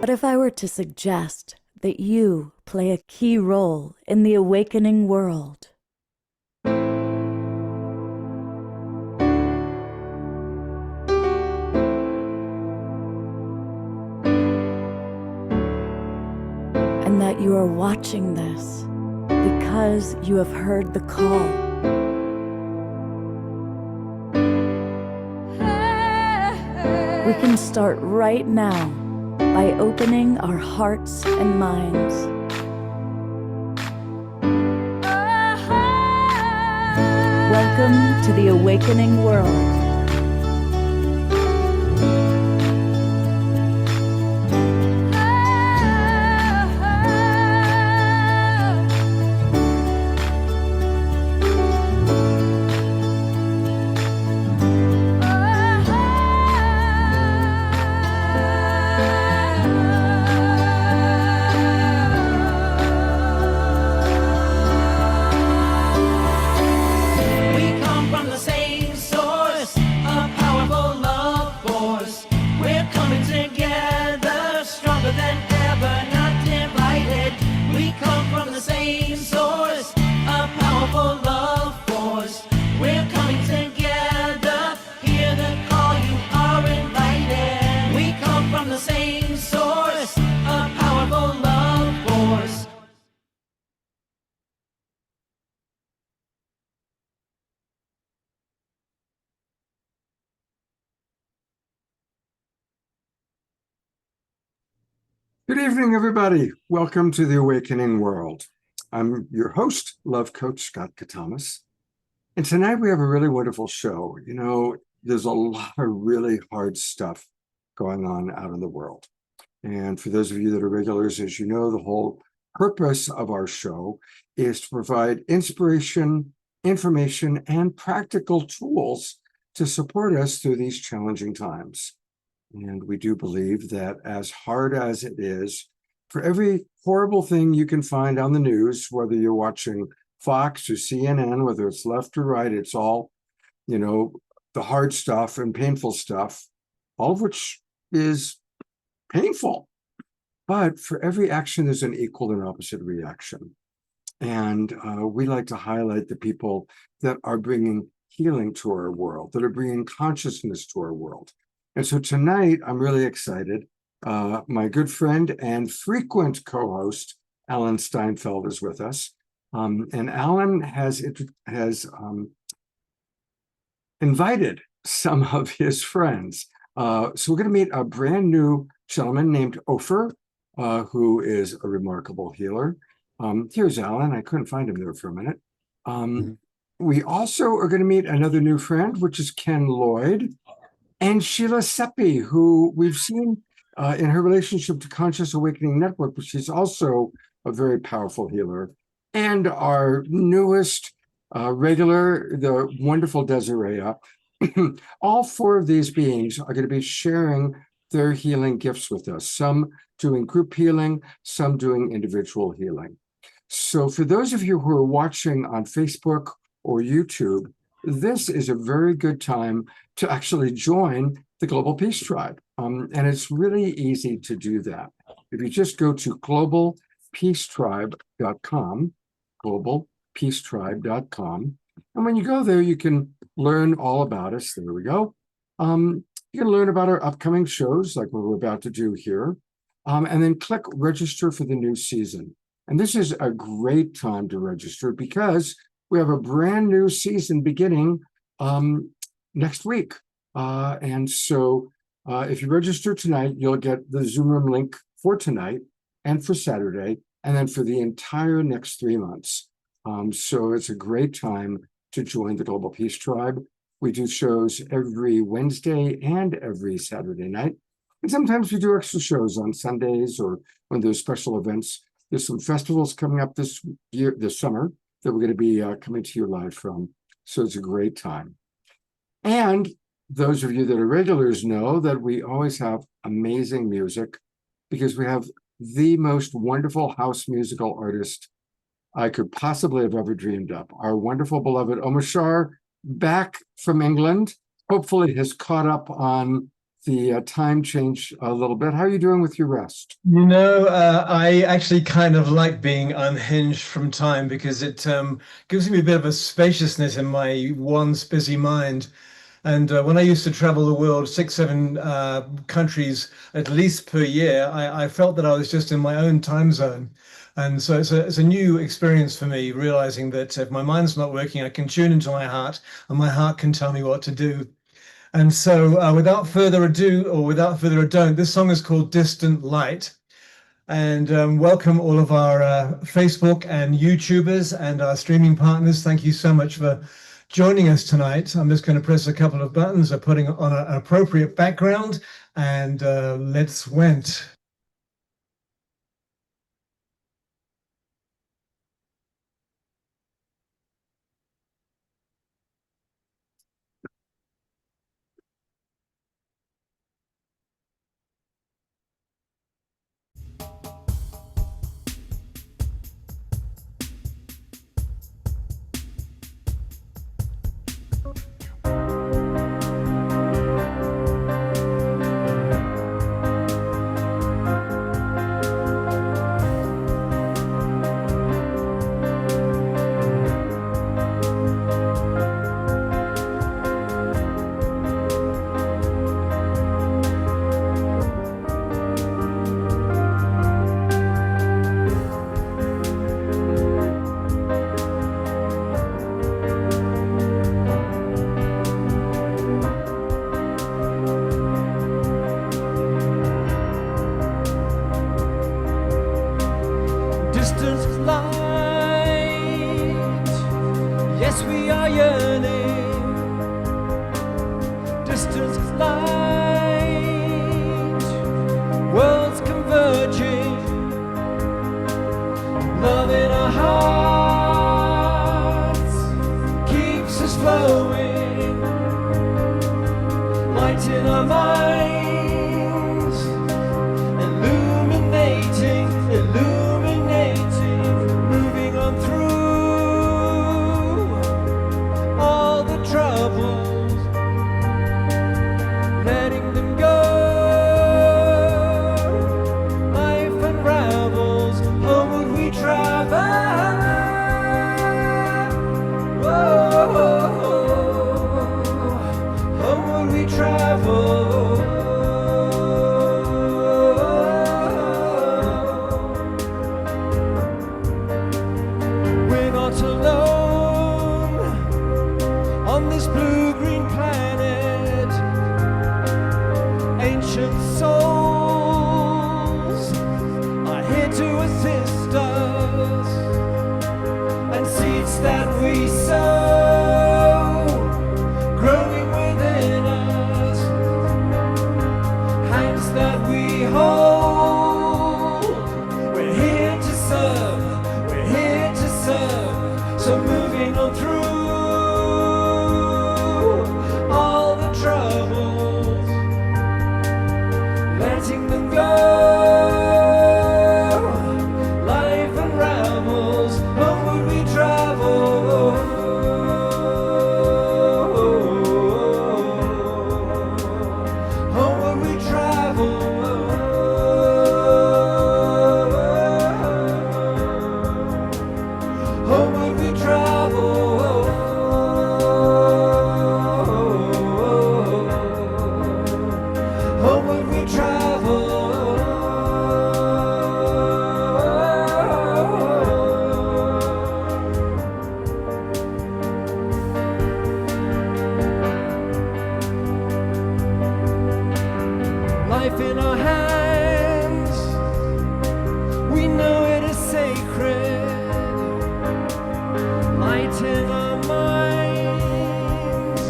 What if I were to suggest that you play a key role in the awakening world? And that you are watching this because you have heard the call. We can start right now by opening our hearts and minds. Welcome to the awakening world. Good evening, everybody. Welcome to the Awakening World. I'm your host, Love Coach Scott Katamas. And tonight we have a really wonderful show. You know, there's a lot of really hard stuff going on out in the world. And for those of you that are regulars, as you know, the whole purpose of our show is to provide inspiration, information, and practical tools to support us through these challenging times. And we do believe that as hard as it is, for every horrible thing you can find on the news, whether you're watching Fox or CNN, whether it's left or right, it's all, you know, the hard stuff and painful stuff, all of which is painful. But for every action, there's an equal and opposite reaction. And we like to highlight the people that are bringing healing to our world, that are bringing consciousness to our world. And so tonight, I'm really excited. My good friend and frequent co-host, Alan Steinfeld, is with us. And Alan has invited some of his friends. So we're going to meet a brand new gentleman named Ofer, who is a remarkable healer. Here's Alan. I couldn't find him there for a minute. We also are going to meet another new friend, which is Ken Lloyd. And Sheila Seepi, who we've seen in her relationship to Conscious Awakening Network, but she's also a very powerful healer. And our newest regular, the wonderful Desiree. All four of these beings are going to be sharing their healing gifts with us, some doing group healing, some doing individual healing. So for those of you who are watching on Facebook or YouTube, this is a very good time to actually join the Global Peace Tribe. And it's really easy to do that. If you just go to globalpeacetribe.com, globalpeacetribe.com, and when you go there, you can learn all about us. There we go. You can learn about our upcoming shows, like what we're about to do here, and then click register for the new season. And this is a great time to register because we have a brand new season beginning next week. And so if you register tonight, you'll get the Zoom room link for tonight and for Saturday, and then for the entire next 3 months. So it's a great time to join the Global Peace Tribe. We do shows every Wednesday and every Saturday night. And sometimes we do extra shows on Sundays or when there's special events. There's some festivals coming up this summer that we're going to be coming to you live from. So it's a great time. And those of you that are regulars know that we always have amazing music because we have the most wonderful house musical artist I could possibly have ever dreamed up. Our wonderful beloved Omer, back from England, hopefully has caught up on the time change a little bit. How are you doing with your rest? I actually kind of like being unhinged from time because it gives me a bit of a spaciousness in my once busy mind. And when I used to travel the world, 6, 7 countries at least per year, I felt that I was just in my own time zone. And so it's a new experience for me, realizing that if my mind's not working, I can tune into my heart and my heart can tell me what to do. And so without further ado, or without further ado, this song is called Distant Light. And welcome all of our Facebook and YouTubers and our streaming partners. Thank you so much for joining us tonight. I'm just going to press a couple of buttons, putting on an appropriate background, and let's went. Distant light, yes, we are yearning. Distant light, worlds converging, love in our hearts keeps us flowing, light in our minds, illuminating, moving on through all the troubles, letting them go. Life unravels, homeward we travel. Whoa, homeward we travel. Alone on this blue-green planet, ancient souls are here to assist us, and seeds that we sow growing within us, hands that we hold, we're here to serve, we're here to serve. So moving on through all the troubles, letting them go. Life unravels, homeward we travel. Homeward we travel. Homeward we travel. Homeward we travel. Life in our hands, we know it is sacred. Light in our minds,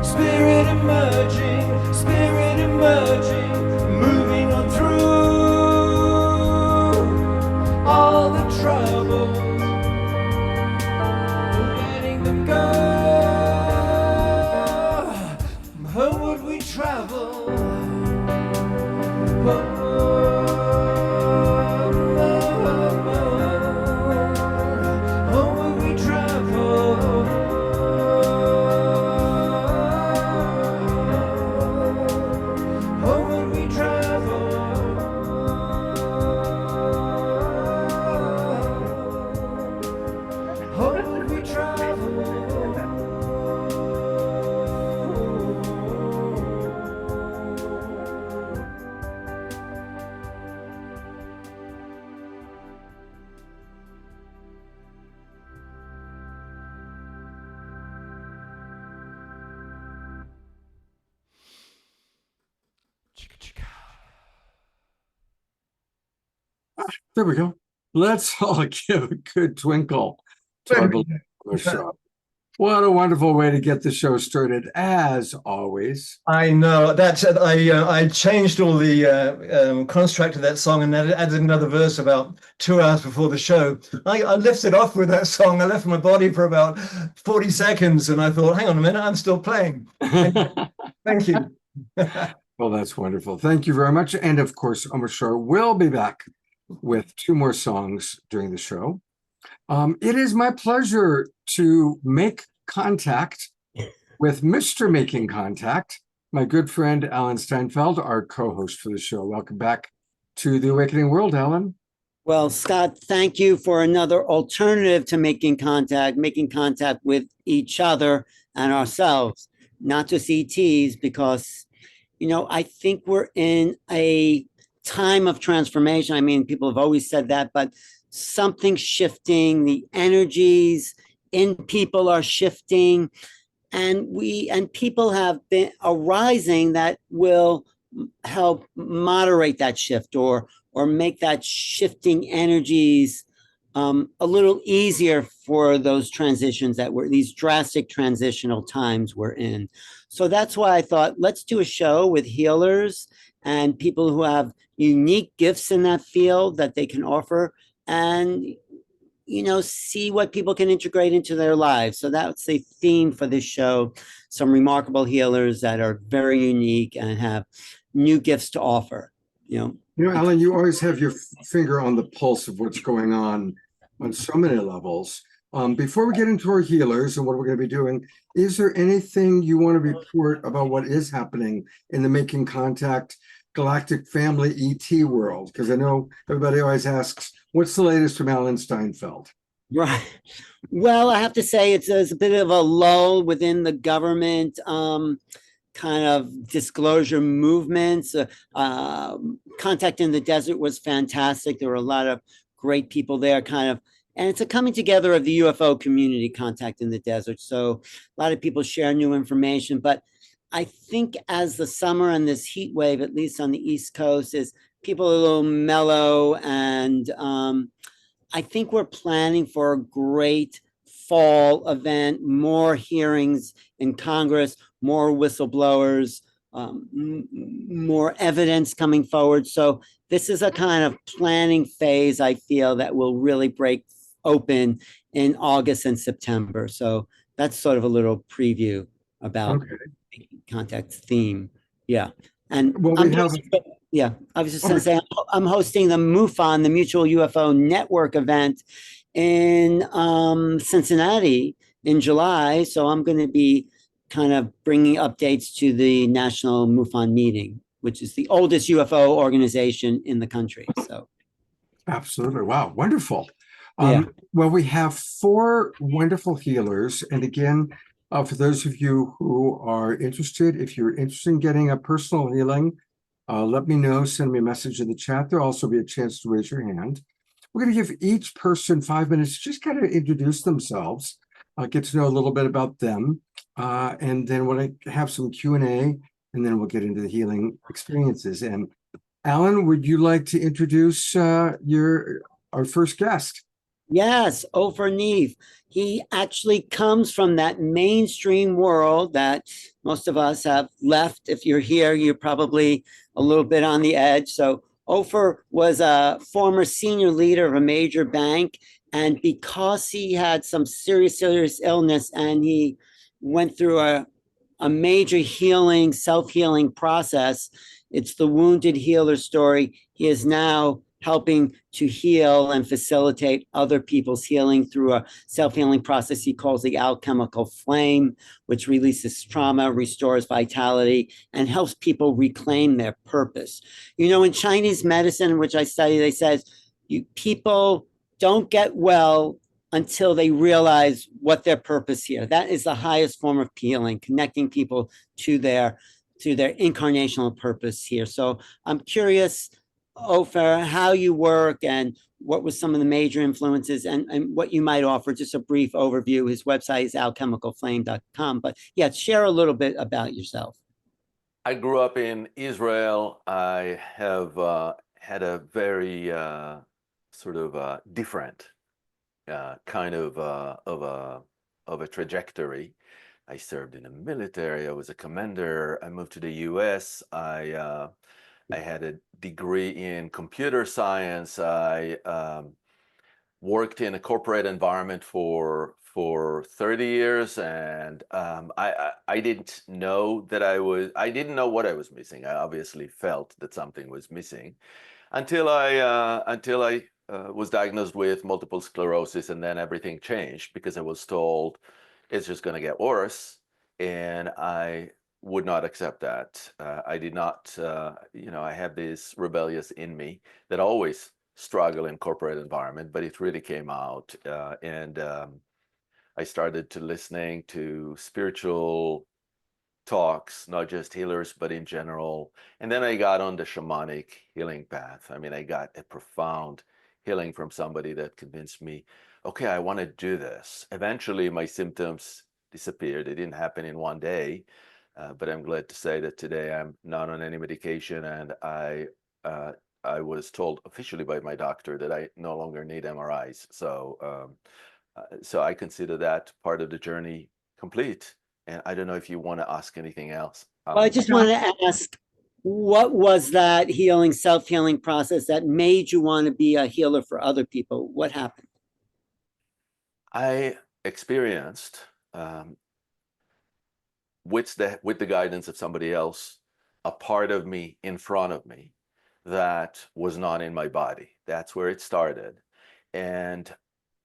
spirit emerging, moving on through all the troubles, letting them go. Homeward we travel. Homeward we travel. There we go. Let's all give a good twinkle to our beloved show. What a wonderful way to get the show started, as always. I know that I changed all the construct of that song and added another verse about 2 hours before the show. I lifted off with that song. I left my body for about 40 seconds and I thought, hang on a minute, I'm still playing. Thank you. Well, that's wonderful. Thank you very much. And of course, Ofer will be back with 2 more songs during the show. It is my pleasure to make contact with Mr. Making Contact, my good friend Alan Steinfeld, our co-host for the show. Welcome back to the Awakening World, Alan. Well, Scott, thank you for another alternative to making contact with each other and ourselves, not just ETs, because, I think we're in a time of transformation. I mean, people have always said that, but something's shifting, the energies in people are shifting, and people have been arising that will help moderate that shift or make that shifting energies a little easier for those transitions these drastic transitional times we're in. So that's why I thought, let's do a show with healers and people who have unique gifts in that field that they can offer, and see what people can integrate into their lives. So that's the theme for this show. Some remarkable healers that are very unique and have new gifts to offer. Alan, you always have your finger on the pulse of what's going on so many levels. Before we get into our healers and what we're going to be doing, is there anything you want to report about what is happening in the Making Contact Galactic Family ET world? Because I know everybody always asks, what's the latest from Alan Steinfeld? Right. Well, I have to say there's a bit of a lull within the government kind of disclosure movements. Contact in the Desert was fantastic. There were a lot of great people there, and it's a coming together of the UFO community, Contact in the Desert. So a lot of people share new information, but I think as the summer and this heat wave, at least on the East Coast, is people are a little mellow, and I think we're planning for a great fall event, more hearings in Congress, more whistleblowers, more evidence coming forward. So this is a kind of planning phase, I feel, that will really break open in August and September. So that's sort of a little preview about Contact's theme. Yeah. And well, I was just going to say, I'm hosting the MUFON, the Mutual UFO Network event in Cincinnati in July. So I'm going to be kind of bringing updates to the National MUFON meeting, which is the oldest UFO organization in the country. So, absolutely. Wow. Wonderful. Well, we have 4 wonderful healers. And again, for those of you who are interested, if you're interested in getting a personal healing, let me know. Send me a message in the chat. There'll also be a chance to raise your hand. We're going to give each person 5 minutes, just kind of introduce themselves, get to know a little bit about them. And then we'll have some Q&A, and then we'll get into the healing experiences. And Alan, would you like to introduce our first guest? Yes, Ofer. He actually comes from that mainstream world that most of us have left. If you're here, you're probably a little bit on the edge. So Ofer was a former senior leader of a major bank. And because he had some serious illness and he went through a major healing, self-healing process, it's the wounded healer story. He is now helping to heal and facilitate other people's healing through a self-healing process he calls the alchemical flame, which releases trauma, restores vitality, and helps people reclaim their purpose. In Chinese medicine, which I study, they said people don't get well until they realize what their purpose here. That is the highest form of healing, connecting people to their incarnational purpose here. So I'm curious, Ofer, how you work and what were some of the major influences and what you might offer. Just a brief overview. His website is alchemicalflame.com. But yeah, share a little bit about yourself. I grew up in Israel. I have had a very sort of different kind of a trajectory. I served in the military. I was a commander. I moved to the U.S. I had a degree in computer science. I worked in a corporate environment for 30 years, and I didn't know that I didn't know what I was missing. I obviously felt that something was missing until I was diagnosed with multiple sclerosis, and then everything changed because I was told it's just going to get worse, and I would not accept that. I did not, I have this rebellious in me that always struggle in corporate environment, but it really came out, and I started to listening to spiritual talks, not just healers, but in general. And then I got on the shamanic healing path. I mean, I got a profound healing from somebody that convinced me, okay, I want to do this. Eventually, my symptoms disappeared. It didn't happen in one day, but I'm glad to say that today I'm not on any medication, and I was told officially by my doctor that I no longer need MRIs. So I consider that part of the journey complete. And I don't know if you want to ask anything else. Well, I just wanted to ask, what was that healing, self-healing process that made you want to be a healer for other people? What happened? I experienced with the guidance of somebody else, a part of me in front of me that was not in my body. That's where it started. And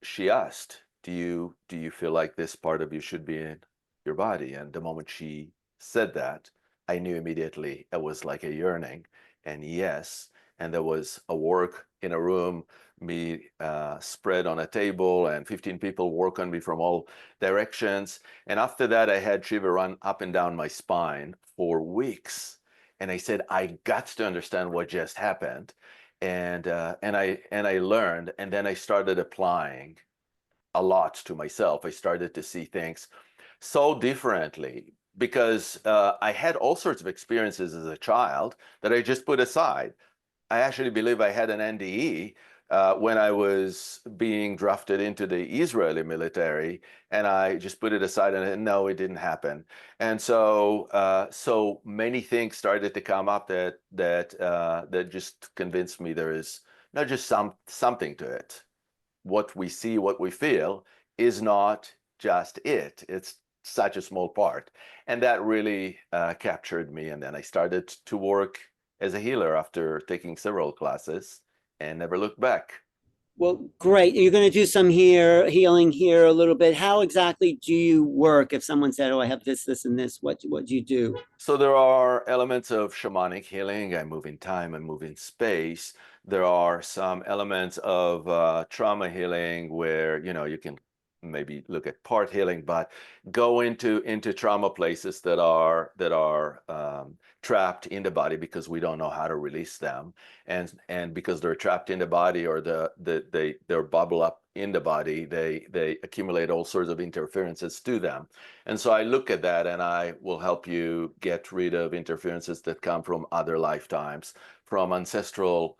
she asked, do you feel like this part of you should be in your body? And the moment she said that, I knew immediately it was like a yearning, and yes. And there was a work in a room, me spread on a table, and 15 people work on me from all directions. And after that, I had shiva run up and down my spine for weeks. And I said, I got to understand what just happened. And I learned, and then I started applying a lot to myself. I started to see things so differently because I had all sorts of experiences as a child that I just put aside. I actually believe I had an NDE when I was being drafted into the Israeli military, and I just put it aside, and no, it didn't happen. And so many things started to come up that just convinced me there is not just something to it. What we see, what we feel, is not just it. It's such a small part, and that really captured me. And then I started to work as a healer after taking several classes and never looked back. Well, great. You're going to do some healing here a little bit. How exactly do you work? If someone said, oh, I have this, and this, what do you do? So there are elements of shamanic healing. I move in time and move in space. There are some elements of trauma healing where, you can maybe look at part healing, but go into trauma places that are trapped in the body because we don't know how to release them, and because they're trapped in the body, or they're bubble up in the body, they accumulate all sorts of interferences to them. And so I look at that, and I will help you get rid of interferences that come from other lifetimes, from ancestral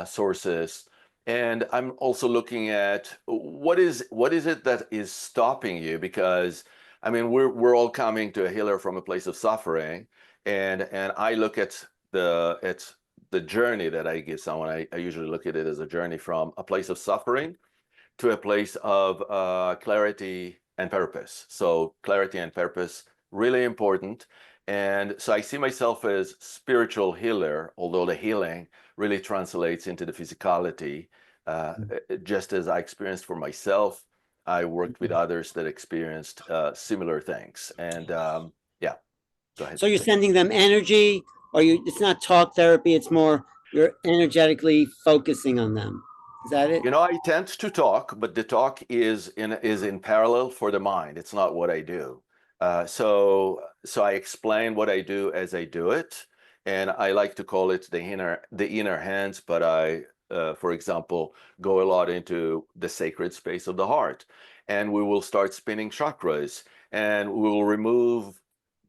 sources. And I'm also looking at what is it that is stopping you, because I mean we're all coming to a healer from a place of suffering, and I look at the journey that I give someone. I usually look at it as a journey from a place of suffering to a place of clarity and purpose. So clarity and purpose, really important. And so I see myself as spiritual healer, although the healing really translates into the physicality. Just as I experienced for myself, I worked with others that experienced similar things. And yeah, go ahead. So you're sending them energy, or it's not talk therapy, it's more you're energetically focusing on them. Is that it? I tend to talk, but the talk is in parallel for the mind. It's not what I do. So I explain what I do as I do it, and I like to call it the inner hands. But I, for example, go a lot into the sacred space of the heart, and we will start spinning chakras, and we will remove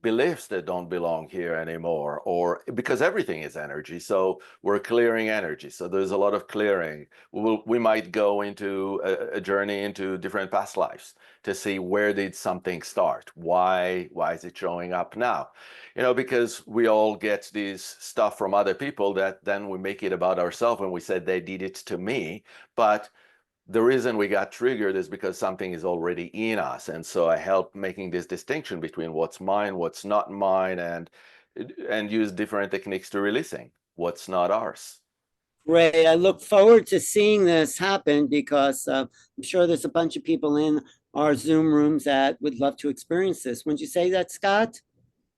beliefs that don't belong here anymore, or because everything is energy. So we're clearing energy. So there's a lot of clearing. We might go into a journey into different past lives to see where did something start? Why is it showing up now? Because we all get this stuff from other people that then we make it about ourselves and we said they did it to me. But the reason we got triggered is because something is already in us. And so I help making this distinction between what's mine, what's not mine, and use different techniques to releasing what's not ours. Great. I look forward to seeing this happen because I'm sure there's a bunch of people in our Zoom rooms that would love to experience this. Wouldn't you say that, Scott?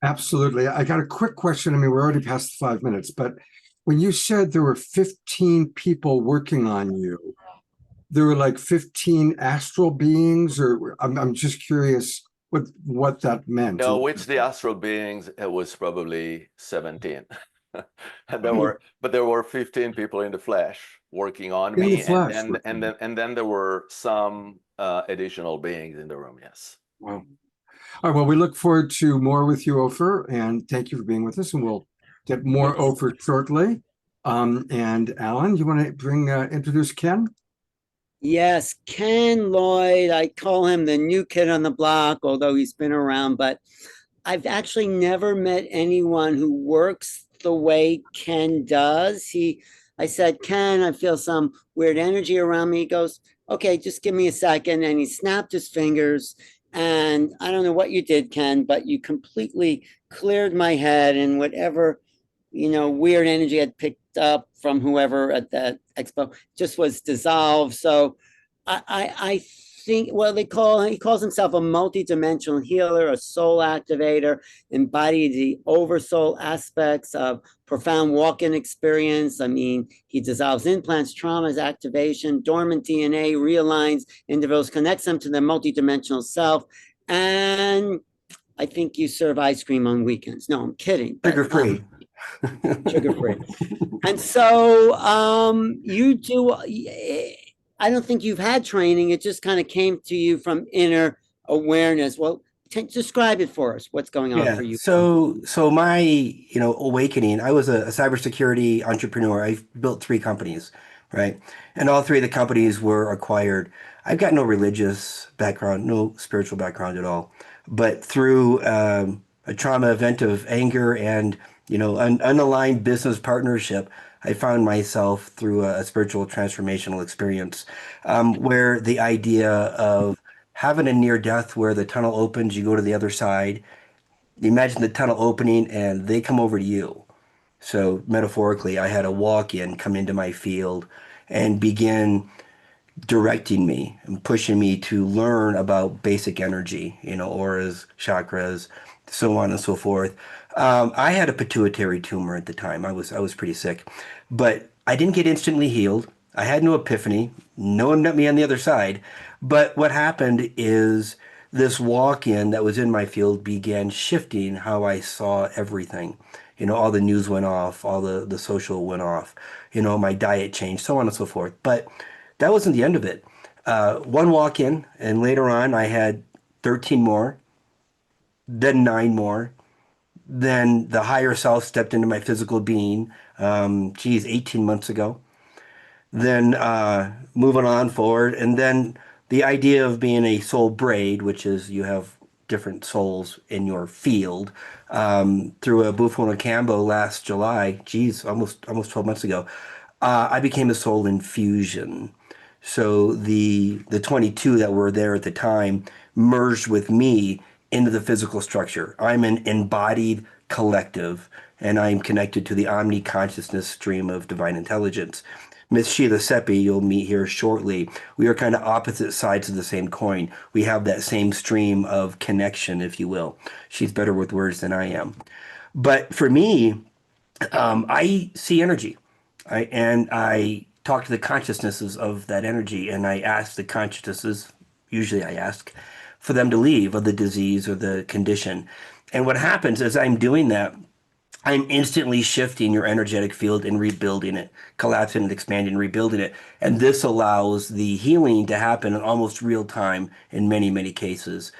Absolutely. I got a quick question. I mean, we're already past the 5 minutes, but when you said there were 15 people working on you, there were like 15 astral beings, or I'm just curious what that meant. No, which the astral beings, it was probably 17. And there were 15 people in the flesh working on In me, the flesh, and then there were some additional beings in the room. Yes. Wow. All right. Well, we look forward to more with you, Ofer, and thank you for being with us. And we'll get more Ofer shortly. And Alan, you want to introduce Ken? Yes, Ken Lloyd. I call him the new kid on the block, although he's been around, but I've actually never met anyone who works the way Ken does. I said, Ken, I feel some weird energy around me. He goes, okay, just give me a second. And he snapped his fingers. And I don't know what you did, Ken, but you completely cleared my head, and whatever, weird energy I'd picked up from whoever at that expo just was dissolved. So I think, well, he calls himself a multidimensional healer, a soul activator, embodied the oversoul aspects of profound walk-in experience. I mean, he dissolves implants, traumas, activation, dormant DNA, realigns individuals, connects them to their multidimensional self. And I think you serve ice cream on weekends. No, I'm kidding. Sugar-free. Sugar-free. And so you do, I don't think you've had training. It just kind of came to you from inner awareness. Well, describe it for us. What's going on for you? So my, awakening, I was a cybersecurity entrepreneur. I've built 3 companies, right? And all 3 of the companies were acquired. I've got no religious background, no spiritual background at all. But through a trauma event of anger and, an unaligned business partnership, I found myself through a spiritual transformational experience where the idea of having a near death where the tunnel opens, you go to the other side. Imagine the tunnel opening and they come over to you. So metaphorically, I had a walk-in come into my field and begin directing me and pushing me to learn about basic energy, auras, chakras, so on and so forth. I had a pituitary tumor at the time. I was pretty sick, but I didn't get instantly healed. I had no epiphany. No one met me on the other side. But what happened is this walk-in that was in my field began shifting how I saw everything. All the news went off, all the social went off, my diet changed, so on and so forth. But that wasn't the end of it. One walk-in, and later on I had 13 more, then 9 more. Then the higher self stepped into my physical being, 18 months ago. Then moving on forward, and then the idea of being a soul braid, which is you have different souls in your field, through a Buffon Cambo last July, almost 12 months ago, I became a soul infusion. So the 22 that were there at the time merged with me into the physical structure. I'm an embodied collective, and I'm connected to the omni-consciousness stream of divine intelligence. Miss Sheila Seepi, you'll meet here shortly. We are kind of opposite sides of the same coin. We have that same stream of connection, if you will. She's better with words than I am. But for me, I see energy, and I talk to the consciousnesses of that energy, and I ask the consciousnesses, usually I ask, for them to leave of the disease or the condition. And what happens as I'm doing that, I'm instantly shifting your energetic field and rebuilding it, collapsing and expanding and rebuilding it. And this allows the healing to happen in almost real time in many, many cases.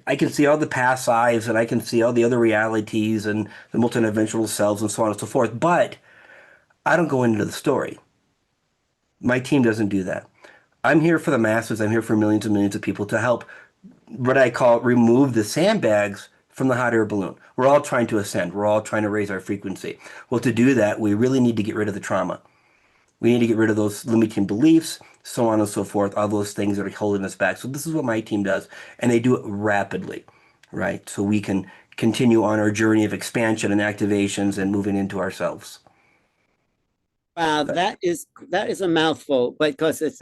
I can see all the past lives and I can see all the other realities and the multidimensional selves and so on and so forth, but I don't go into the story. My team doesn't do that. I'm here for the masses. I'm here for millions and millions of people to help what I call remove the sandbags from the hot air balloon. We're all trying to ascend. We're all trying to raise our frequency. Well, to do that, we really need to get rid of the trauma. We need to get rid of those limiting beliefs, so on and so forth, all those things that are holding us back. So this is what my team does, and they do it rapidly, right? So we can continue on our journey of expansion and activations and moving into ourselves. Wow, that is a mouthful, but because it's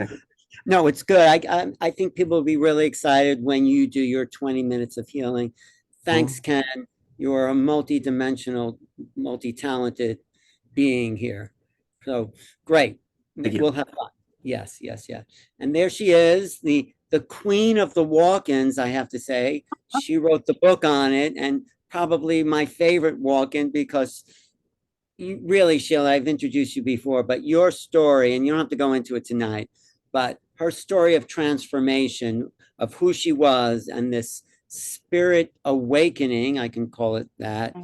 no, it's good. I think people will be really excited when you do your 20 minutes of healing. Thanks, Ken. You're a multi-dimensional, multi-talented being here. So great. Thank you. We'll have fun. Yes, yes, yes. And there she is, the queen of the walk-ins, I have to say. She wrote the book on it, and probably my favorite walk-in because you really, Sheila, I've introduced you before, but your story, and you don't have to go into it tonight, but her story of transformation of who she was and this spirit awakening, I can call it that,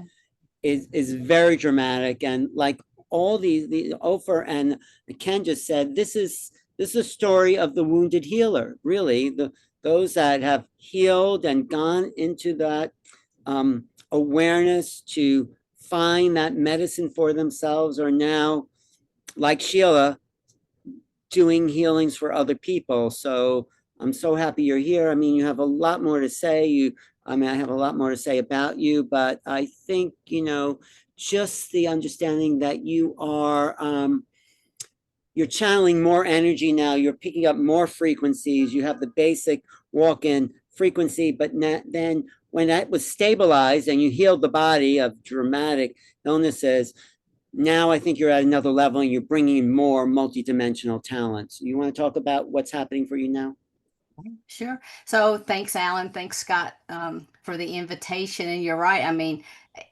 is very dramatic. And like all the Ofer and Ken just said, this is a story of the wounded healer, really, those that have healed and gone into that awareness to find that medicine for themselves are now, like Sheila, doing healings for other people. So I'm so happy you're here. I mean, you have a lot more to say. I have a lot more to say about you, but I think, just the understanding that you are, you're channeling more energy now. You're picking up more frequencies. You have the basic walk-in frequency, but then when that was stabilized and you healed the body of dramatic illnesses, now I think you're at another level and you're bringing in more multidimensional talents. You want to talk about what's happening for you now? Sure. So thanks, Alan. Thanks, Scott, for the invitation. And you're right. I mean,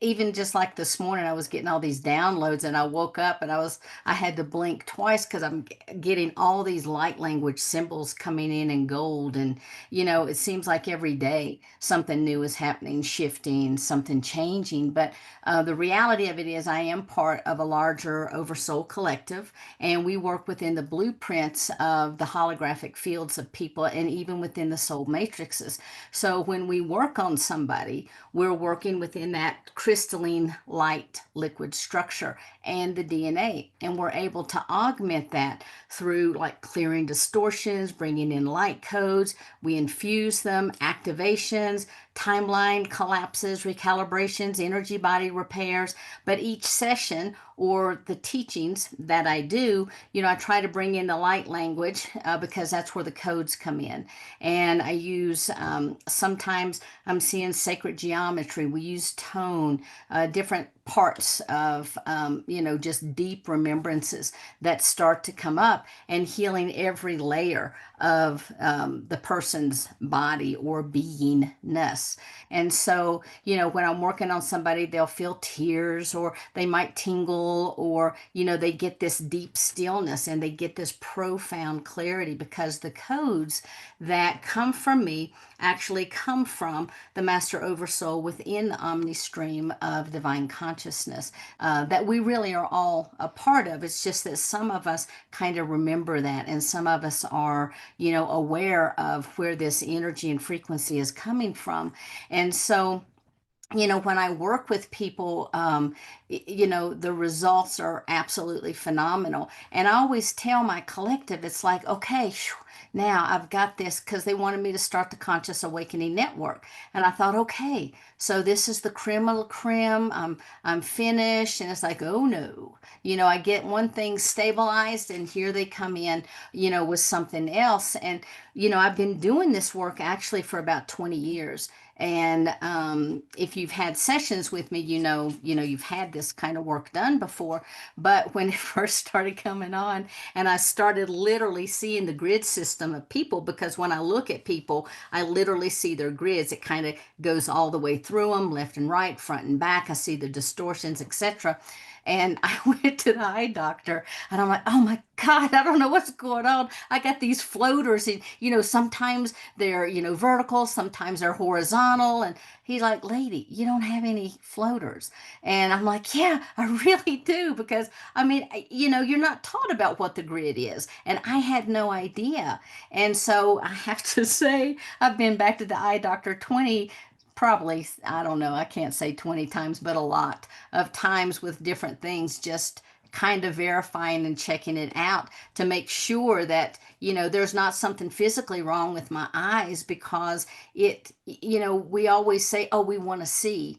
even just like this morning, I was getting all these downloads and I woke up and I had to blink twice because I'm getting all these light language symbols coming in gold. And, it seems like every day something new is happening, shifting, something changing. But the reality of it is I am part of a larger Oversoul collective, and we work within the blueprints of the holographic fields of people and even within the soul matrices. So when we work on somebody, we're working within that crystalline light liquid structure and the DNA. And we're able to augment that through like clearing distortions, bringing in light codes. We infuse them, activations, timeline collapses, recalibrations, energy body repairs. But each session or the teachings that I do, I try to bring in the light language because that's where the codes come in. And I use, sometimes I'm seeing sacred geometry. We use tone, different parts of, just deep remembrances that start to come up and healing every layer of the person's body or beingness. And so, when I'm working on somebody, they'll feel tears or they might tingle or, they get this deep stillness and they get this profound clarity because the codes that come from me actually come from the Master Oversoul within the Omni Stream of divine consciousness that we really are all a part of. It's just that some of us kind of remember that and some of us are, aware of where this energy and frequency is coming from. And so, when I work with people, the results are absolutely phenomenal. And I always tell my collective, it's like, okay, now I've got this because they wanted me to start the Conscious Awakening Network. And I thought, okay, so this is the creme of la creme. I'm finished. And it's like, oh no, I get one thing stabilized and here they come in, with something else. And, I've been doing this work actually for about 20 years. And if you've had sessions with me, you've had this kind of work done before. But when it first started coming on, and I started literally seeing the grid system of people, because when I look at people, I literally see their grids. It kind of goes all the way through them, left and right, front and back. I see the distortions, etc. And I went to the eye doctor and I'm like, oh my God, I don't know what's going on. I got these floaters, and sometimes they're, vertical, sometimes they're horizontal. And he's like, lady, you don't have any floaters. And I'm like, yeah, I really do. Because I mean, you're not taught about what the grid is. And I had no idea. And so I have to say, I've been back to the eye doctor probably, I don't know, I can't say 20 times, but a lot of times with different things, just kind of verifying and checking it out to make sure that there's not something physically wrong with my eyes, because we always say, oh, we want to see,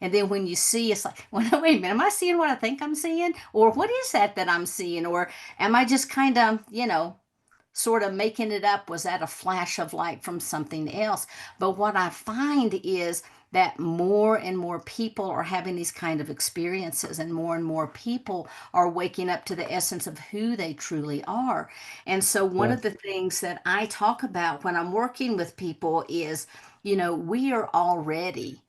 and then when you see, it's like, well, no, wait a minute, am I seeing what I think I'm seeing, or what is that I'm seeing, or am I just kind of sort of making it up? Was that a flash of light from something else? But what I find is that more and more people are having these kind of experiences, and more people are waking up to the essence of who they truly are. And so one Yeah. of the things that I talk about when I'm working with people is, we are already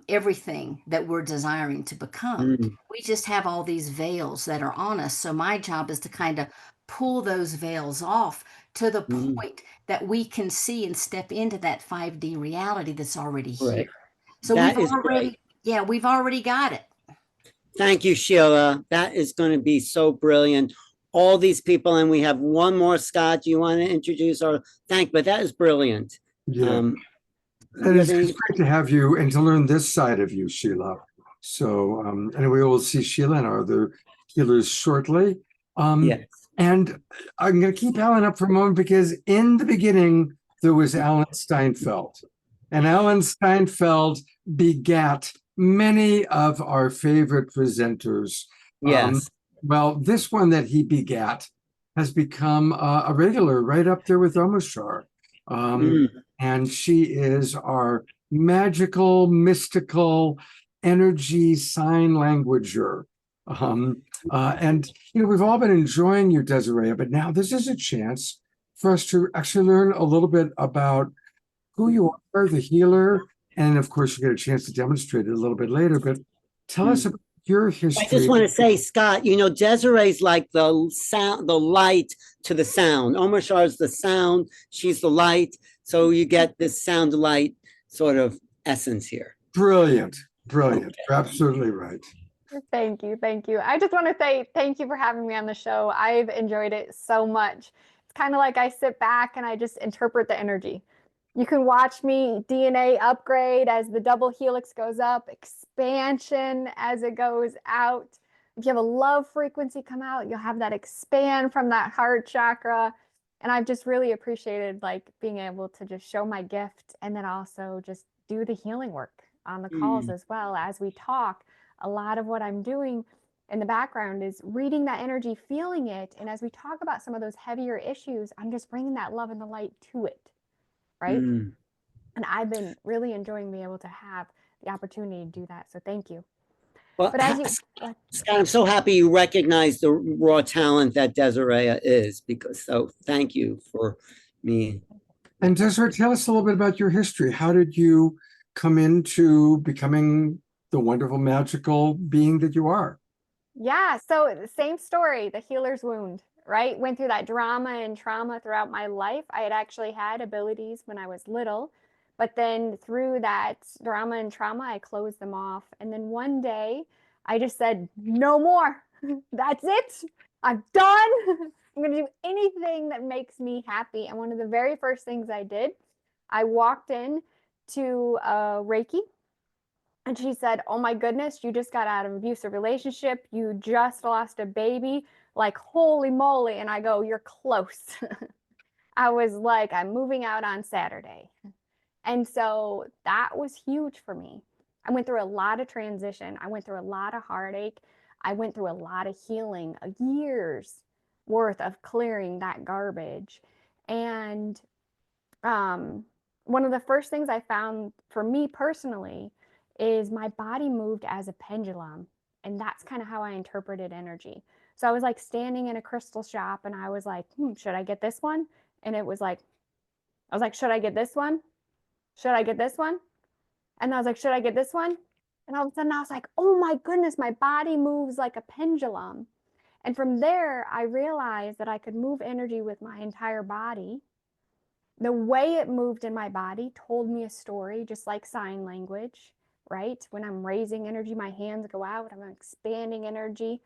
everything that we're desiring to become. Mm, We just have all these veils that are on us. So my job is to kind of pull those veils off to the mm, point that we can see and step into that 5D reality that's already right. here. So That is great. we've already got it. Thank you, Sheila. That is going to be so brilliant. All these people, and we have one more. Scott, do you want to introduce or thank? But that is brilliant. Yeah. Um, And you have it's any? great to have you and to learn this side of you, Sheila. So, anyway, we'll see Sheila and our other healers shortly. Yes. And I'm going to keep Alan up for a moment, because in the beginning, there was Alan Steinfeld. And Alan Steinfeld begat many of our favorite presenters. Yes. Well, this one that he begat has become a regular right up there with Omashar. Mm, And she is our magical, mystical energy sign languager. And we've all been enjoying you, Desiree, but now this is a chance for us to actually learn a little bit about who you are, the healer, and of course you get a chance to demonstrate it a little bit later. But tell us about your I just history. want to say, Scott, Desiree's like the sound, the light to the sound. Omarshar's the sound, she's the light. So you get this sound light sort of essence here. Brilliant, brilliant. You're absolutely right. Thank you. Thank you. I just want to say thank you for having me on the show. I've enjoyed it so much. It's kind of like I sit back and I just interpret the energy. You can watch me DNA upgrade as the double helix goes up, expansion as it goes out. If you have a love frequency come out, you'll have that expand from that heart chakra. And I've just really appreciated being able to just show my gift, and then also just do the healing work on the calls as well as we talk. A lot of what I'm doing in the background is reading that energy, feeling it. And as we talk about some of those heavier issues, I'm just bringing that love and the light to it. Right. Mm. And I've been really enjoying being able to have the opportunity to do that. So thank you. Well, But as you, Scott, I'm so happy you recognize the raw talent that Desiree is, so thank you for me. And Desiree, tell us a little bit about your history. How did you come into becoming the wonderful, magical being that you are? Yeah, so the same story, the healer's wound, right? Went through that drama and trauma throughout my life. I had actually had abilities when I was little, but then through that drama and trauma, I closed them off. And then one day I just said, no more. That's it. I'm done. I'm going to do anything that makes me happy. And one of the very first things I did, I walked in to Reiki. And she said, oh my goodness, you just got out of an abusive relationship. You just lost a baby. Like, holy moly. And I go, you're close. I was like, I'm moving out on Saturday. And so that was huge for me. I went through a lot of transition. I went through a lot of heartache. I went through a lot of healing, a year's worth of clearing that garbage. And one of the first things I found for me personally is my body moved as a pendulum. And that's kind of how I interpreted energy. So I was like standing in a crystal shop and I was like, should I get this one? And it was like, I was like, should I get this one? Should I get this one? And I was like, should I get this one? And all of a sudden I was like, oh my goodness, my body moves like a pendulum. And from there, I realized that I could move energy with my entire body. The way it moved in my body told me a story, just like sign language, right? When I'm raising energy, my hands go out. I'm expanding energy.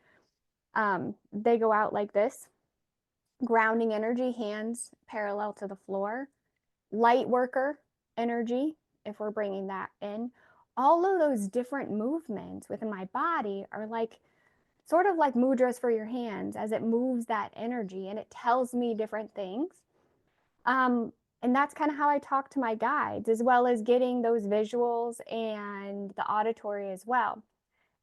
They go out like this. Grounding energy, hands parallel to the floor. Light worker energy, if we're bringing that in. All of those different movements within my body are like sort of like mudras for your hands as it moves that energy and it tells me different things. And that's kind of how I talk to my guides, as well as getting those visuals and the auditory as well.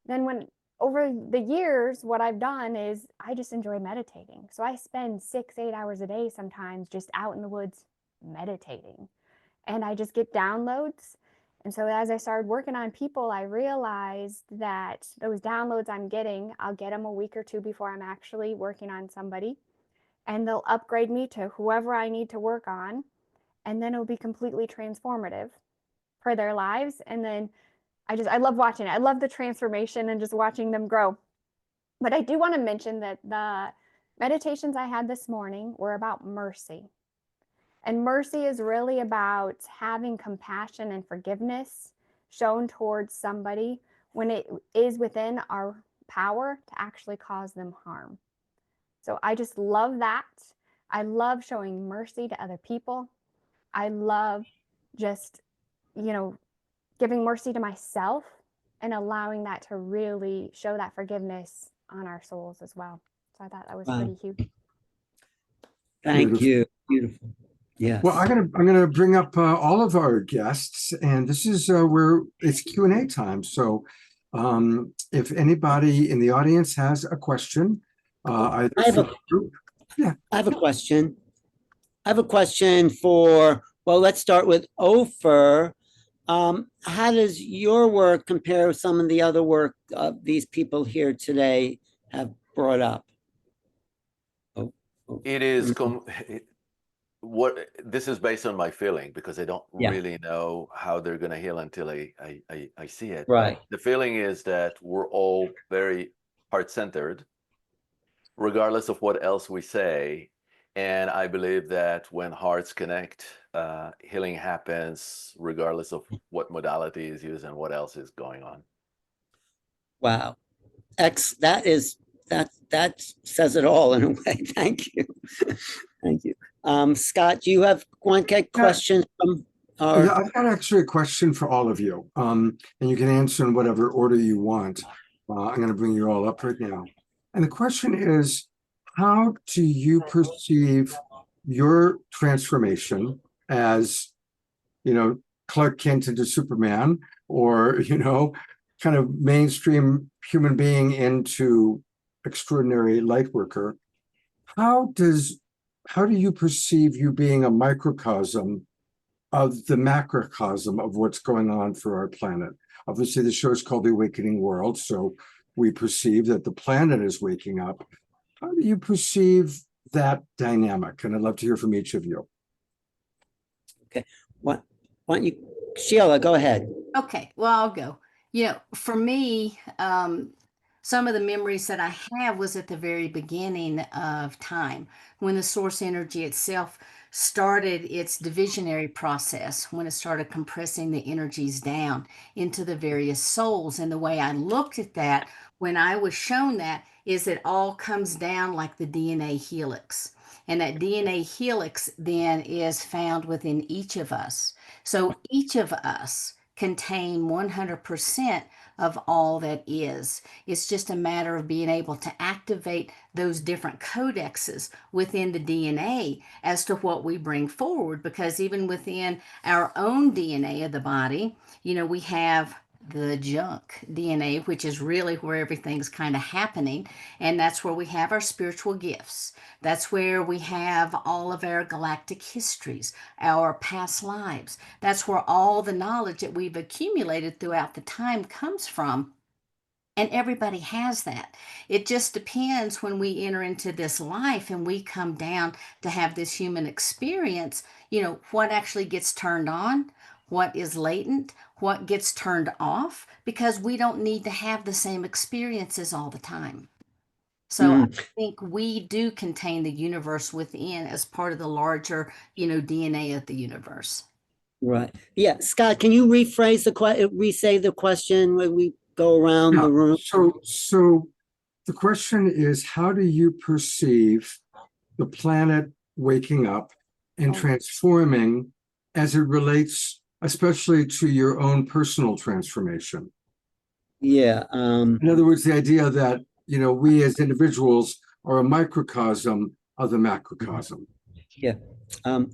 Then when over the years, what I've done is I just enjoy meditating. So I spend 6, 8 hours a day sometimes just out in the woods meditating. And I just get downloads. And so as I started working on people, I realized that those downloads I'm getting, I'll get them a week or two before I'm actually working on somebody. And they'll upgrade me to whoever I need to work on. And then it'll be completely transformative for their lives. And then I love watching it. I love the transformation and just watching them grow. But I do want to mention that the meditations I had this morning were about mercy. And mercy is really about having compassion and forgiveness shown towards somebody when it is within our power to actually cause them harm. So I just love that. I love showing mercy to other people. I love just, giving mercy to myself and allowing that to really show that forgiveness on our souls as well. So I thought that was pretty huge. Thank you. Beautiful. Yes. Well, I'm gonna bring up all of our guests, and this is where it's Q&A time. So, if anybody in the audience has a question, I have a question. I have a question well, let's start with Ofer. How does your work compare with some of the other work these people here today have brought up? It is this is based on my feeling, because I don't really know how they're going to heal until I see it. Right. The feeling is that we're all very heart-centered, regardless of what else we say. And I believe that when hearts connect, healing happens regardless of what modality is used and what else is going on. Wow. That says it all in a way. Thank you. Thank you. Scott, do you have one question from our... Yeah, I've got actually a question for all of you. And you can answer in whatever order you want. I'm going to bring you all up right now. And the question is, how do you perceive your transformation as, Clark Kent into Superman, or, kind of mainstream human being into extraordinary light worker? How do you perceive you being a microcosm of the macrocosm of what's going on for our planet? Obviously, the show is called The Awakening World, so we perceive that the planet is waking up. How do you perceive that dynamic? And I'd love to hear from each of you. Okay. Why don't you, Sheila, go ahead. Okay, well, I'll go. For me, some of the memories that I have was at the very beginning of time, when the source energy itself started its divisionary process, when it started compressing the energies down into the various souls. And the way I looked at that when I was shown that is it all comes down like the DNA helix. And that DNA helix then is found within each of us. So each of us contain 100% of all that is. It's just a matter of being able to activate those different codexes within the DNA as to what we bring forward, because even within our own DNA of the body, we have the junk DNA, which is really where everything's kind of happening. And that's where we have our spiritual gifts. That's where we have all of our galactic histories, our past lives. That's where all the knowledge that we've accumulated throughout the time comes from. And everybody has that. It just depends when we enter into this life and we come down to have this human experience, what actually gets turned on, what is latent, what gets turned off, because we don't need to have the same experiences all the time. So I think we do contain the universe within as part of the larger, DNA of the universe. Right. Yeah. Scott, can you re-say the question when we go around the room? So the question is, how do you perceive the planet waking up and transforming as it relates, especially to your own personal transformation? Yeah. In other words, the idea that, we as individuals are a microcosm of the macrocosm. Yeah.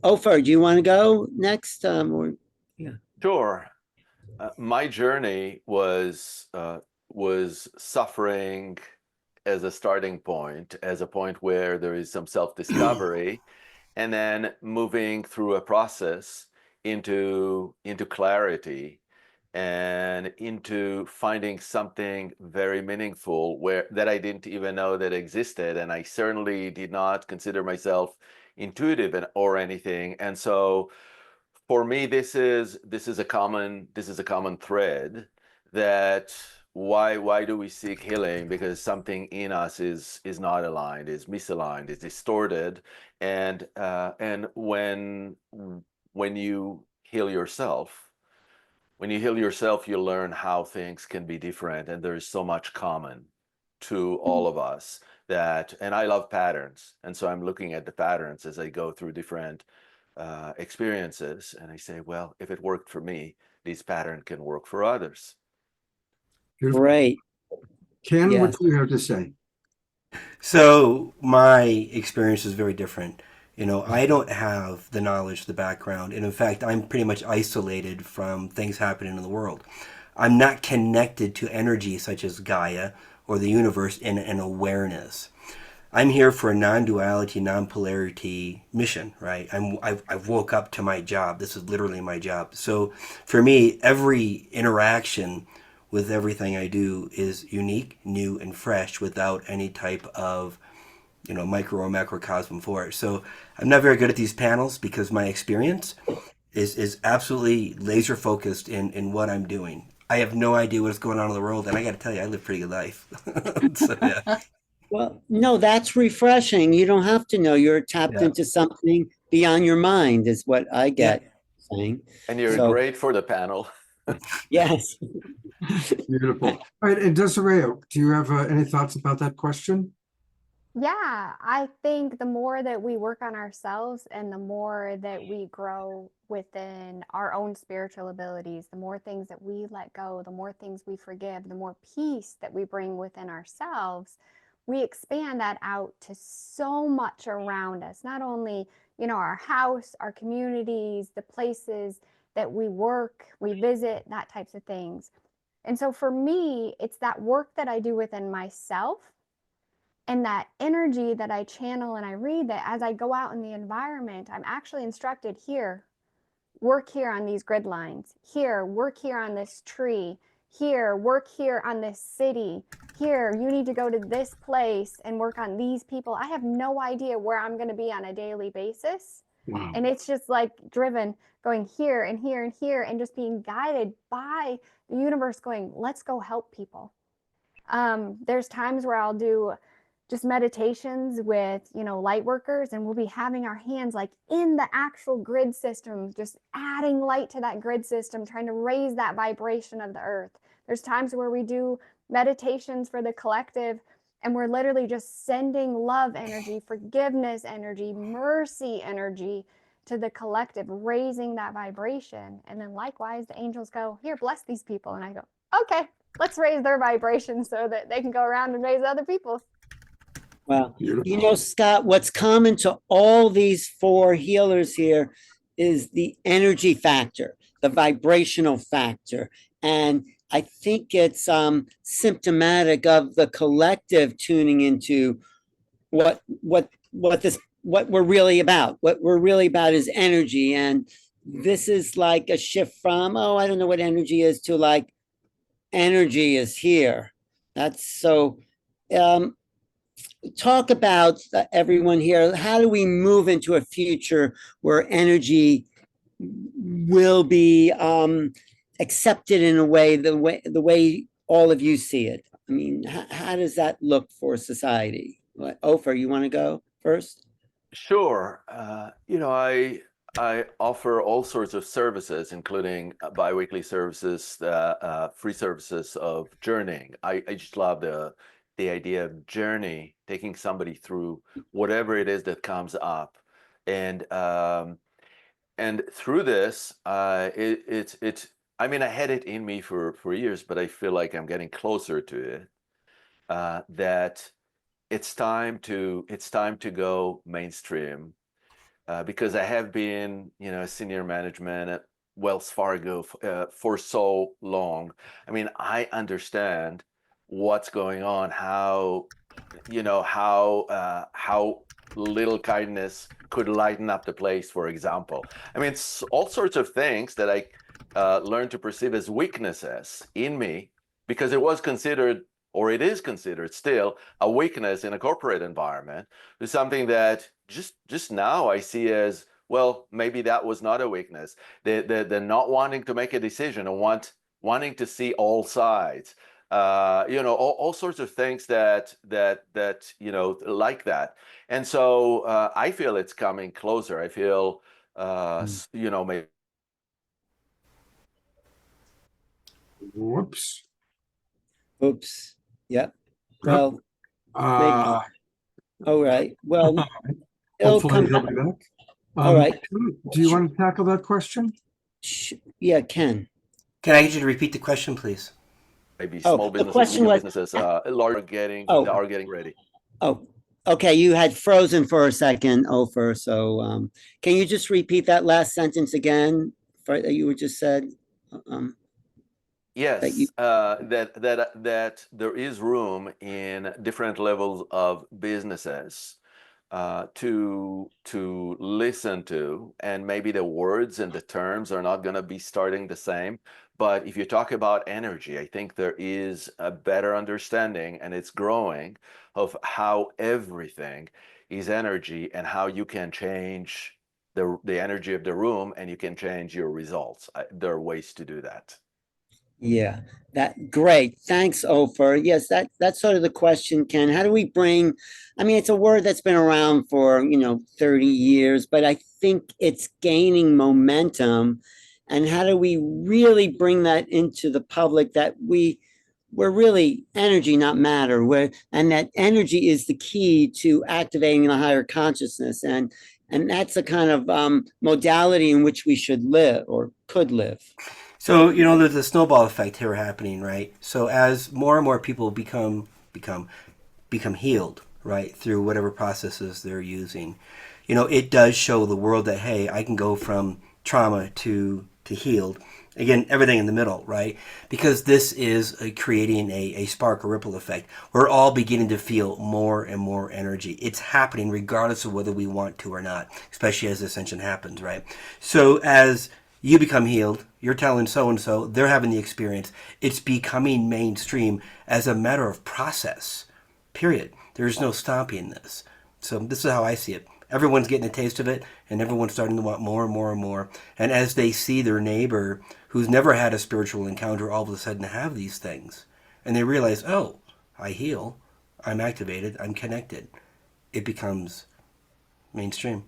Ofer, do you want to go next? Sure. My journey was suffering as a starting point, as a point where there is some self-discovery, and then moving through a process into clarity and into finding something very meaningful that I didn't even know that existed, and I certainly did not consider myself intuitive or anything. And so for me, this is a common thread, that why do we seek healing? Because something in us is not aligned, is misaligned, is distorted, and when you heal yourself, you learn how things can be different, and there is so much common to all of us. And I love patterns, and so I'm looking at the patterns as I go through different experiences, and I say, well, if it worked for me, this pattern can work for others. Great. Ken, what do you have to say? So my experience is very different. I don't have the knowledge, the background, and in fact, I'm pretty much isolated from things happening in the world. I'm not connected to energy such as Gaia or the universe in an awareness. I'm here for a non-duality, non-polarity mission, right? I've woke up to my job. This is literally my job. So for me, every interaction with everything I do is unique, new, and fresh, without any type of micro or macrocosm for it. So I'm not very good at these panels because my experience is absolutely laser focused in what I'm doing. I have no idea what's going on in the world, and I got to tell you, I live a pretty good life. So yeah. Well, no, that's refreshing. You don't have to know. You're tapped into something beyond your mind, is what I get saying. And you're great for the panel. Yes. Beautiful. All right, and Desiree, do you have any thoughts about that question? Yeah, I think the more that we work on ourselves and the more that we grow within our own spiritual abilities, the more things that we let go, the more things we forgive, the more peace that we bring within ourselves, we expand that out to so much around us. Not only, our house, our communities, the places that we work, we visit, that types of things. And so for me, it's that work that I do within myself and that energy that I channel and I read, that as I go out in the environment, I'm actually instructed, here, work here on these grid lines, here, work here on this tree, here, work here on this city, here, you need to go to this place and work on these people. I have no idea where I'm going to be on a daily basis. Wow. And it's just like driven, going here and here and here, and just being guided by the universe going, let's go help people. There's times where I'll do just meditations with, light workers, and we'll be having our hands like in the actual grid system, just adding light to that grid system, trying to raise that vibration of the earth. There's times where we do meditations for the collective, and we're literally just sending love energy, forgiveness energy, mercy energy to the collective, raising that vibration. And then likewise, the angels go, here, bless these people. And I go, okay, let's raise their vibration so that they can go around and raise other people's. Well, Scott, what's common to all these four healers here is the energy factor, the vibrational factor. And I think it's symptomatic of the collective tuning into what we're really about. What we're really about is energy. And this is like a shift from, I don't know what energy is, to like, energy is here. That's so, talk about everyone here. How do we move into a future where energy will be accepted in a way, the way all of you see it? I mean, how does that look for society? Ofer, you want to go first? Sure. I offer all sorts of services, including biweekly services, free services of journeying. I just love the idea of journey, taking somebody through whatever it is that comes up, and through this, it's. I mean, I had it in me for years, but I feel like I'm getting closer to it. That it's time to go mainstream, because I have been, senior management at Wells Fargo for so long. I mean, I understand what's going on, how little kindness could lighten up the place, for example. I mean, it's all sorts of things that I learned to perceive as weaknesses in me, because it was considered, or it is considered still, a weakness in a corporate environment. It's something that just now I see as, well, maybe that was not a weakness. The not wanting to make a decision, and wanting to see all sides. All sorts of things that like that. And so I feel it's coming closer. I feel maybe. Whoops. Oops. Yep. Yep. Well, all right. Well, it'll Hopefully come he'll back. be back. All right. Do you want to tackle that question? Yeah, Ken. Can I get you to repeat the question, please? Maybe Oh, small the businesses, question medium was- businesses, large are getting ready. Oh, okay. You had frozen for a second, Ofer. So can you just repeat that last sentence again that you were just said? Yes, that you- that there is room in different levels of businesses to listen to, and maybe the words and the terms are not going to be starting the same. But if you talk about energy, I think there is a better understanding, and it's growing, of how everything is energy, and how you can change the energy of the room, and you can change your results. There are ways to do that. Yeah, great. Thanks, Ofer. Yes, that's sort of the question, Ken. How do we bring, I mean, it's a word that's been around for, 30 years, but I think it's gaining momentum. And how do we really bring that into the public, that we're really energy, not matter, and that energy is the key to activating the higher consciousness. And that's a kind of modality in which we should live, or could live. So, there's a snowball effect here happening, right? So as more and more people become healed, right, through whatever processes they're using, it does show the world that, hey, I can go from trauma to healed. Again, everything in the middle, right? Because this is creating a spark, a ripple effect. We're all beginning to feel more and more energy. It's happening regardless of whether we want to or not, especially as ascension happens, right? So as you become healed, you're telling so-and-so, they're having the experience. It's becoming mainstream as a matter of process, period. There's no stopping this. So this is how I see it. Everyone's getting a taste of it, and everyone's starting to want more and more and more. And as they see their neighbor who's never had a spiritual encounter all of a sudden have these things, and they realize, oh, I heal, I'm activated, I'm connected, it becomes mainstream.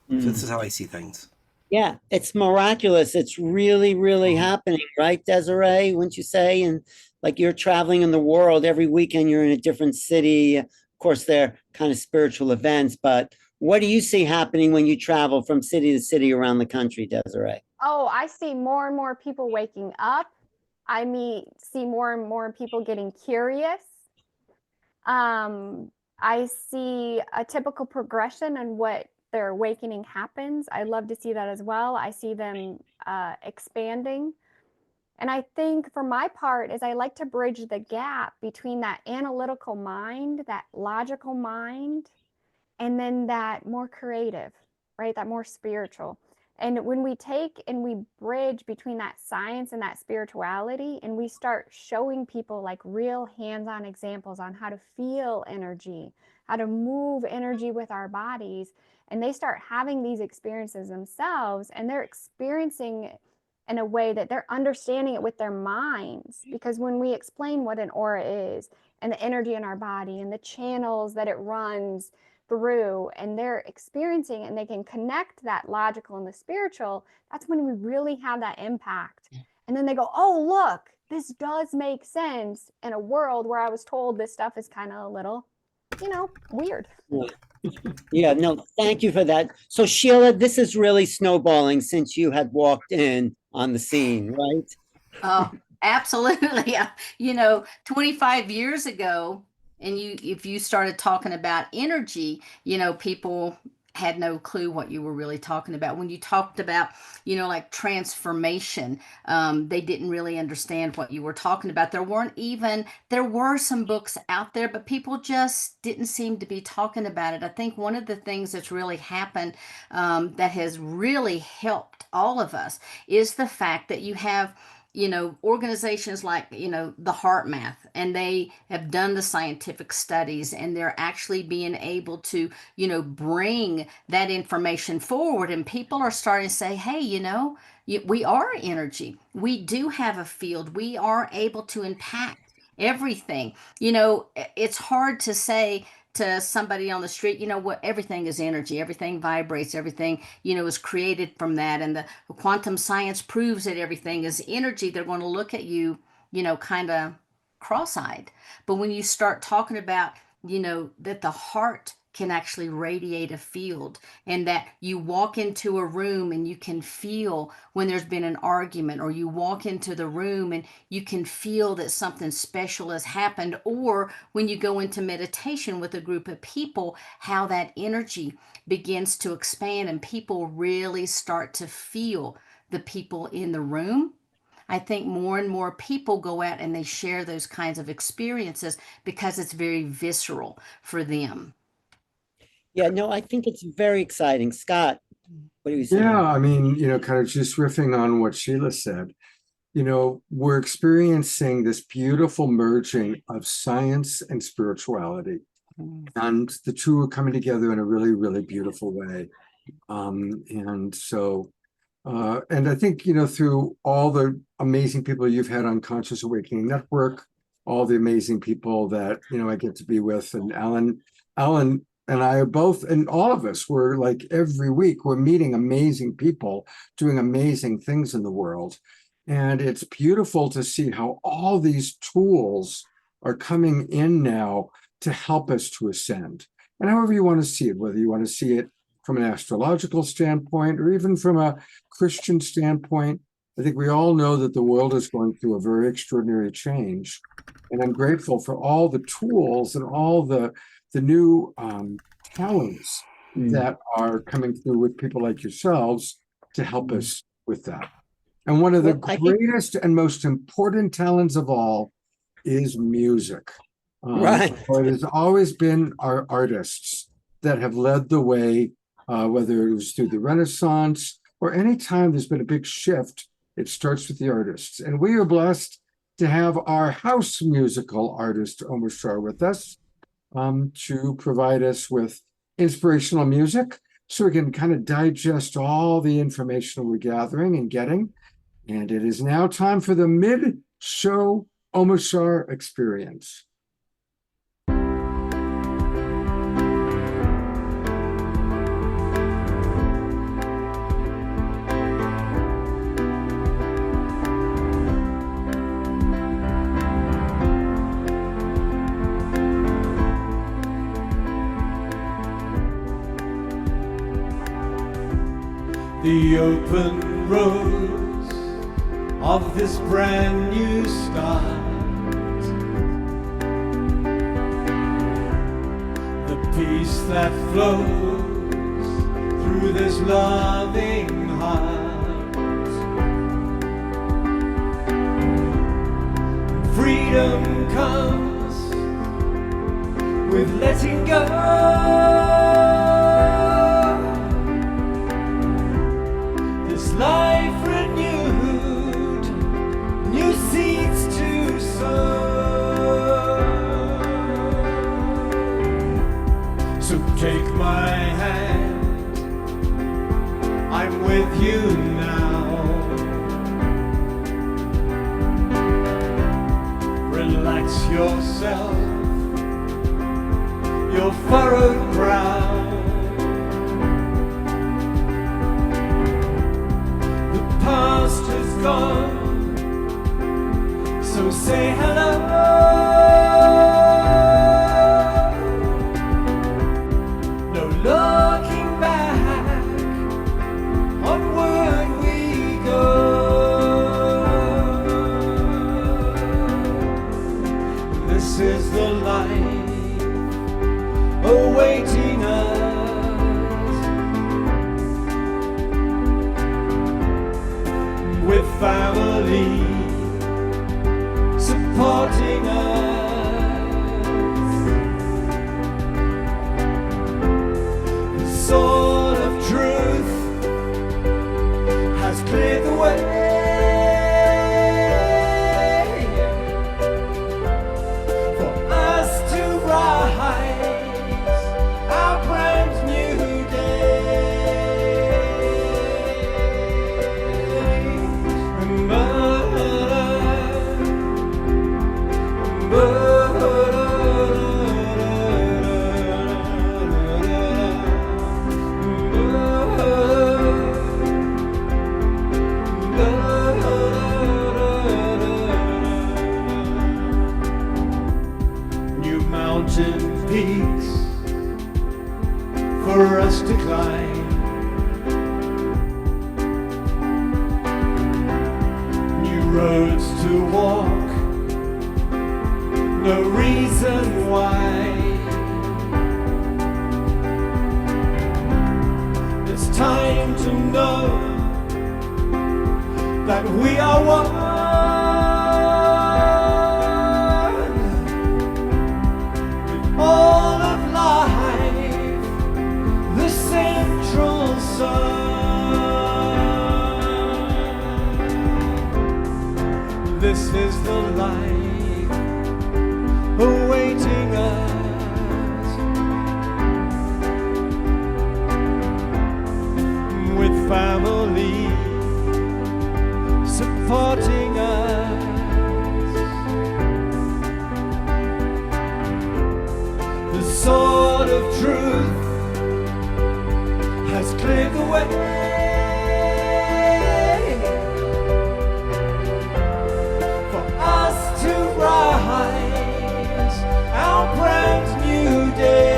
So this is how I see things. Yeah, it's miraculous. It's really, really happening, right, Desiree? Wouldn't you say? And like, you're traveling in the world every weekend, you're in a different city. Of course, they're kind of spiritual events, but what do you see happening when you travel from city to city around the country, Desiree? Oh, I see more and more people waking up. I see more and more people getting curious. I see a typical progression on what their awakening happens. I love to see that as well. I see them expanding. And I think for my part is I like to bridge the gap between that analytical mind, that logical mind, and then that more creative, right? That more spiritual. And when we take and we bridge between that science and that spirituality, and we start showing people like real hands-on examples on how to feel energy, how to move energy with our bodies, and they start having these experiences themselves, and they're experiencing in a way that they're understanding it with their minds. Because when we explain what an aura is and the energy in our body and the channels that it runs through, and they're experiencing it and they can connect that logical and the spiritual, that's when we really have that impact. And then they go, oh, look, this does make sense in a world where I was told this stuff is kind of a little, weird. Yeah, no, thank you for that. So Sheila, this is really snowballing since you had walked in on the scene, right? Oh, absolutely. 25 years ago, and if you started talking about energy, people had no clue what you were really talking about. When you talked about, like transformation, they didn't really understand what you were talking about. There were some books out there, but people just didn't seem to be talking about it. I think one of the things that's really happened, that has really helped all of us, is the fact that you have organizations like, the Heart Math, and they have done the scientific studies, and they're actually being able to, bring that information forward. And people are starting to say, hey, we are energy. We do have a field. We are able to impact everything. It's hard to say to somebody on the street, what, everything is energy, everything vibrates, everything, is created from that. And the quantum science proves that everything is energy. They're going to look at you, kind of cross-eyed. But when you start talking about, that the heart can actually radiate a field, and that you walk into a room and you can feel when there's been an argument, or you walk into the room and you can feel that something special has happened, or when you go into meditation with a group of people, how that energy begins to expand and people really start to feel the people in the room. I think more and more people go out and they share those kinds of experiences because it's very visceral for them. Yeah, no, I think it's very exciting. Scott, what are you saying? Yeah, I mean, kind of just riffing on what Sheila said, we're experiencing this beautiful merging of science and spirituality. And the two are coming together in a really, really beautiful way. And I think, through all the amazing people you've had on Conscious Awakening Network, all the amazing people that, I get to be with, and Alan and I are both, and all of us, we're like every week, we're meeting amazing people doing amazing things in the world. And it's beautiful to see how all these tools are coming in now to help us to ascend. And however you want to see it, whether you want to see it from an astrological standpoint or even from a Christian standpoint, I think we all know that the world is going through a very extraordinary change. And I'm grateful for all the tools and all the new talents that are coming through with people like yourselves to help us with that. And one of the greatest and most important talents of all is music. Right. It has always been our artists that have led the way, whether it was through the Renaissance or any time there's been a big shift, it starts with the artists. And we are blessed to have our house musical artist, Ofer, with us, to provide us with inspirational music so we can kind of digest all the information we're gathering and getting. And it is now time for the mid-show Ofer experience. The open roads of this brand new start, the peace that flows through this loving heart, freedom comes with letting go. Life renewed, new seeds to sow. So take my hand, I'm with you now. yourself your furrowed brow. The past has gone, so say hello. No looking back, onward we go. This is the life awaiting us, with family supporting us. The sword of truth has cleared the way for us to rise our brand new day. New mountain peaks for us to climb, new roads to walk, no reason why. It's time to know that we are one. With all of life, the central sun. This is the life awaiting us, with family supporting us. The sword of truth has cleared the way for us to rise our brand new day.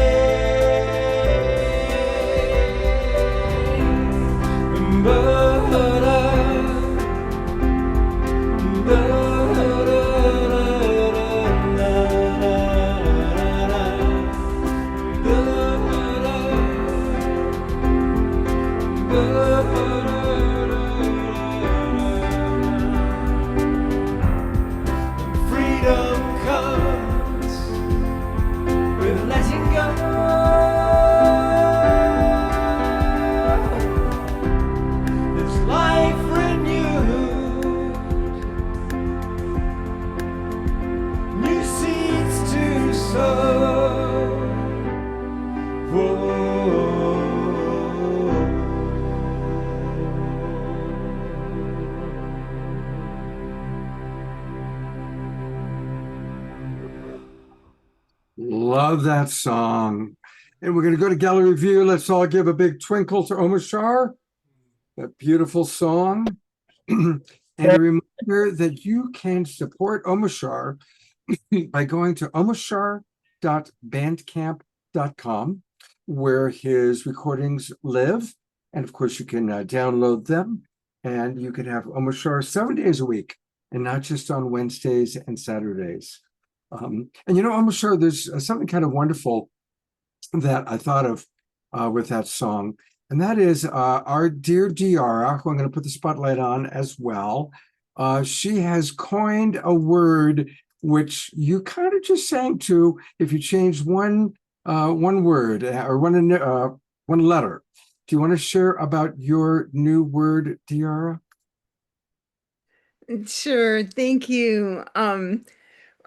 Freedom comes with letting go. There's life renewed, new seeds to sow. Whoa. Love that song. And we're going to go to gallery view. Let's all give a big twinkle to Omashar. That beautiful song. And a reminder that you can support Omashar by going to omashar.bandcamp.com, where his recordings live. And of course, you can download them. And you can have Omashar 7 days a week, and not just on Wednesdays and Saturdays. And you know, Omashar, there's something kind of wonderful that I thought of with that song. And that is our dear Diara, who I'm going to put the spotlight on as well. She has coined a word which you kind of just sang to if you change one word or one letter. Do you want to share about your new word, Diara? Sure, thank you.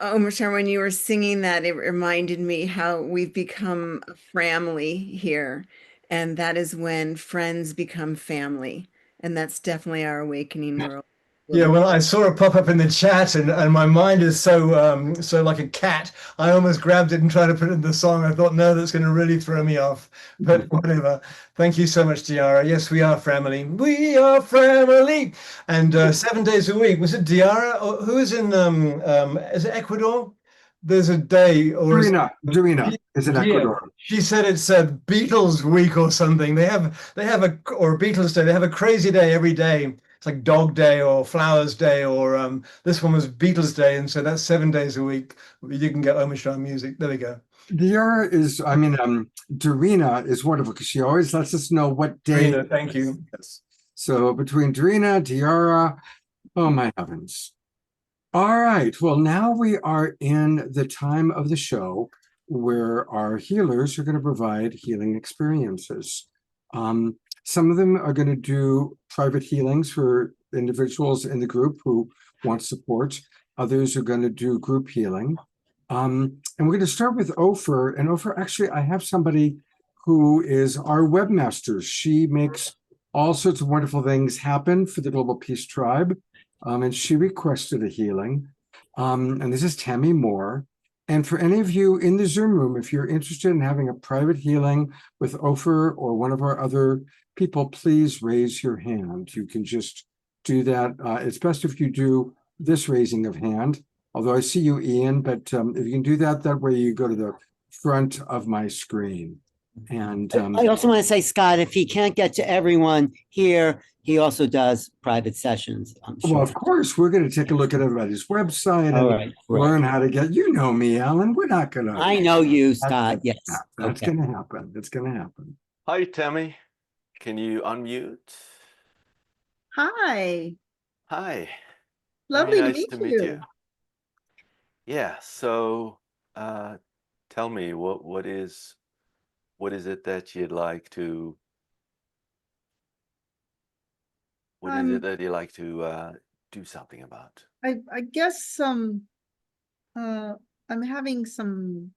Omar, when you were singing that, it reminded me how we've become a family here. And that is when friends become family. And that's definitely our awakening world. Yeah, well, I saw it pop up in the chat, and my mind is so like a cat. I almost grabbed it and tried to put it in the song. I thought, no, that's going to really throw me off. But whatever. Thank you so much, Diara. Yes, we are family. We are family. And 7 days a week. Was it Diara? Or who is it Ecuador? There's a day, or is Durina is in yeah, Ecuador. she said it's a Beatles week or something. They have or Beatles Day. They have a crazy day every day. It's like Dog Day or Flowers Day or this one was Beatles Day, and so that's 7 days a week. You can get Omishran music. There we go. Diara is, I mean, Durina is wonderful because she always lets us know what day. Rena, thank you. Yes. So between Durina, Diara, oh my heavens. All right. Well, now we are in the time of the show where our healers are going to provide healing experiences. Some of them are going to do private healings for individuals in the group who want support. Others are going to do group healing. And we're going to start with Ofer. And Ofer, actually, I have somebody who is our webmaster. She makes all sorts of wonderful things happen for the Global Peace Tribe. And she requested a healing. And this is Tammy Moore. And for any of you in the Zoom room, if you're interested in having a private healing with Ofer or one of our other people, please raise your hand. You can just do that. It's best if you do this raising of hand, although I see you, Ian, but if you can do that, that way you go to the front of my screen. And I also want to say, Scott, if he can't get to everyone here, he also does private sessions, I'm well, sure. of course, we're going to take a look at everybody's website All and right, great. learn how to get, you know me, Alan, we're not going to. I know you, Scott. Yes. That's Okay. going to happen. It's going to happen. Hi, Tammy. Can you unmute? Hi, Hi. lovely Very to nice meet to meet you. you. Yeah. So, tell me what is it that you'd like to? What is it that you'd like to do something about? I guess I'm having some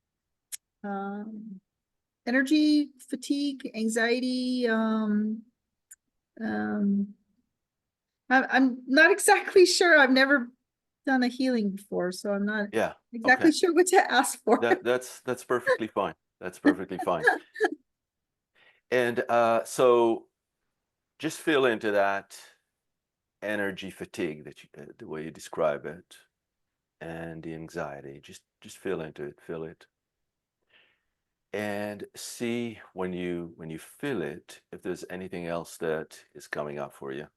energy fatigue, anxiety. I'm not exactly sure. I've never done a healing before, so I'm not Yeah. exactly Okay. sure what to ask for. That's perfectly fine. That's perfectly fine. And so just feel into that energy fatigue that the way you describe it, and the anxiety. Just feel into it, feel it, and see when you feel it, if there's anything else that is coming up for you.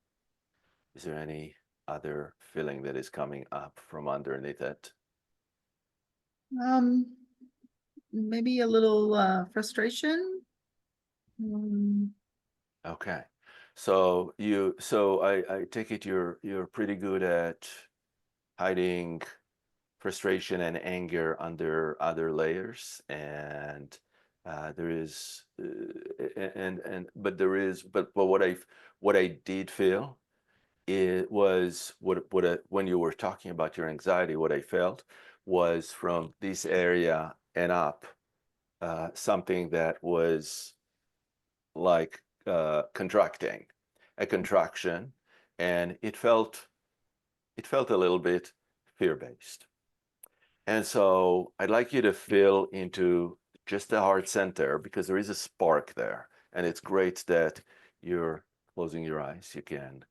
Is there any other feeling that is coming up from underneath it? Maybe a little frustration. Okay. So I take it you're pretty good at hiding frustration and anger under other layers, and there is but what I did feel it was when you were talking about your anxiety, what I felt was from this area and up, something that was like contracting, a contraction, and it felt a little bit fear-based. And so I'd like you to feel into just the heart center, because there is a spark there, and it's great that you're closing your eyes. You can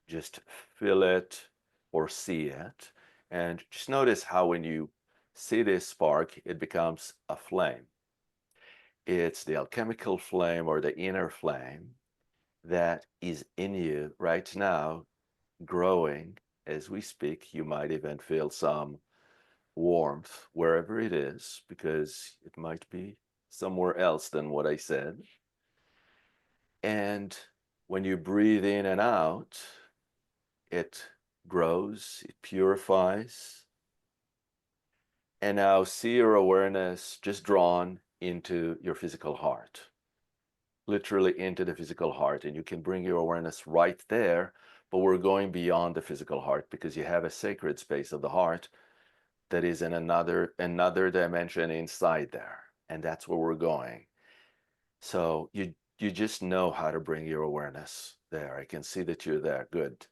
just feel it or see it, and just notice how when you see this spark, it becomes a flame. It's the alchemical flame or the inner flame that is in you right now, growing as we speak. You might even feel some warmth wherever it is, because it might be somewhere else than what I said. And when you breathe in and out, it grows, it purifies. And now see your awareness just drawn into your physical heart, literally into the physical heart. And you can bring your awareness right there, but we're going beyond the physical heart, because you have a sacred space of the heart that is in another dimension inside there, and that's where we're going. So you just know how to bring your awareness there. I can see that you're there. Good.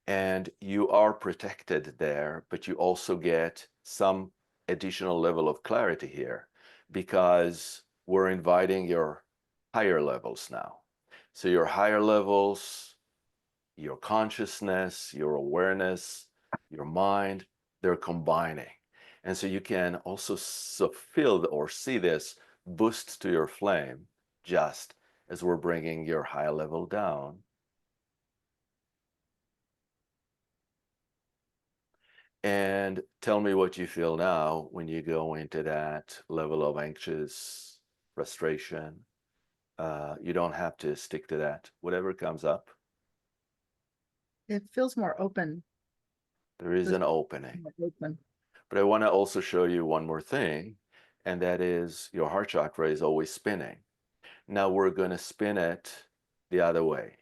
And you are protected there, but you also get some additional level of clarity here because we're inviting your higher levels now. So your higher levels, your consciousness, your awareness, your mind, they're combining. And so you can also feel or see this boost to your flame just as we're bringing your higher level down. And tell me what you feel now when you go into that level of anxious frustration. You don't have to stick to that. Whatever comes up, It feels more open. there is an opening. More open. But I want to also show you one more thing, and that is your heart chakra is always spinning. Now we're going to spin it the other way.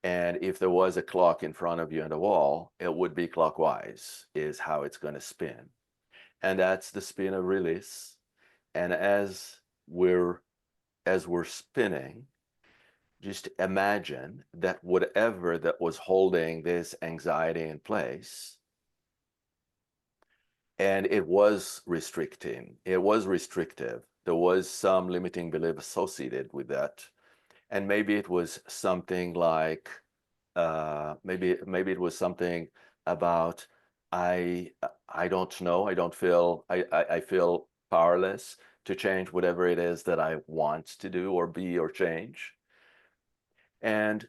And if there was a clock in front of you on the wall, it would be clockwise, is how it's going to spin. And that's the spin of release. And as we're spinning, just imagine that whatever that was holding this anxiety in place, and it was restricting, it was restrictive, there was some limiting belief associated with that. And maybe it was something like, maybe it was something about, I don't know, I feel powerless to change whatever it is that I want to do or be or change. And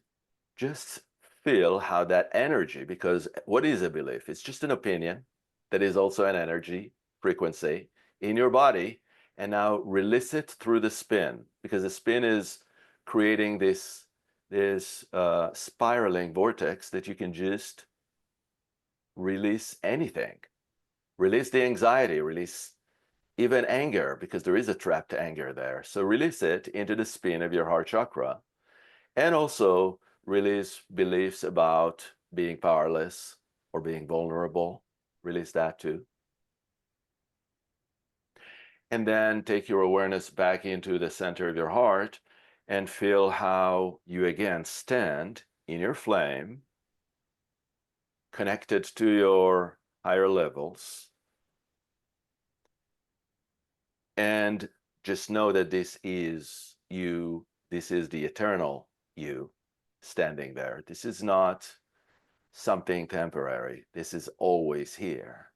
just feel how that energy, because what is a belief? It's just an opinion that is also an energy frequency in your body. And now release it through the spin, because the spin is creating this spiraling vortex that you can just release anything. Release the anxiety, release even anger, because there is a trapped anger there. So release it into the spin of your heart chakra. And also release beliefs about being powerless or being vulnerable. Release that too. And then take your awareness back into the center of your heart and feel how you again stand in your flame, connected to your higher levels. And just know that this is you, this is the eternal you standing there. This is not something temporary. This is always here.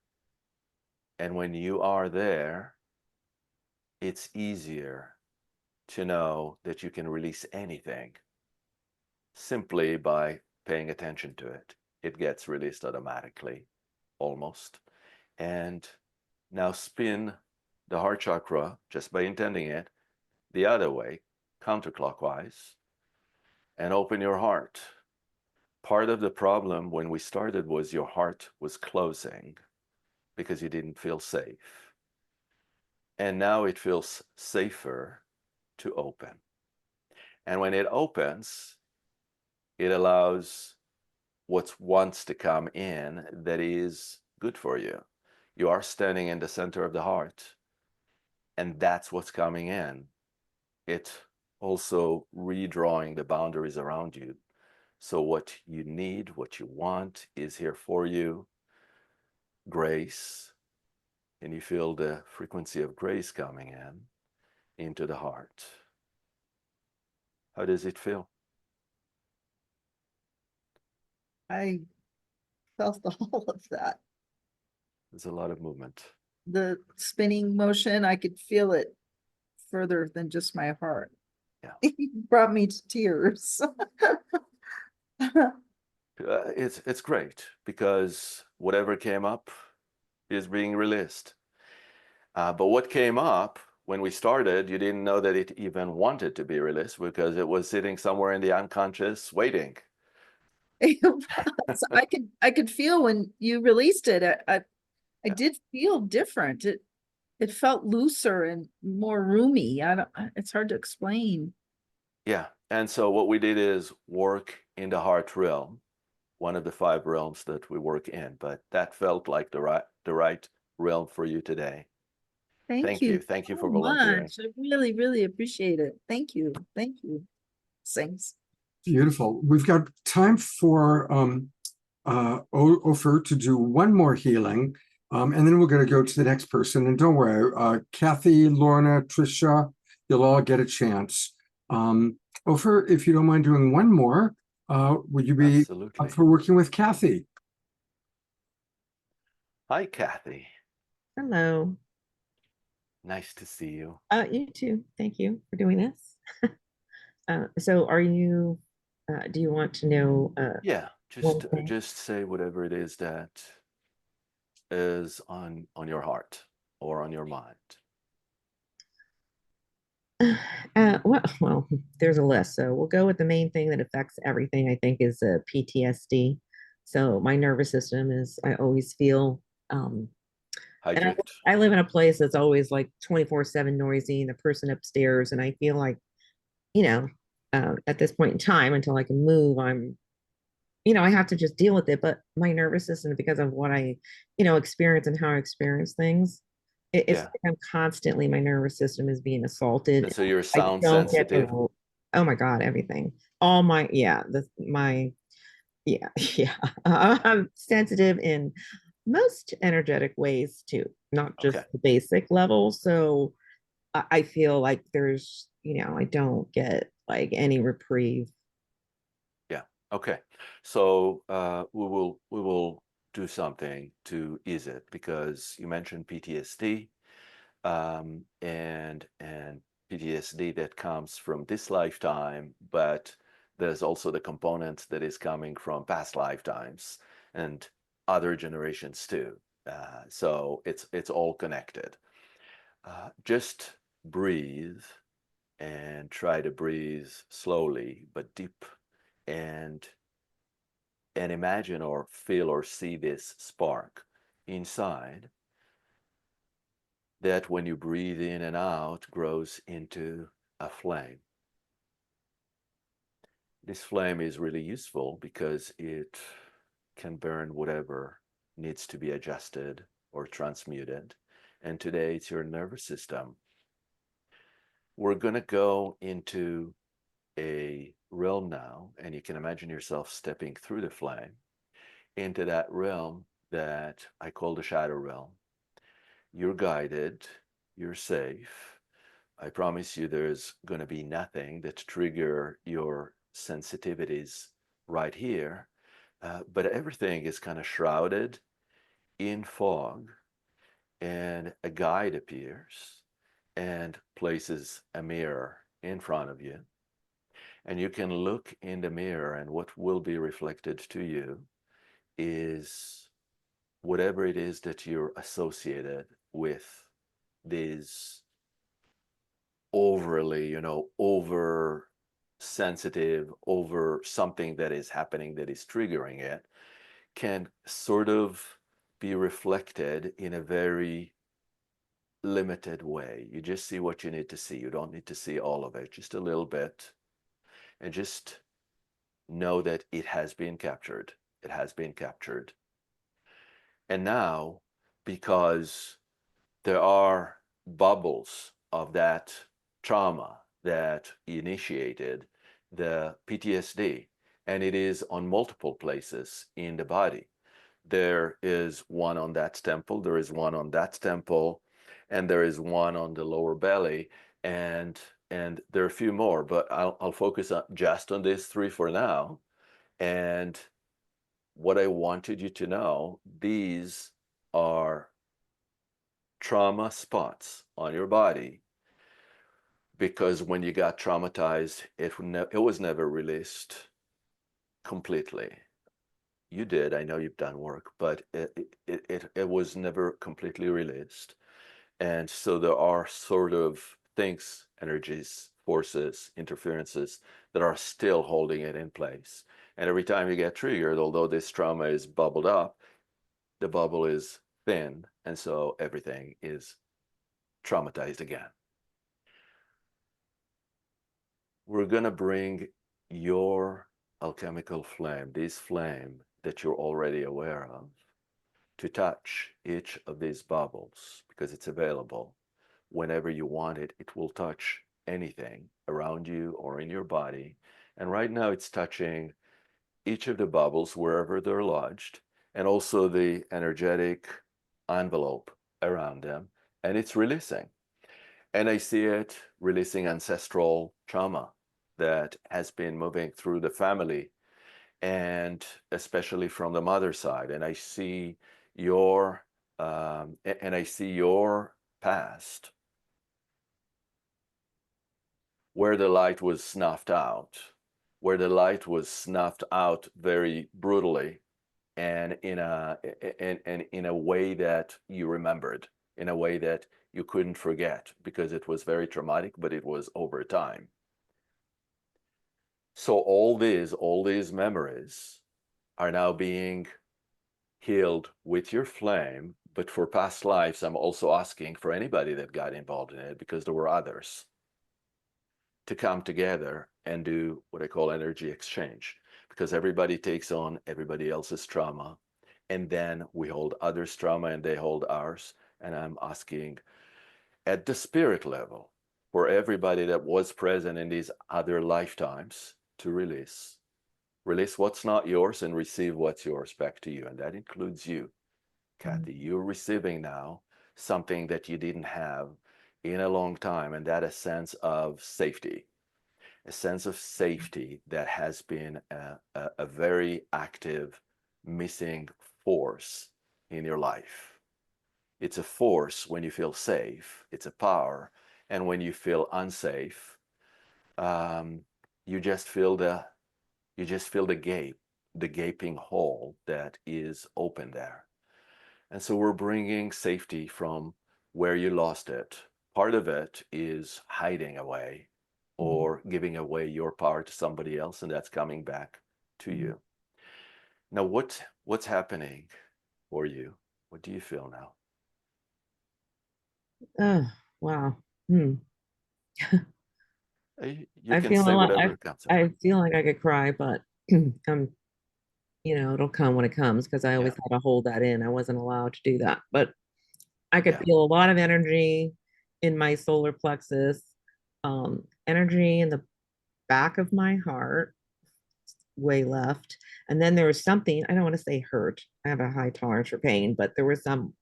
And when you are there, it's easier to know that you can release anything simply by paying attention to it. It gets released automatically, almost. And now spin the heart chakra, just by intending it, the other way, counterclockwise, and open your heart. Part of the problem when we started was your heart was closing because you didn't feel safe. And now it feels safer to open. And when it opens, it allows what wants to come in that is good for you. You are standing in the center of the heart, and that's what's coming in. It also redrawing the boundaries around you. So what you need, what you want is here for you. Grace. And you feel the frequency of grace coming in into the heart. How does it feel? I felt all of that. There's a lot of movement. The spinning motion, I could feel it further than just my heart. Yeah. It brought me to tears. It's great because whatever came up is being released. But what came up when we started, you didn't know that it even wanted to be released because it was sitting somewhere in the unconscious waiting. So I could feel when you released it. I did feel different. It felt looser and more roomy. It's hard to explain. Yeah. And so what we did is work in the heart realm, one of the 5 realms that we work in, but that felt like the right realm for you today. Thank you. Thank you so for volunteering. much. I really, really appreciate it. Thank you. Thank you. Thanks. Beautiful. We've got time for Ofer to do one more healing, and then we're going to go to the next person. And don't worry, Kathy, Lorna, Trisha, you'll all get a chance. Ofer, if you don't mind doing one more, would you be Absolutely. up for working with Kathy? Hi, Kathy. Hello. Nice to see you. You too. Thank you for doing this. So are you, do you want to know Yeah, one thing? just say whatever it is that is on your heart or on your mind. Well, there's a list. So we'll go with the main thing that affects everything, I think, is PTSD. So my nervous system is, I always feel, and Hydrate. I live in a place that's always like 24/7 noisy, and the person upstairs, and I feel like, you know, at this point in time, until I can move, I have to just deal with it. But my nervous system, because of what I, experience and how I experience things, it's Yeah. like I'm constantly, my nervous system is being assaulted. And so you're I sound don't get sensitive. oh my God, everything. All my, yeah, yeah. I'm sensitive in most energetic ways too, not just Okay. the basic level. So I feel like there's, I don't get like any reprieve. Yeah. Okay. So we will do something to ease it because you mentioned PTSD, and PTSD that comes from this lifetime, but there's also the component that is coming from past lifetimes and other generations too. So it's all connected. Just breathe and try to breathe slowly but deep, and imagine or feel or see this spark inside that when you breathe in and out grows into a flame. This flame is really useful because it can burn whatever needs to be adjusted or transmuted. And today it's your nervous system. We're going to go into a realm now, and you can imagine yourself stepping through the flame into that realm that I call the shadow realm. You're guided, you're safe. I promise you there's going to be nothing that trigger your sensitivities right here, but everything is kind of shrouded in fog, and a guide appears and places a mirror in front of you, and you can look in the mirror, and what will be reflected to you is whatever it is that you're associated with these overly, over sensitive, over something that is happening that is triggering it, can sort of be reflected in a very limited way. You just see what you need to see. You don't need to see all of it, just a little bit. And just know that it has been captured. It has been captured. And now, because there are bubbles of that trauma that initiated the PTSD, and it is on multiple places in the body. There is one on that temple, there is one on that temple, and there is one on the lower belly, and there are a few more, but I'll focus on just on these three for now. And what I wanted you to know, these are trauma spots on your body, because when you got traumatized, it was never released completely. You did, I know you've done work, but it was never completely released. And so there are sort of things, energies, forces, interferences that are still holding it in place. And every time you get triggered, although this trauma is bubbled up, the bubble is thin, and so everything is traumatized again. We're going to bring your alchemical flame, this flame that you're already aware of, to touch each of these bubbles, because it's available whenever you want it. It will touch anything around you or in your body. And right now it's touching each of the bubbles wherever they're lodged, and also the energetic envelope around them, and it's releasing. And I see it releasing ancestral trauma that has been moving through the family, and especially from the mother side. And I see your past, where the light was snuffed out, very brutally, and in a way that you remembered, in a way that you couldn't forget, because it was very traumatic, but it was over time. So all these memories are now being healed with your flame. But for past lives, I'm also asking for anybody that got involved in it, because there were others, to come together and do what I call energy exchange, because everybody takes on everybody else's trauma, and then we hold others' trauma and they hold ours. And I'm asking at the spirit level for everybody that was present in these other lifetimes to release what's not yours and receive what's yours back to you. And that includes you, Kathy. You're receiving now something that you didn't have in a long time, and that a sense of safety, that has been a very active missing force in your life. It's a force when you feel safe, it's a power, and when you feel unsafe, you just feel the gaping hole that is open there. And so we're bringing safety from where you lost it. Part of it is hiding away or giving away your power to somebody else, and that's coming back to you. Now, what's happening for you? What do you feel now? Oh, wow. You I can feel say a lot. whatever comes up. I feel like I could cry, but it'll come when it comes, because I always had to hold that in. I wasn't allowed to do that, but I could feel a lot of energy in my solar plexus, energy in the back of my heart, way left. And then there was something, I don't want to say hurt. I have a high tolerance for pain, but there was some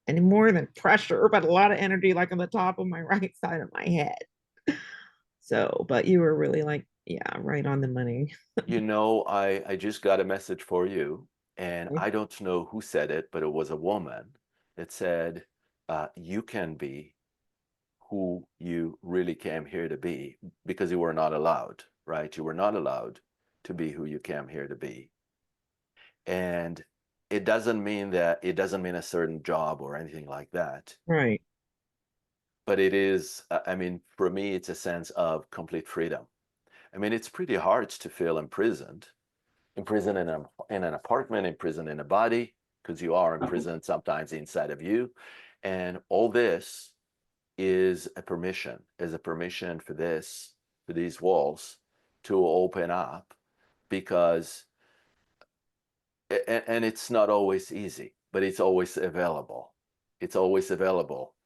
and more than pressure, but a lot of energy, like on the top of my right side of my head. So, but you were really right on the money. I just got a message for you, and I don't know who said it, but it was a woman that said, you can be who you really came here to be, because you were not allowed, right? You were not allowed to be who you came here to be. And it doesn't mean a certain job or anything like that. Right. But it is, for me, it's a sense of complete freedom. It's pretty hard to feel imprisoned in an apartment, imprisoned in a body, because you are imprisoned sometimes inside of you. And all this is a permission for these walls to open up, because, and it's not always easy, but it's always available.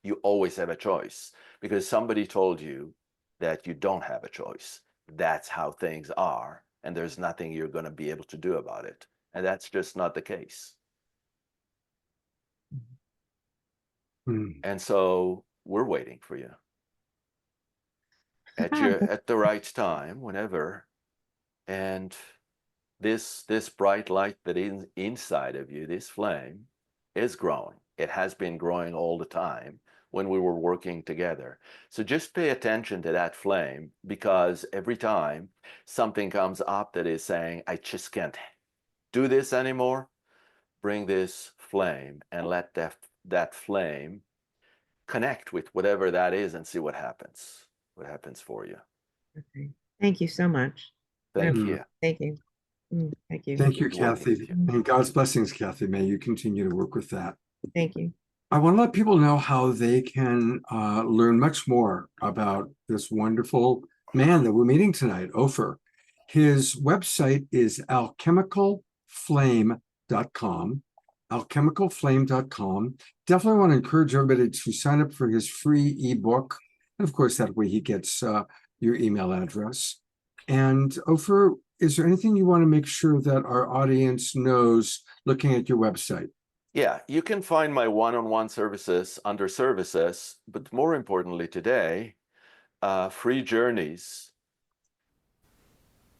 You always have a choice, because somebody told you that you don't have a choice. That's how things are, and there's nothing you're going to be able to do about it. And that's just not the case. And so we're waiting for you at the right time, whenever. And this bright light that is inside of you, this flame, is growing. It has been growing all the time when we were working together. So just pay attention to that flame, because every time something comes up that is saying, I just can't do this anymore, bring this flame and let that flame connect with whatever that is and see what happens for you. Okay. Thank you so much. Thank you. Thank you. Thank you. Thank you, Kathy. And God's blessings, Kathy. May you continue to work with that. Thank you. I want to let people know how they can learn much more about this wonderful man that we're meeting tonight, Ofer. His website is alchemicalflame.com. Alchemicalflame.com. Definitely want to encourage everybody to sign up for his free ebook. And of course, that way he gets your email address. And Ofer, is there anything you want to make sure that our audience knows looking at your website? Yeah, you can find my one-on-one services under services, but more importantly today, free journeys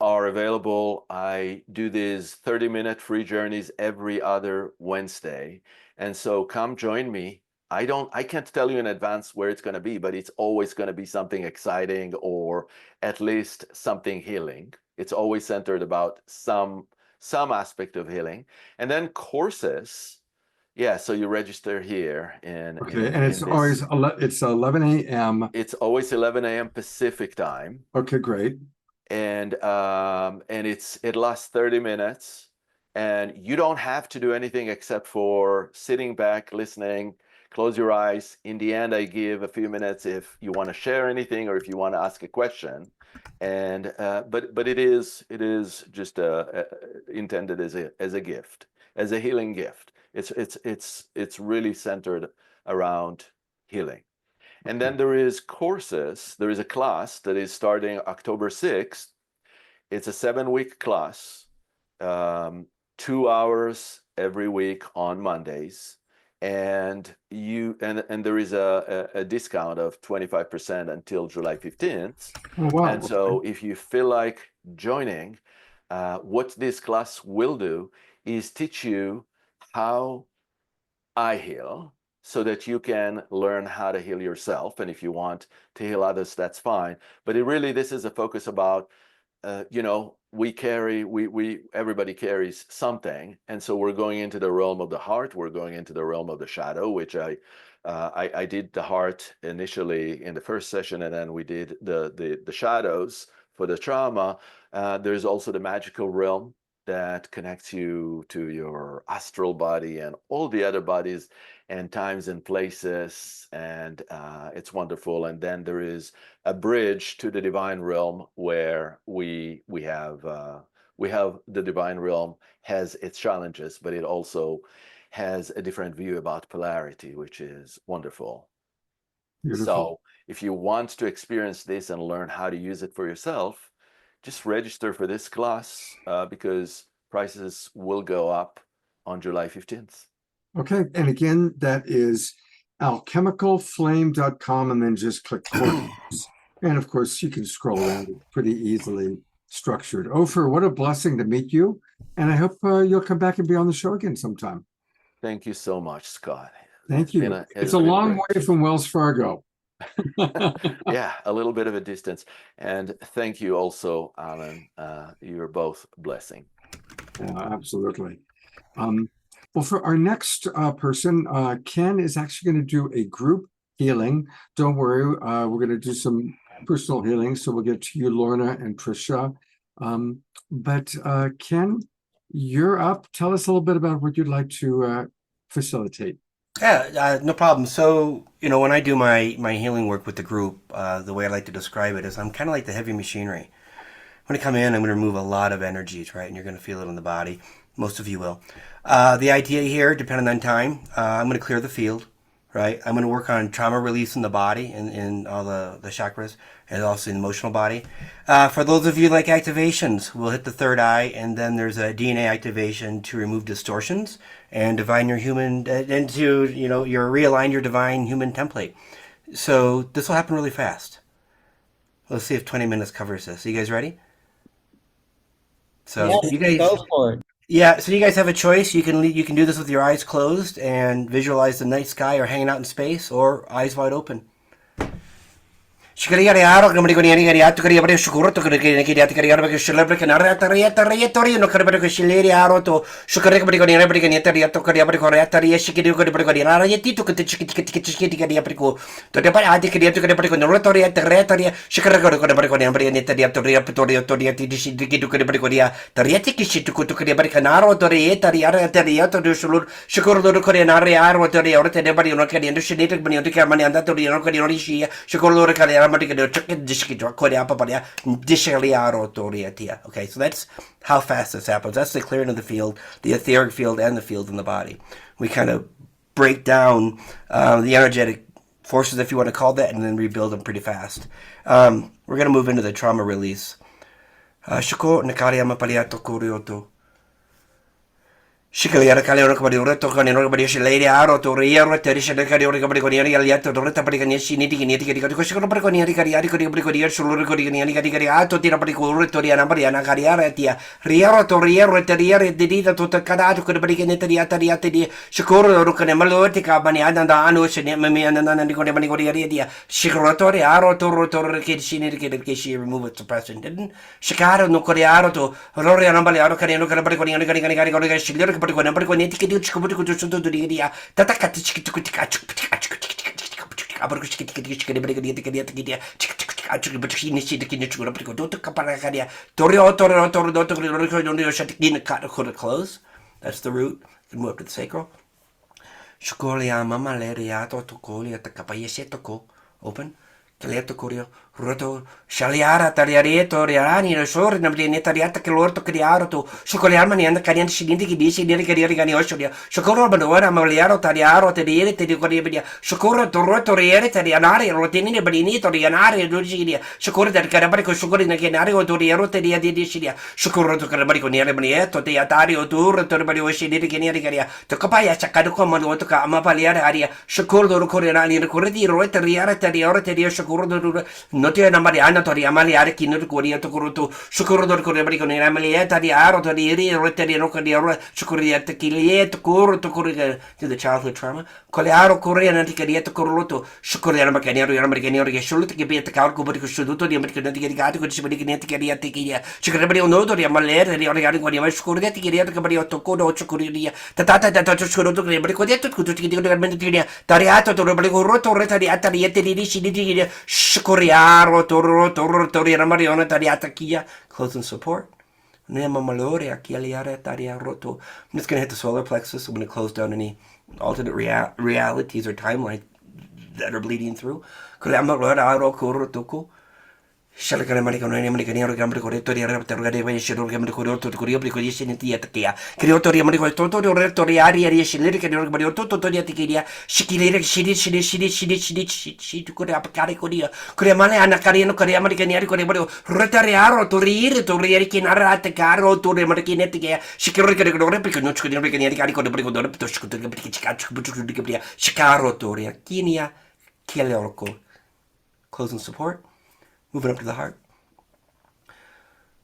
are available. I do these 30-minute free journeys every other Wednesday. And so come join me. I can't tell you in advance where it's going to be, but it's always going to be something exciting or at least something healing. It's always centered about some aspect of healing. And then courses. Yeah, so you register here in Okay, and it's always it's 11 a.m. It's always 11 a.m. Pacific time. Okay, great. And it lasts 30 minutes, and you don't have to do anything except for sitting back, listening, close your eyes. In the end, I give a few minutes if you want to share anything or if you want to ask a question. And but it is just intended as a gift, as a healing gift. It's really centered around healing. And then there is courses. There is a class that is starting October 6th. It's a 7-week class, 2 hours every week on Mondays. And there is a discount of 25% until July 15th. Oh, wow. And so if you feel like joining, what this class will do is teach you how I heal, so that you can learn how to heal yourself. And if you want to heal others, that's fine. But this is a focus about, everybody carries something. And so we're going into the realm of the heart. We're going into the realm of the shadow, which I did the heart initially in the first session. And then we did the shadows for the trauma. There's also the magical realm that connects you to your astral body and all the other bodies and times and places, and it's wonderful. And then there is a bridge to the divine realm where we have the divine realm has its challenges, but it also has a different view about polarity, which is wonderful. Beautiful. So if you want to experience this and learn how to use it for yourself, just register for this class because prices will go up on July 15th. Okay, and again, that is alchemicalflame.com, and then just click courses. And of course, you can scroll around. It's pretty easily structured. Ofer, what a blessing to meet you. And I hope you'll come back and be on the show again sometime. Thank you so much, Scott. Thank you. It's a long way from Wells Fargo. Yeah, a little bit of a distance. And thank you also, Alan. You're both a blessing. Yeah, absolutely. Well, for our next person, Ken is actually going to do a group healing. Don't worry, we're going to do some personal healing, so we'll get to you, Lorna and Trisha. But Ken, you're up. Tell us a little bit about what you'd like to facilitate. Yeah, no problem. So, when I do my healing work with the group, the way I like to describe it is I'm kind of like the heavy machinery. When I come in, I'm going to remove a lot of energies, right? And you're going to feel it in the body. Most of you will. The idea here, depending on time, I'm going to clear the field, right? I'm going to work on trauma release in the body and in all the chakras and also in the emotional body. For those of you like activations, we'll hit the third eye, and then there's a DNA activation to remove distortions and divine your human into, realign your divine human template. So this will happen really fast. Let's see if 20 minutes covers this. Are you guys ready? So you guys go for it. Yeah, so you guys have a choice. You can do this with your eyes closed and visualize the night sky or hanging out in space, or eyes wide open. Shikari aro kamari ko niya niya to kari abare shukuro to kari niya kari aro because shilabra kana tori no kari abare ko shileri aro to shukari kamari ko niya abare niya tari to kari abare ko ria tari shikiri ko abare ko niya ara yeti to kati chiki kari abare ko to de para adi kari to kari abare ko no tori tari shikari ko abare ko niya abare niya tari to ria tori ti shiki to kari abare ko niya tari ti kishi to kari abare kana aro tori tari ara tari to shulur shukuro to kari na aro tori ora te de abare no kari ndo shini to bani to kari mani anda tori no kari no shi shukuro kari Okay, so that's how fast this happens. That's the clearing of the field, the etheric field, and the field in the body. We kind of break down the energetic forces, if you want to call that, and then rebuild them pretty fast. We're going to move into the trauma release. Shiko nakari ama paliato kurioto. Shikaliara kaliora kabadi ureto kanino kabadi shilady aro to riero terishana kariora kabadi koniari aliato to reta pari kanyesi niti kiniti kadi kadi koshiko pari koniari kariari kadi kabadi koniari suluri kadi kaniari kadi kadi ato tira pari kureto riana mariana kariara tia riero to riero teriere dedita to takadato kadi pari kaneta riata riata di shikoro ro kane maloti ka bani adanda anu shene mami ananda nandi kone bani koniari dia shikoro aro to ro to kedi shiniri kedi keshi remove it suppression didn't shikaro no koriaro to rori anambali aro kanino kadi pari koniari kadi kadi kadi kadi shiliri kadi kone pari kone tiki tiki chikubuti kutu sunto to dia tatakati chiki tuku tika chuk tika chuk tika tika abar chiki tiki tiki chiki pari kone tiki dia tiki dia chiki tiki chuk buti ni chiki ni chuk pari kone to kapara kadia torio torio torio to torio torio shatiki na cut could close. That's the root. You can move up to the sacral. Shukolia mama leriato to colia to capayeseto open. Caleto corio roto shaliara tariareto riani no sor na blineta riata che lorto criaro to shokoliarmani and carian shindi che dice di ricariare gani oshodia shokoro bandora maliaro tariaro te dire te ricordia shokoro to roto riere tarianare rotini ne blinito rianare dogidia shokoro da carabari con shokori na genare o doriero te dia di dicidia shokoro to carabari con niere bnieto te atari o tur to bari o shindi che niere caria to capaya chaccado come lo to ka ama paliare aria shokoro do coreani ricordi roete riare tariore te dia shokoro do no tiene una mariana tori amali are kinu kuria to kurutu shukuru dor kuria bari con amali tari aro tori ri roteri no kuria shukuri te kilie to kuru to kuria to the childhood trauma kole aro kuria na tikeria to kurutu shukuri na makani aro amerikani aro geshulut ke be te kaur ko bari ko shuduto di amerikani te gati ko shibari ke te keria te kiria shukuri bari no tori amali ri aro gari ko ni shukuri te kiria to bari to ko do shukuri tata shukuru to bari ko te to kutu te kiria tari ato to bari ko roto retari atari yete ri shidi shukuriaro Torri Mariona Tariata Kia, close and support. Nema Malore, Akialiara Taria Roto. I'm just gonna hit the solar plexus. I'm gonna close down any alternate realities or timelines that are bleeding through. Kulama Lora Aro Kurotoko. Shalakana Maricano, American Gamma Correttoria, Terra, Shiro Gamma Corotto, Corio, Precodition, Tiatia, Criotoria Marico, Toto, Rettoriaria, Shilic, and everybody, Toto, Tiatia, Shikiri, she could have Caricodia, Cremane, Anacarino, American Yarico, Rotariaro, to read, to Rierikin, Arata Caro, to the Americanetica, Shikarica, Repico, no Carico, the Brico, Shicaro, Toria, Kinia, Kielorco. Close and support. Moving up to the heart.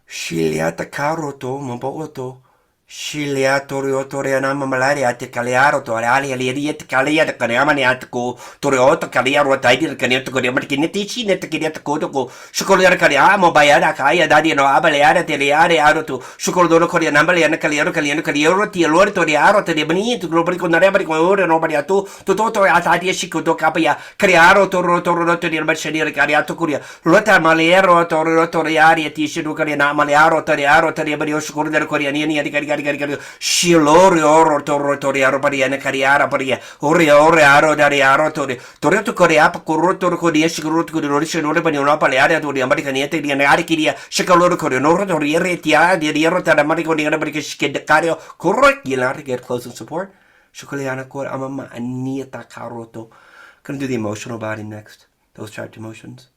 Shiliata caroto, mamboto. Shiliato riana malaria te calearo to alia liet calia de caneamaniatico, Torioto caliaro tidy, caneto coremarkinetici, net cariata cotoco, Chocolate cariamo, bayada caia, daddy no abaleada, teleare, aroto, Chocoloro corianambale and caliero, caliero, tielor, toriaro, telebani, to global con ore, nobody at to toto atadia chicoto capia, cariaro, toro, to the machine, cariato curia, Rota maliero, toriari, tishu, cariana, malearo, toriaro, telebani, Chocolate coriani, Shilori oro toriaro pariana cariara paria, ore aro dariaro Toreto coreapa corroto coria, shigurut corishan, or panona paleada to the Americanete, the Anarchidia, Shicaloro coronoro, toriere, tia, the Riero, Tamarico, the American skid cario, correct, you to get close and support. Shocoliana cor amama, Anieta caroto. Gonna do the emotional body next, those trapped emotions.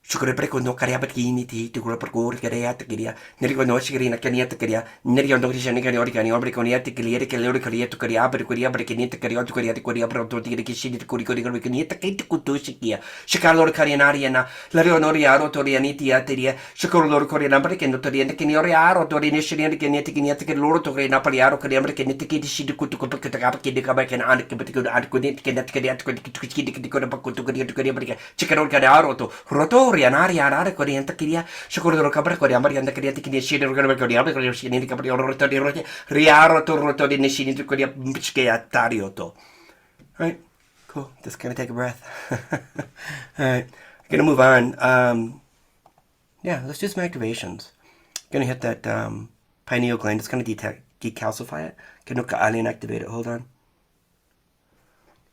Shukre no cariabini to grow per gore cariata caria, Nerico no shigrin a caniata caria, Nerion doctrine caniorica, obriconiati, caliatic, loricaria to cariabri, coria, brecanita, cariotic, coria, prototic, curico, caniata, kate kutushikia, Chicalor carianariana, Larionoriaro, Torianitia, Teria, Chicolor corianambric, and Torian canioriaro, Torination, caniatic, loro to Renapariaro, cariambric, canitic, she could cook the capacity, the cabak and adequate, Chicano Cariaro, Roto. Ariana, Corianta Kiria, Shakuro Cabra, Coriamber, and the Creatic Initiative, Riaro, Toroto, the Nation to Coria Bichkea Tarioto. Right, cool. Just gonna take a breath. Alright, gonna move on. Yeah, let's do some activations. Gonna hit that pineal gland, it's gonna decalcify it. Can look alien activate it, hold on.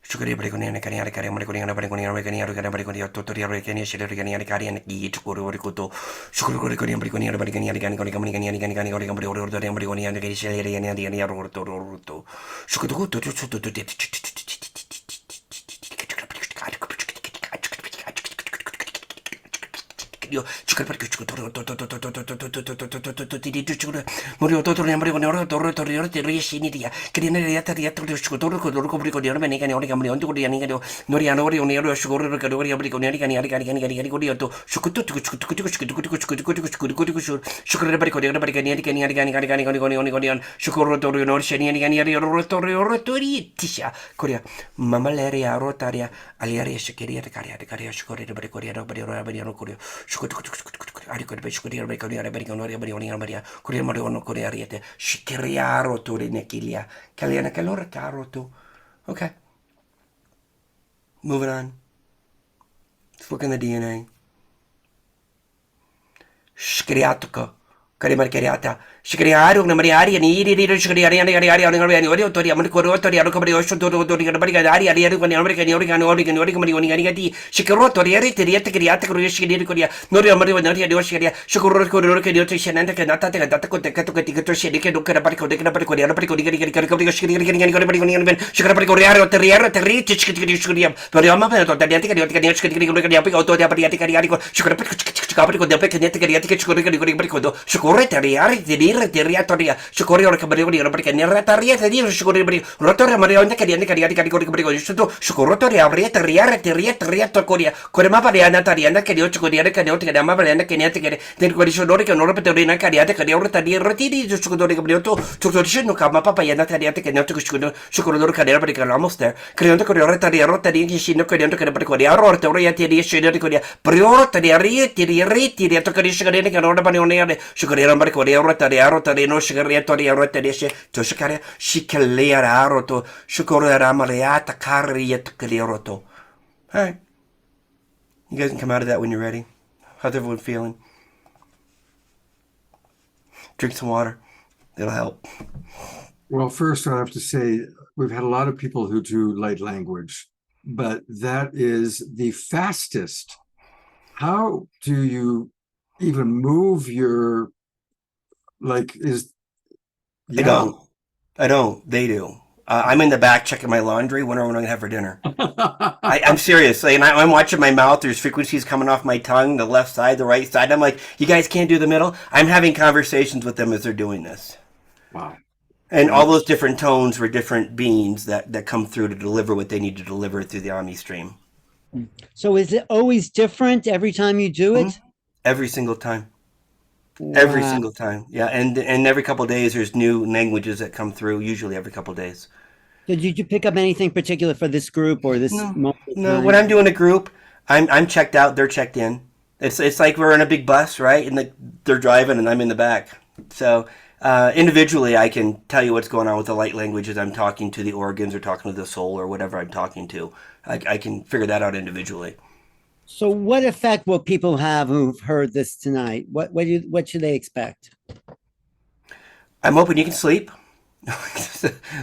Shukari Briconiana Cariana Cariana Briconiana Briconiana Briconiana Totoria Recania Shida Recania Cariana Chukuru Ricoto Shukuri Briconiana Briconiana Briconiana Korea mama leria rotaria aliaria shakeria de caria de caria shukore de Korea de Korea Korea shukot ari ko de shukuri de Korea de Korea Maria Korea Mario Korea riete shikeria rotore nekilia kaliana kalora taroto. Okay, moving on. Let's look in the DNA. Shkriatko. Karimar Kariata, Shikriaru, Namariari, and Iri, Shikriari, and Tori, Amatoria, Rocobriosho, Barigari, American, Oregon, Oregon, Shikrotori, Riata, Korea, Noria Mario, Noria, Dosharia, Shukuro, Shananda, Kanata, Dataco, Shiki, Barico, Shikarapico, Terriera, Terri, Chikiam, Toriama, Correte riare di dire di riatoria scorrere che bari perché ne rataria di dire scorrere rotore mario che di carico sotto scorrere avrete riare di riato coria come mappa di anataria che di occhio coria che di che mappa che niente che del guarisonore che non repete una cariata che di orta di rotiri scorrere che brioto tutto dicendo che mappa di anataria che non scorrere che era perché la mostra creando che rota di che scendo che dentro che per coria rota riati di scendere di coria priorita di riati riato che scendere che non banone Shukarian Barcoria Rotari no Shigariatoria Rotarisha to Shikaria Shikaleara Roto Shukora Mariata Kariet Kaliroto. Alright. You guys can come out of that when you're ready. How's everyone feeling? Drink some water. It'll help. Well, first I have to say we've had a lot of people who do light language, but that is the fastest. How do you even move your I don't. They do. I'm in the back checking my laundry. When are we going to have for dinner? I'm serious. And I'm watching my mouth. There's frequencies coming off my tongue, the left side, the right side. I'm like, you guys can't do the middle. I'm having conversations with them as they're doing this. Wow. And all those different tones were different beings that come through to deliver what they need to deliver through the Omni stream. So is it always different every time you do it? Every single time. Wow. Every single time. Yeah. And every couple of days, there's new languages that come through, usually every couple of days. So did you pick up anything particular for this group or this moment? No, when I'm doing a group, I'm checked out, they're checked in. It's like we're in a big bus, right? And they're driving and I'm in the back. So individually, I can tell you what's going on with the light languages. I'm talking to the organs or talking to the soul or whatever I'm talking to. I can figure that out individually. So what effect will people have who've heard this tonight? What should they expect? I'm hoping you can sleep.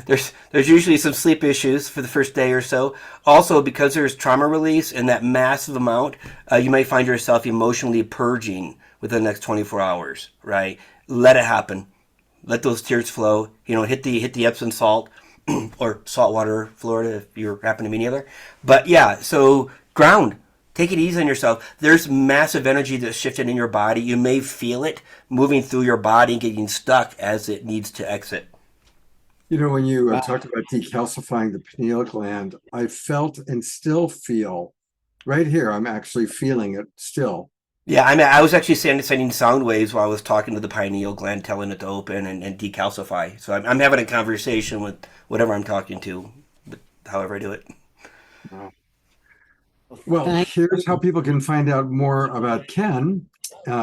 There's usually some sleep issues for the first day or so. Also, because there's trauma release in that massive amount, you may find yourself emotionally purging within the next 24 hours, right? Let it happen. Let those tears flow. Hit the Epsom salt or saltwater Florida if you happen to be near there. But yeah, so ground. Take it easy on yourself. There's massive energy that's shifted in your body. You may feel it moving through your body and getting stuck as it needs to exit. When you talked about decalcifying the pineal gland, I felt and still feel right here. I'm actually feeling it still. Yeah, I was actually sending sound waves while I was talking to the pineal gland, telling it to open and decalcify. So I'm having a conversation with whatever I'm talking to, but however I do it. Wow. Well, here's how people can find out more about Ken.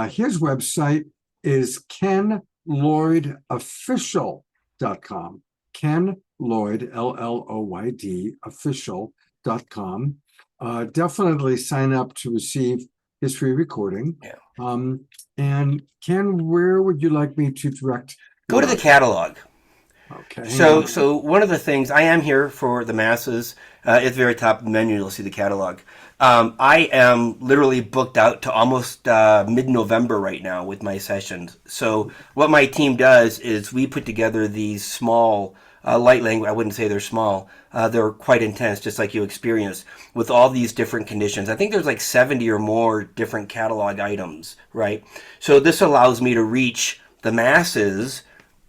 His website is kenlloydofficial.com. Ken Lloyd, LLOYD, official.com. Definitely sign up to receive his free recording. Yeah. And Ken, where would you like me to direct? Go to the catalog. Okay. So one of the things, I am here for the masses. At the very top of the menu, you'll see the catalog. I am literally booked out to almost mid-November right now with my sessions. So what my team does is we put together these small light language. I wouldn't say they're small. They're quite intense, just like you experienced with all these different conditions. I think there's like 70 or more different catalog items, right? So this allows me to reach the masses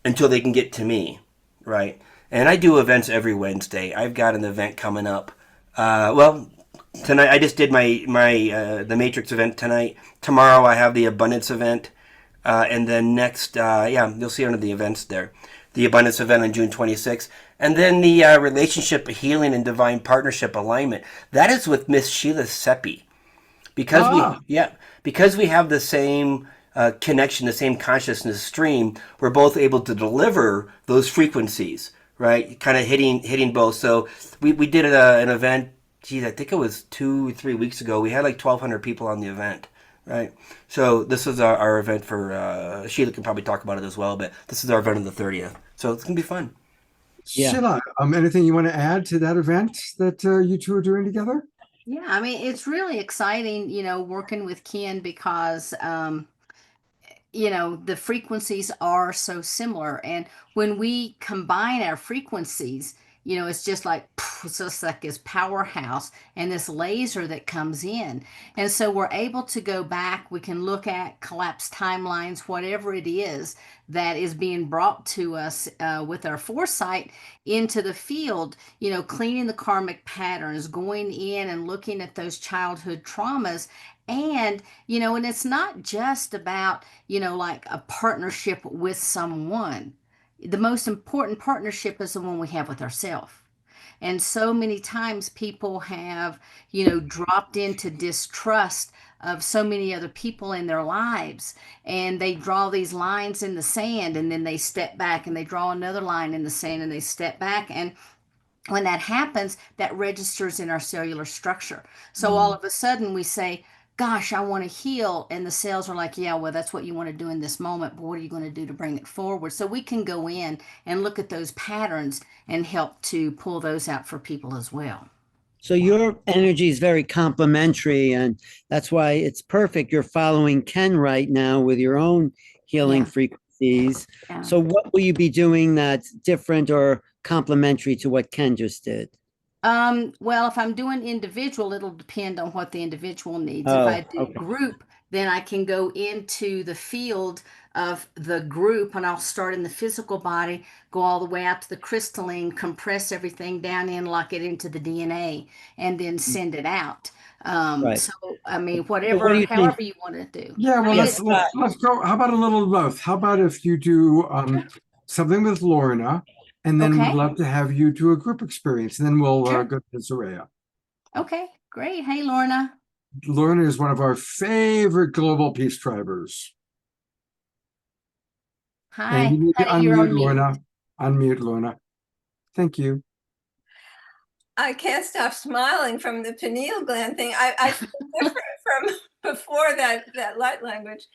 until they can get to me, right? And I do events every Wednesday. I've got an event coming up. Well, tonight I just did my the Matrix event tonight. Tomorrow I have the Abundance event, and then next, yeah, you'll see under the events there, the Abundance event on June 26th, and then the Relationship Healing and Divine Partnership Alignment. That is with Miss Sheila Seepi, because because we have the same connection, the same consciousness stream. We're both able to deliver those frequencies, right? Kind of hitting both. So we did an event. Geez, I think it was 2 or 3 weeks ago. We had like 1,200 people on the event, right? So this is our event for Sheila can probably talk about it as well, but this is our event on the 30th. So it's gonna be fun. Yeah. Sheila, anything you want to add to that event that you two are doing together? Yeah, I mean, it's really exciting, working with Ken because the frequencies are so similar. And when we combine our frequencies, it's just like, it's just like this powerhouse and this laser that comes in. And so we're able to go back, we can look at collapsed timelines, whatever it is that is being brought to us with our foresight into the field, cleaning the karmic patterns, going in and looking at those childhood traumas. And it's not just about, like a partnership with someone. The most important partnership is the one we have with ourselves. And so many times people have, dropped into distrust of so many other people in their lives. And they draw these lines in the sand and then they step back and they draw another line in the sand and they step back. And when that happens, that registers in our cellular structure. So all of a sudden we say, gosh, I want to heal. And the cells are like, yeah, well, that's what you want to do in this moment. But what are you going to do to bring it forward? So we can go in and look at those patterns and help to pull those out for people as well. So your energy is very complementary, and that's why it's perfect. You're following Ken right now with your own healing frequencies. Yeah. So what will you be doing that's different or complementary to what Ken just did? Well, if I'm doing individual, it'll depend on what the individual needs. If Oh, I do okay. group, then I can go into the field of the group and I'll start in the physical body, go all the way out to the crystalline, compress everything down in, lock it into the DNA, and then send it out. Right. So I mean, So what do you think? however you want to do. Yeah, well, I mean, let's go. How about a little of both? How about if you do something with Lorna, and then we'd Okay. love to have you do a group experience, and then we'll Sure. go to Soraya. Okay, great. Hey, Lorna. Lorna is one of our favorite global peace drivers. Hi. And you need to Honey, you're on unmute mute. Lorna. Unmute Lorna. Thank you. I can't stop smiling from the pineal gland thing. I feel different from before that light language.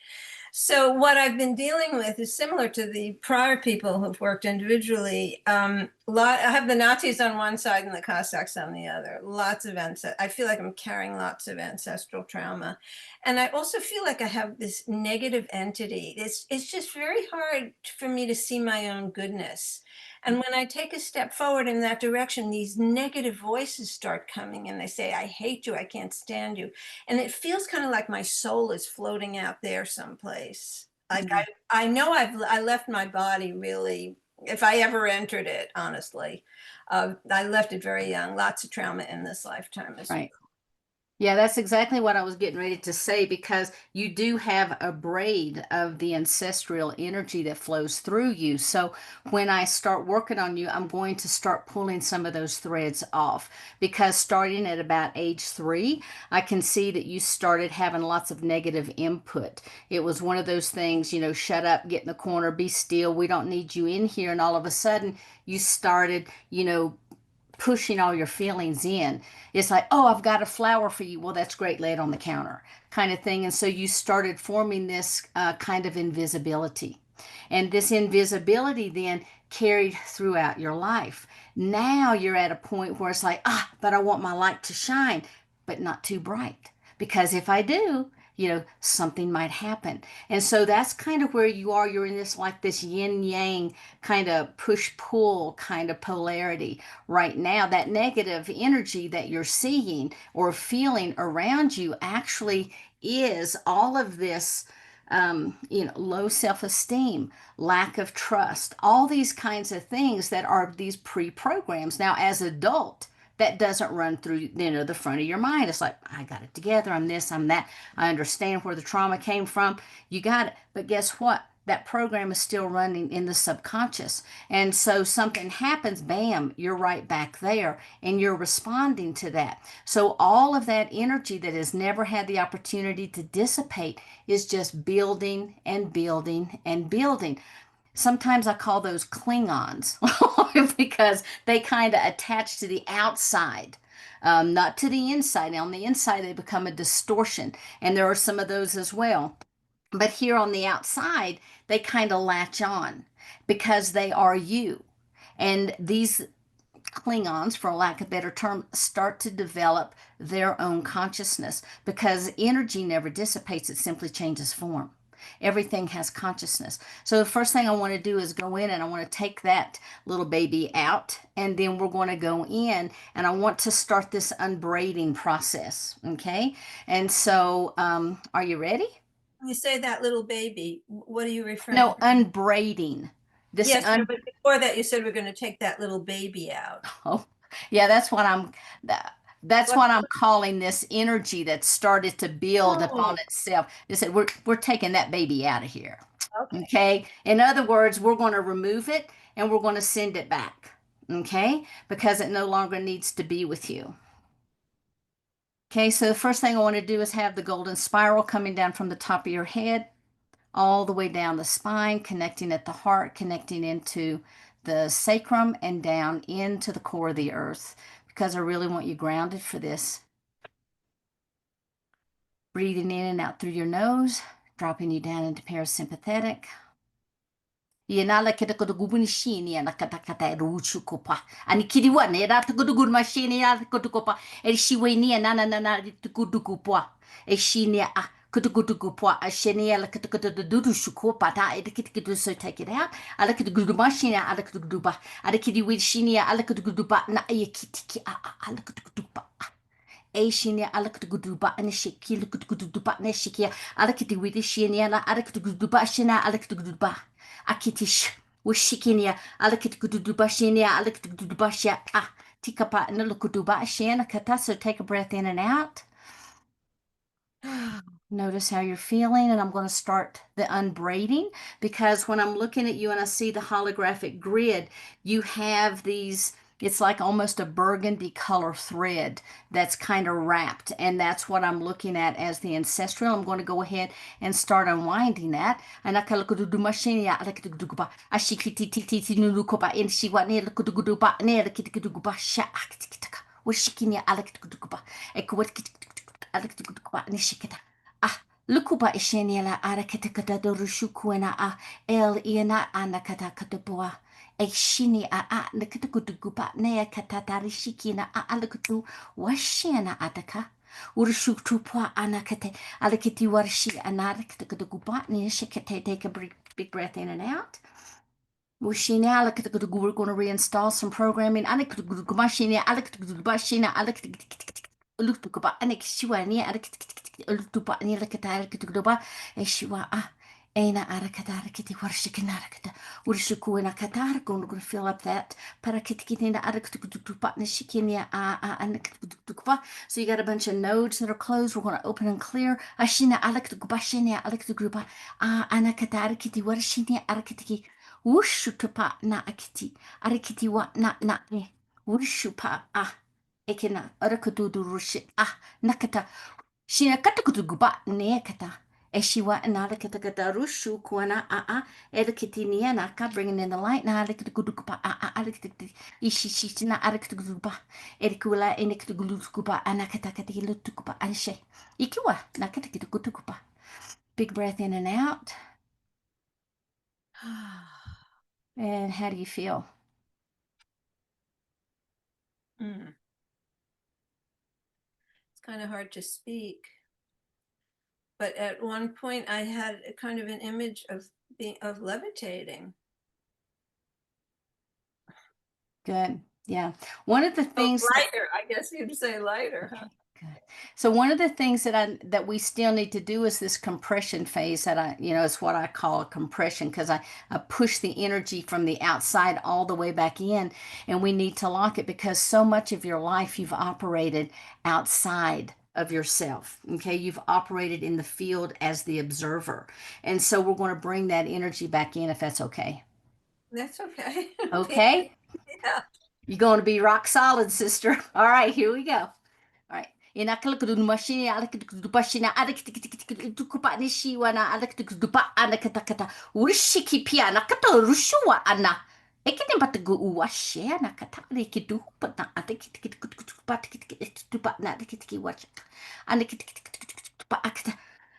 So what I've been dealing with is similar to the prior people who've worked individually. I have the Nazis on one side and the Cossacks on the other. Lots of I feel like I'm carrying lots of ancestral trauma. And I also feel like I have this negative entity. It's just very hard for me to see my own goodness. And when I take a step forward in that direction, these negative voices start coming and they say, I hate you, I can't stand you. And it feels kind of like my soul is floating out there someplace. Like I know I left my body really, if I ever entered it, honestly. I left it very young, lots of trauma in this lifetime as well. Right. Yeah, that's exactly what I was getting ready to say, because you do have a braid of the ancestral energy that flows through you. So when I start working on you, I'm going to start pulling some of those threads off, because starting at about age 3, I can see that you started having lots of negative input. It was one of those things, shut up, get in the corner, be still, we don't need you in here. And all of a sudden you started, pushing all your feelings in. It's like, oh, I've got a flower for you. Well, that's great. Lay it on the counter, kind of thing. And so you started forming this kind of invisibility. And this invisibility then carried throughout your life. Now you're at a point where it's like, but I want my light to shine, but not too bright. Because if I do, something might happen. And so that's kind of where you are. You're in this like this yin yang kind of push pull kind of polarity right now. That negative energy that you're seeing or feeling around you actually is all of this low self-esteem, lack of trust, all these kinds of things that are these pre-programs. Now, as adult, that doesn't run through, the front of your mind. It's like, I got it together. I'm this, I'm that. I understand where the trauma came from. You got it. But guess what? That program is still running in the subconscious. And so something happens, bam, you're right back there and you're responding to that. So all of that energy that has never had the opportunity to dissipate is just building and building and building. Sometimes I call those Klingons because they kind of attach to the outside, not to the inside. On the inside, they become a distortion, and there are some of those as well. But here on the outside, they kind of latch on because they are you. And these Klingons, for lack of a better term, start to develop their own consciousness because energy never dissipates, it simply changes form. Everything has consciousness. So the first thing I want to do is go in and I want to take that little baby out, and then we're going to go in and I want to start this unbraiding process. Okay. And so, are you ready? When you say that little baby, what are you referring No, to? unbraiding. This Yes, no, but before that, you said we're going to take that little baby out. Oh, yeah, that's what I'm calling this energy that started to build upon itself. They said we're taking that baby out of here. Okay. Okay. In other words, we're going to remove it and we're going to send it back. Okay, because it no longer needs to be with you. Okay, so the first thing I want to do is have the golden spiral coming down from the top of your head all the way down the spine, connecting at the heart, connecting into the sacrum and down into the core of the earth, because I really want you grounded for this. Breathing in and out through your nose, dropping you down into parasympathetic. Yenala kita kudu gubun shini yana kata kata ruchu kopa. Ani kiri wa ne ra kudu gubun machine ya kudu kopa. E shiwe ni na kudu kopa. E shini a kudu kopa. A shini ya kudu kudu dudu shukopa ta. E kiti kudu so take it out. Ala kudu kudu machine ya ala kudu kudu ba. Ala kiri wi shini ya ala kudu kudu ba na e kiti ki a ala kudu kudu ba. E shini ala kudu kudu ba ne shiki kudu kudu ba ne shiki ala kiti wi shini ala kudu kudu ba shina ala kudu kudu ba. Akitish, Wishikinia, Alakitudubashinia, Alakitudubashia, Tikapa, Nilukudubashiana, Kata. So take a breath in and out. Notice how you're feeling, and I'm going to start the unbraiding because when I'm looking at you and I see the holographic grid, you have these. It's like almost a burgundy color thread that's kind of wrapped. And that's what I'm looking at as the ancestral. I'm going to go ahead and start unwinding that. And I can look at the machine. I like to do ba. I see titi nurukoba in she what near look at the good ba near the kitikuba sha. Was shikinia. I like to do ba. Equat I like to do ba nishikita. Ah. Lukuba isheniela arakata dorushukuena el iena anakata kataboa. E shini a nakatukutukupa nea katatarishiki na alakutu washena ataka. Urshutupwa anakate alakiti warshi anarkatukupa nea shikate. Take a big breath in and out. Washina alakatukutu. We're going to reinstall some programming. Alakatukumashina alakatukumashina alakatukupa. Lutukupa anekshiwani alakatukupa nilakata eshiwa Aina arakatarakiti warshikinarkata urshikuina katar going to fill up that parakitikina arakatukupa nishikinia anakatukupa. So you got a bunch of nodes that are closed. We're going to open and clear. Ashina alakatukupa alakatukupa anakatarakiti warshinia arakatiki wushutupa na akiti arakiti wa na wushupa ekena arakatudu rushi nakata shina katakutukupa nekata. Eshiwa anala kata rushu kuana edakitinia naka, bringing in the light na alakatukupa ishishina alakatukupa edikula enikatukupa anakatakatilutukupa anshe ikiwa nakatakutukupa. Big breath in and out. And how do you feel? It's kind of hard to speak. but at one point I had a kind of an image of levitating. Good. Yeah. One of the Oh, things that, lighter, I guess you'd say lighter, huh? good. So one of the things that we still need to do is this compression phase that it's what I call a compression, because I push the energy from the outside all the way back in, and we need to lock it because so much of your life you've operated outside of yourself. Okay. You've operated in the field as the observer. And so we're going to bring that energy back in if that's okay. That's okay. Okay. Yeah. You're going to be rock solid, sister. All right, here we go. All right.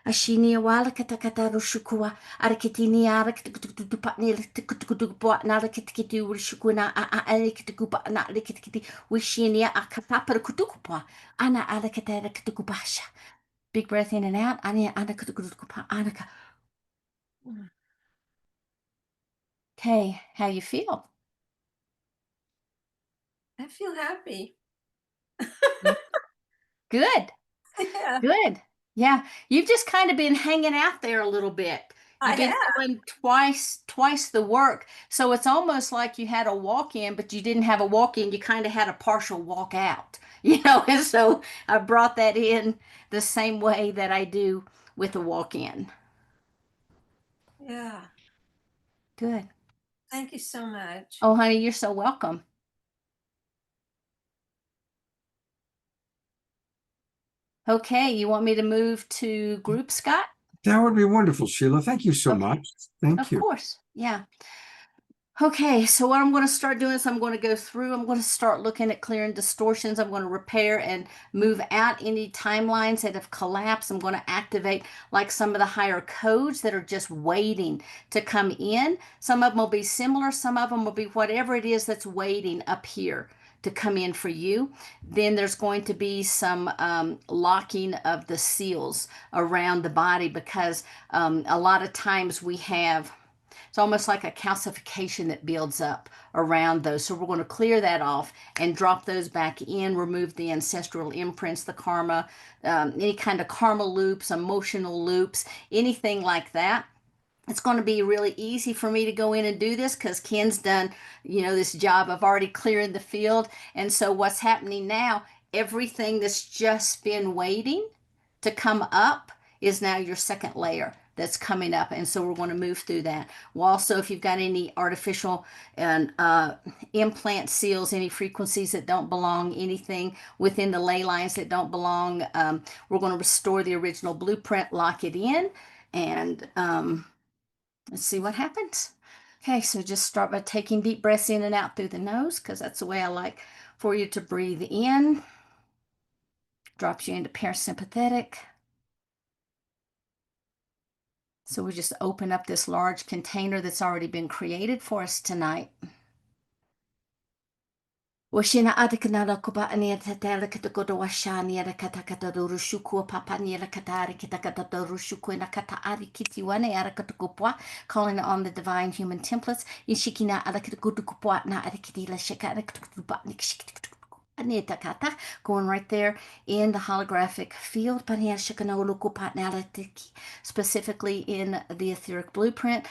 Ashini wala kata kata rushukua arakitini arakitupa ni tukutukupa na arakitiki rushukuna arakitukupa na arakitiki wishini akapapa kutukupa ana arakata araktukupasha. Big breath in and out. Ani arakatukupa anaka. Okay, how you feel? I feel happy. Good. Yeah, Good. Yeah, you've just kind of been hanging out there a little bit. I You've been have. doing twice the work. So it's almost like you had a walk-in, but you didn't have a walk-in. You kind of had a partial walk-out, and so I brought that in the same way that I do with a walk-in. Yeah. Good. Thank you so much. Oh, honey, you're so welcome. Okay, you want me to move to group, Scott? That would be wonderful, Sheila. Thank you so Okay. much. Thank Of you. course. Yeah. Okay, so what I'm going to start doing is I'm going to go through, I'm going to start looking at clearing distortions. I'm going to repair and move out any timelines that have collapsed. I'm going to activate like some of the higher codes that are just waiting to come in. Some of them will be similar. Some of them will be whatever it is that's waiting up here to come in for you. Then there's going to be some locking of the seals around the body because a lot of times we have, it's almost like a calcification that builds up around those. So we're going to clear that off and drop those back in, remove the ancestral imprints, the karma, any kind of karma loops, emotional loops, anything like that. It's going to be really easy for me to go in and do this because Ken's done, this job of already clearing the field. And so what's happening now, everything that's just been waiting to come up is now your second layer that's coming up. And so we're going to move through that. Well, also, if you've got any artificial and implant seals, any frequencies that don't belong, anything within the ley lines that don't belong, we're going to restore the original blueprint, lock it in, and let's see what happens. Okay, so just start by taking deep breaths in and out through the nose, because that's the way I like for you to breathe in. Drops you into parasympathetic. So we just open up this large container that's already been created for us tonight. Washina adikana kuba ania tatela katakodo washani arakata kataduru shuku papa nia katari kitakataduru shuku na kataari kitiwane arakatukupwa, calling on the divine human templates. Ishikina arakatukupwa na arakitila shaka arakatukupa nikshikitukupa. Going right there in the holographic field, specifically in the etheric blueprint.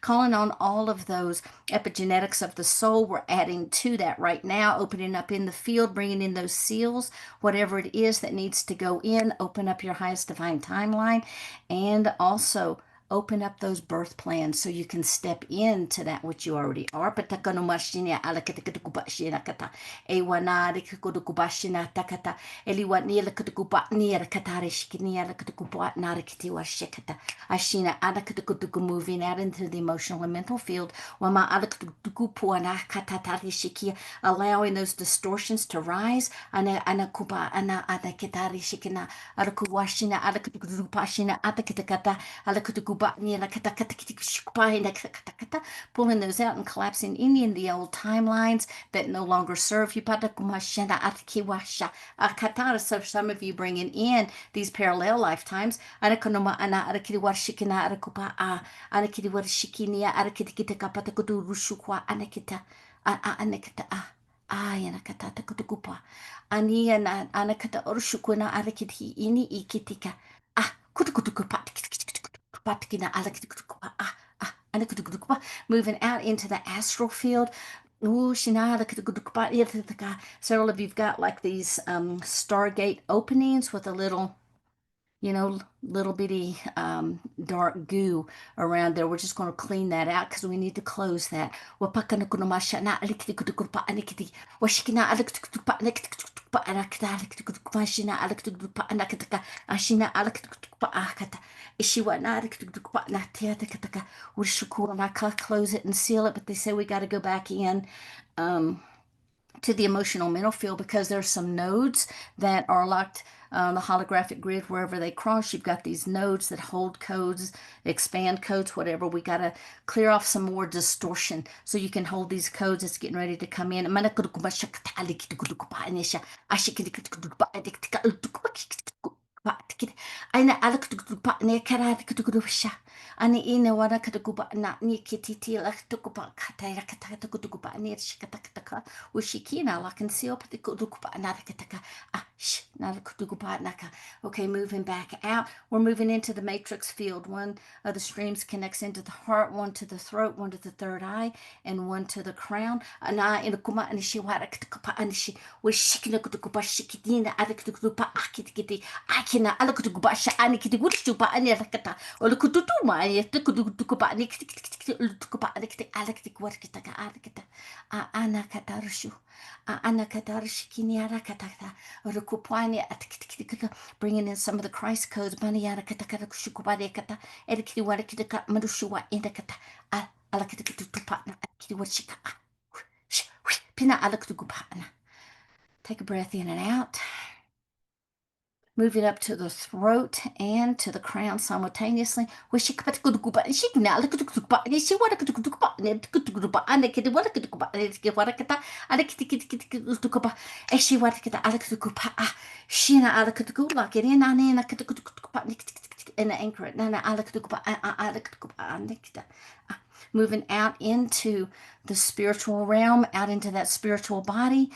Calling on all of those epigenetics of the soul. We're adding to that right now, opening up in the field, bringing in those seals, whatever it is that needs to go in. Open up your highest divine timeline, and also open up those birth plans so you can step into that which you already are. Moving out into the emotional and mental field, allowing those distortions to rise. pulling those out and collapsing any in the old timelines that no longer serve you. So some of you bringing in these parallel lifetimes. Ania na anakata orushukuna arakiti ini ikitika. Moving out into the astral field. Several of you've got like these Stargate openings with a little, little bitty dark goo around there. We're just going to clean that out because we need to close that. Close it and seal it, but they say we got to go back in to the emotional mental field because there's some nodes that are locked on the holographic grid. Wherever they cross, you've got these nodes that hold codes, expand codes, whatever. We got to clear off some more distortion so you can hold these codes. It's getting ready to come in. Aina alaktukupa ne karatukupa ani ina wana katukupa na ni kititi laktukupa kataira katatukupa ni shikatakataka ushikina lakan seal patikupa narakataka narakutukupa naka. Okay, moving back out. We're moving into the matrix field. One of the streams connects into the heart, one to the throat, one to the third eye, and one to the crown. Ana in kuma and she warakatukupa and she was shikinakutukupa shikidina alaktukupa akitikiti. Akina alakutukupa shani kitigutupa and yakata or lukutuma and yatukutukupa and tukupa alaktik workitaka alakita anakatarshu anakatarshikini arakataka rukupani at bringing in some of the Christ codes bunny arakatakakushukubadekata edikiti warakitaka madushua indakata alakitupa kiwachika pina alakutukupana. Take a breath in and out. Move it up to the throat and to the crown simultaneously. And anchor it. Moving out into the spiritual realm, out into that spiritual body.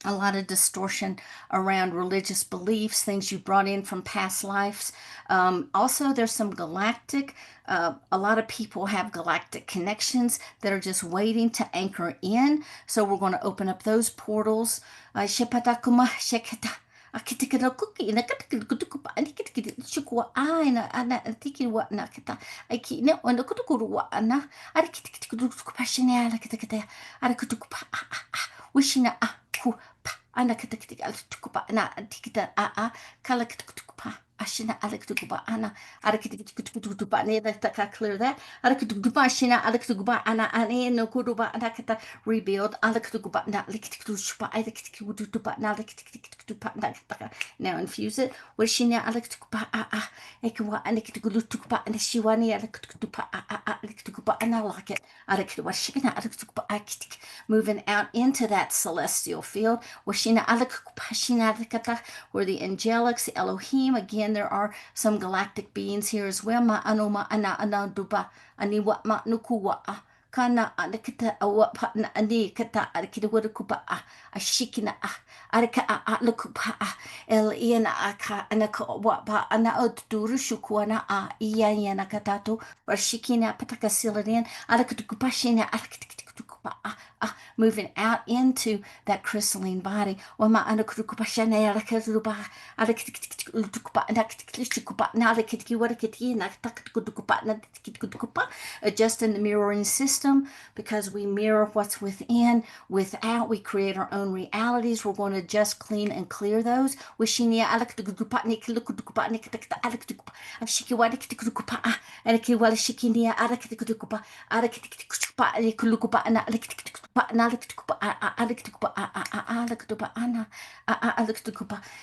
A lot of distortion around religious beliefs, things you brought in from past lives. Also, there's some galactic, a lot of people have galactic connections that are just waiting to anchor in. So we're going to open up those portals. Akitikana cookie in a katukupa and chukwa ana tiki what nakata. I keep no on the kutukuru ana. I passionate like I could wishing a ku anakatika tukupa na tikita kalakatukupa. Ashina alaktukuba ana arakitukuba neither taka clear that arakitukuba shina alaktukuba ana ane no kuruba anakata rebuild alaktukuba na likitukuba alaktukuba na likitukuba na. Now infuse it with shina alaktukuba ekwa anakitukuba and shiwani alaktukuba alaktukuba and I like it alaktukuba shina alaktukuba akitik. Moving out into that celestial field washina alaktukuba shina alakata where the angelics, the Elohim, again there are some galactic beings here as well. Ma anoma ana anaduba ani wa ma nukuwa kana alakita awapa na ani kata alakita warukuba ashikina alaka lukupa el iana aka anaka wapa ana oduru shukuana iyana katato washikina pataka siladin alakatukupa alakatukupa moving out into that crystalline body. Wama anakutukupa shana alakatukupa adjusting the mirroring system because we mirror what's within. Without, we create our own realities. We're going to just clean and clear those.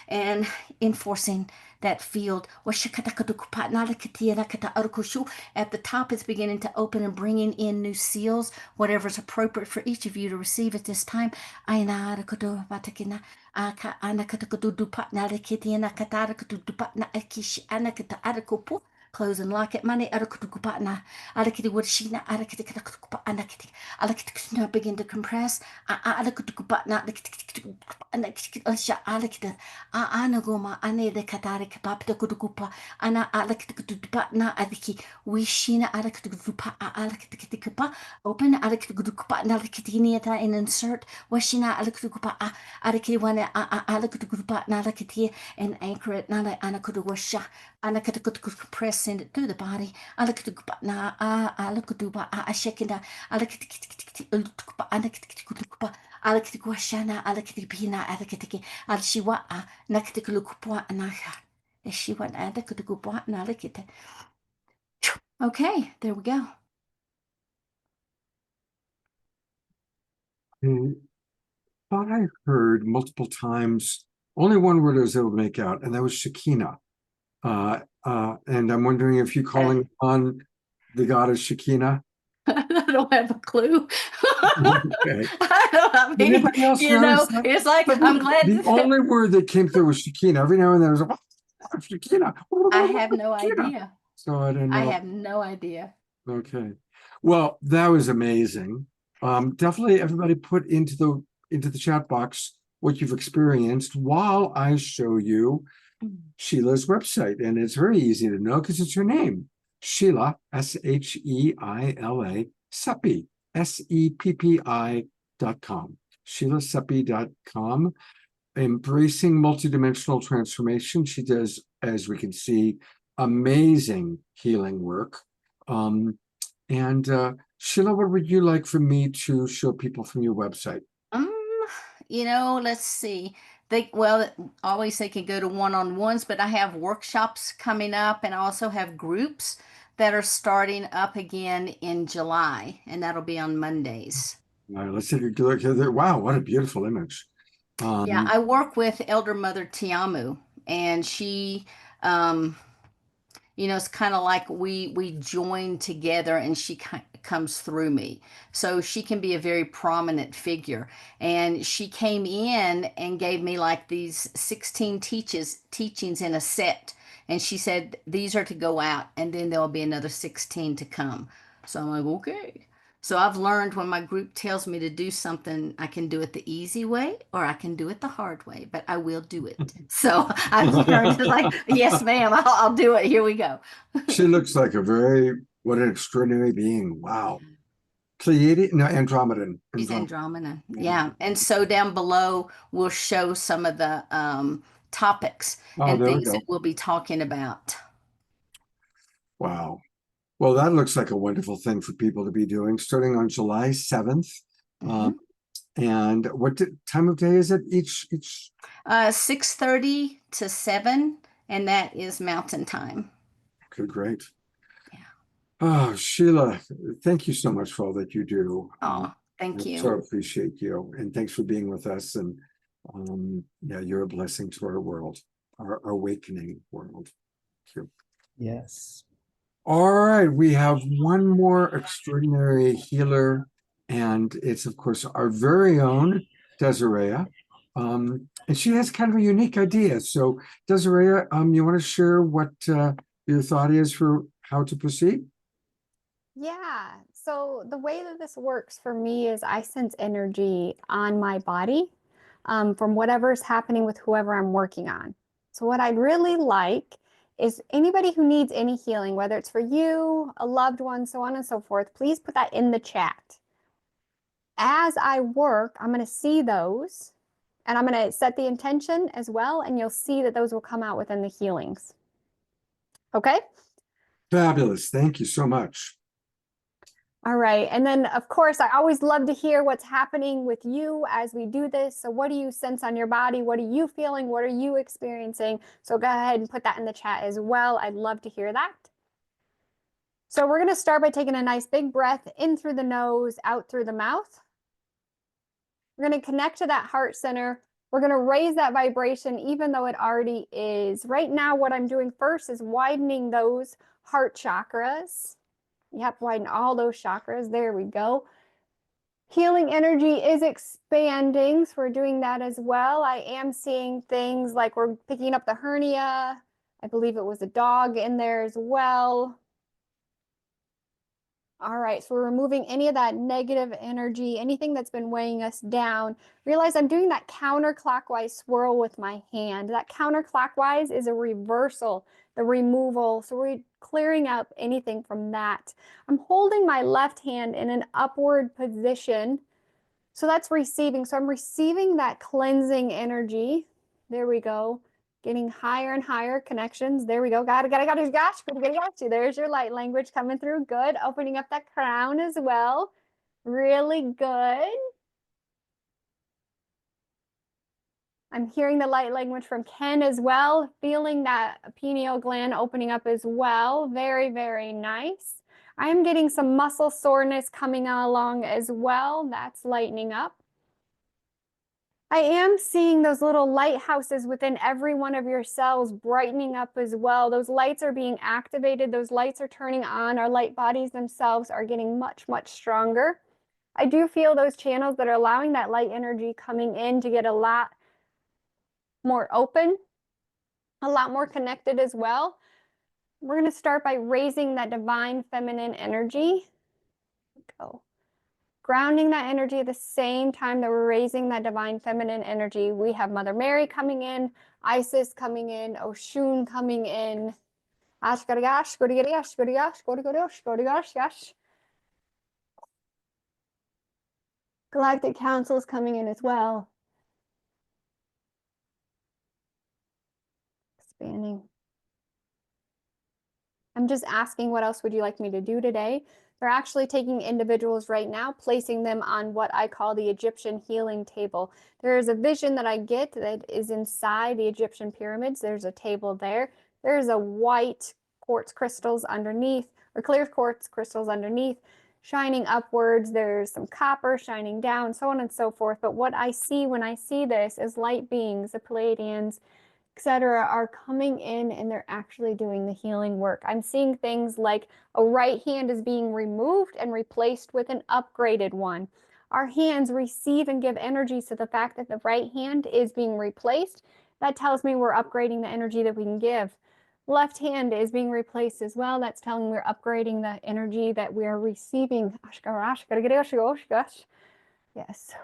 and enforcing that field. At the top, it's beginning to open and bringing in new seals, whatever's appropriate for each of you to receive at this time. Close and lock it. Money begin to compress. Open and insert and anchor it. Press, send it through the body. Okay, there we go. I thought I heard multiple times, only one word I was able to make out, and that was Shekinah. And I'm wondering if you're calling on the goddess Shekinah. I don't have a clue. Okay. I mean, Anybody else notice that? it's like, I'm glad. The only word that came through was Shekinah. Every now and then it was like, oh, Shekinah. I have no Shekinah. idea. So I didn't know. I have no idea. Okay. Well, that was amazing. Definitely everybody put into the chat box what you've experienced while I show you Sheila's website. And it's very easy to know because it's her name. Sheila, Sheila, Seepi, Seppi.com. SheilaSeepi.com. Embracing multidimensional transformation. She does, as we can see, amazing healing work. Sheila, what would you like for me to show people from your website? Let's see. Always they can go to one-on-ones, but I have workshops coming up, and I also have groups that are starting up again in July, and that'll be on Mondays. All right, let's take a look at there. Wow, what a beautiful image. Yeah, I work with Elder Mother Tiamu, and she, it's kind of like we join together, and she comes through me. So she can be a very prominent figure. And she came in and gave me like these 16 teachings in a set. And she said, these are to go out, and then there'll be another 16 to come. So I'm like, okay. So I've learned when my group tells me to do something, I can do it the easy way or I can do it the hard way, but I will do it. So I've learned to like, yes, ma'am, I'll do it. Here we go. She looks like what an extraordinary being. Wow. Pleiadian, no, Andromedan. She's Andromedan. Yeah. And so down below, we'll show some of the topics and things that we'll be talking about. Wow. Well, that looks like a wonderful thing for people to be doing, starting on July 7th. And what time of day is it each? 6:30 to 7, and that is Mountain Time. Okay, great. Yeah. Oh, Sheila, thank you so much for all that you do. Oh, thank you. So appreciate you, and thanks for being with us. And you're a blessing to our world, our awakening world. Thank you. Yes. All right, we have one more extraordinary healer, and it's, of course, our very own Desiree. And she has kind of a unique idea. So, Desiree, you want to share what your thought is for how to proceed? Yeah. So the way that this works for me is I sense energy on my body from whatever's happening with whoever I'm working on. So what I'd really like is anybody who needs any healing, whether it's for you, a loved one, so on and so forth, please put that in the chat. As I work, I'm going to see those, and I'm going to set the intention as well, and you'll see that those will come out within the healings. Okay? Fabulous. Thank you so much. All right. And then, of course, I always love to hear what's happening with you as we do this. So what do you sense on your body? What are you feeling? What are you experiencing? So go ahead and put that in the chat as well. I'd love to hear that. So we're going to start by taking a nice big breath in through the nose, out through the mouth. We're going to connect to that heart center. We're going to raise that vibration even though it already is. Right now, what I'm doing first is widening those heart chakras. Yep, widen all those chakras. There we go. Healing energy is expanding, so we're doing that as well. I am seeing things like we're picking up the hernia. I believe it was a dog in there as well. All right, so we're removing any of that negative energy, anything that's been weighing us down. Realize I'm doing that counterclockwise swirl with my hand. That counterclockwise is a reversal, the removal. So we're clearing up anything from that. I'm holding my left hand in an upward position. So that's receiving. So I'm receiving that cleansing energy. There we go. Getting higher and higher connections. There we go. Got it. Gosh. There's your light language coming through. Good. Opening up that crown as well. Really good. I'm hearing the light language from Ken as well. Feeling that pineal gland opening up as well. Very, very nice. I am getting some muscle soreness coming along as well. That's lightening up. I am seeing those little lighthouses within every one of your cells brightening up as well. Those lights are being activated. Those lights are turning on. Our light bodies themselves are getting much, much stronger. I do feel those channels that are allowing that light energy coming in to get a lot more open, a lot more connected as well. We're going to start by raising that divine feminine energy. Go. Grounding that energy at the same time that we're raising that divine feminine energy. We have Mother Mary coming in, Isis coming in, Oshun coming in. Galactic Council is coming in as well. Expanding. I'm just asking, what else would you like me to do today? They're actually taking individuals right now, placing them on what I call the Egyptian healing table. There is a vision that I get that is inside the Egyptian pyramids. There's a table there. There's a white quartz crystals underneath, or clear quartz crystals underneath, shining upwards. There's some copper shining down, so on and so forth. But what I see when I see this is light beings, the Pleiadians, etc., are coming in and they're actually doing the healing work. I'm seeing things like a right hand is being removed and replaced with an upgraded one. Our hands receive and give energy, so the fact that the right hand is being replaced, that tells me we're upgrading the energy that we can give. Left hand is being replaced as well. That's telling me we're upgrading the energy that we are receiving. Yes.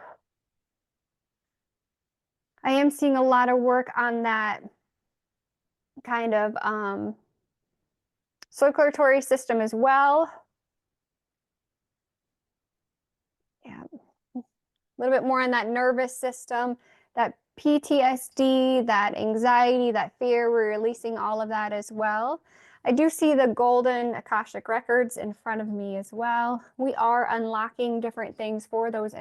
I am seeing a lot of work on that kind of circulatory system as well. Yeah, a little bit more on that nervous system, that PTSD, that anxiety, that fear. We're releasing all of that as well. I do see the golden Akashic records in front of me as well. We are unlocking different things for those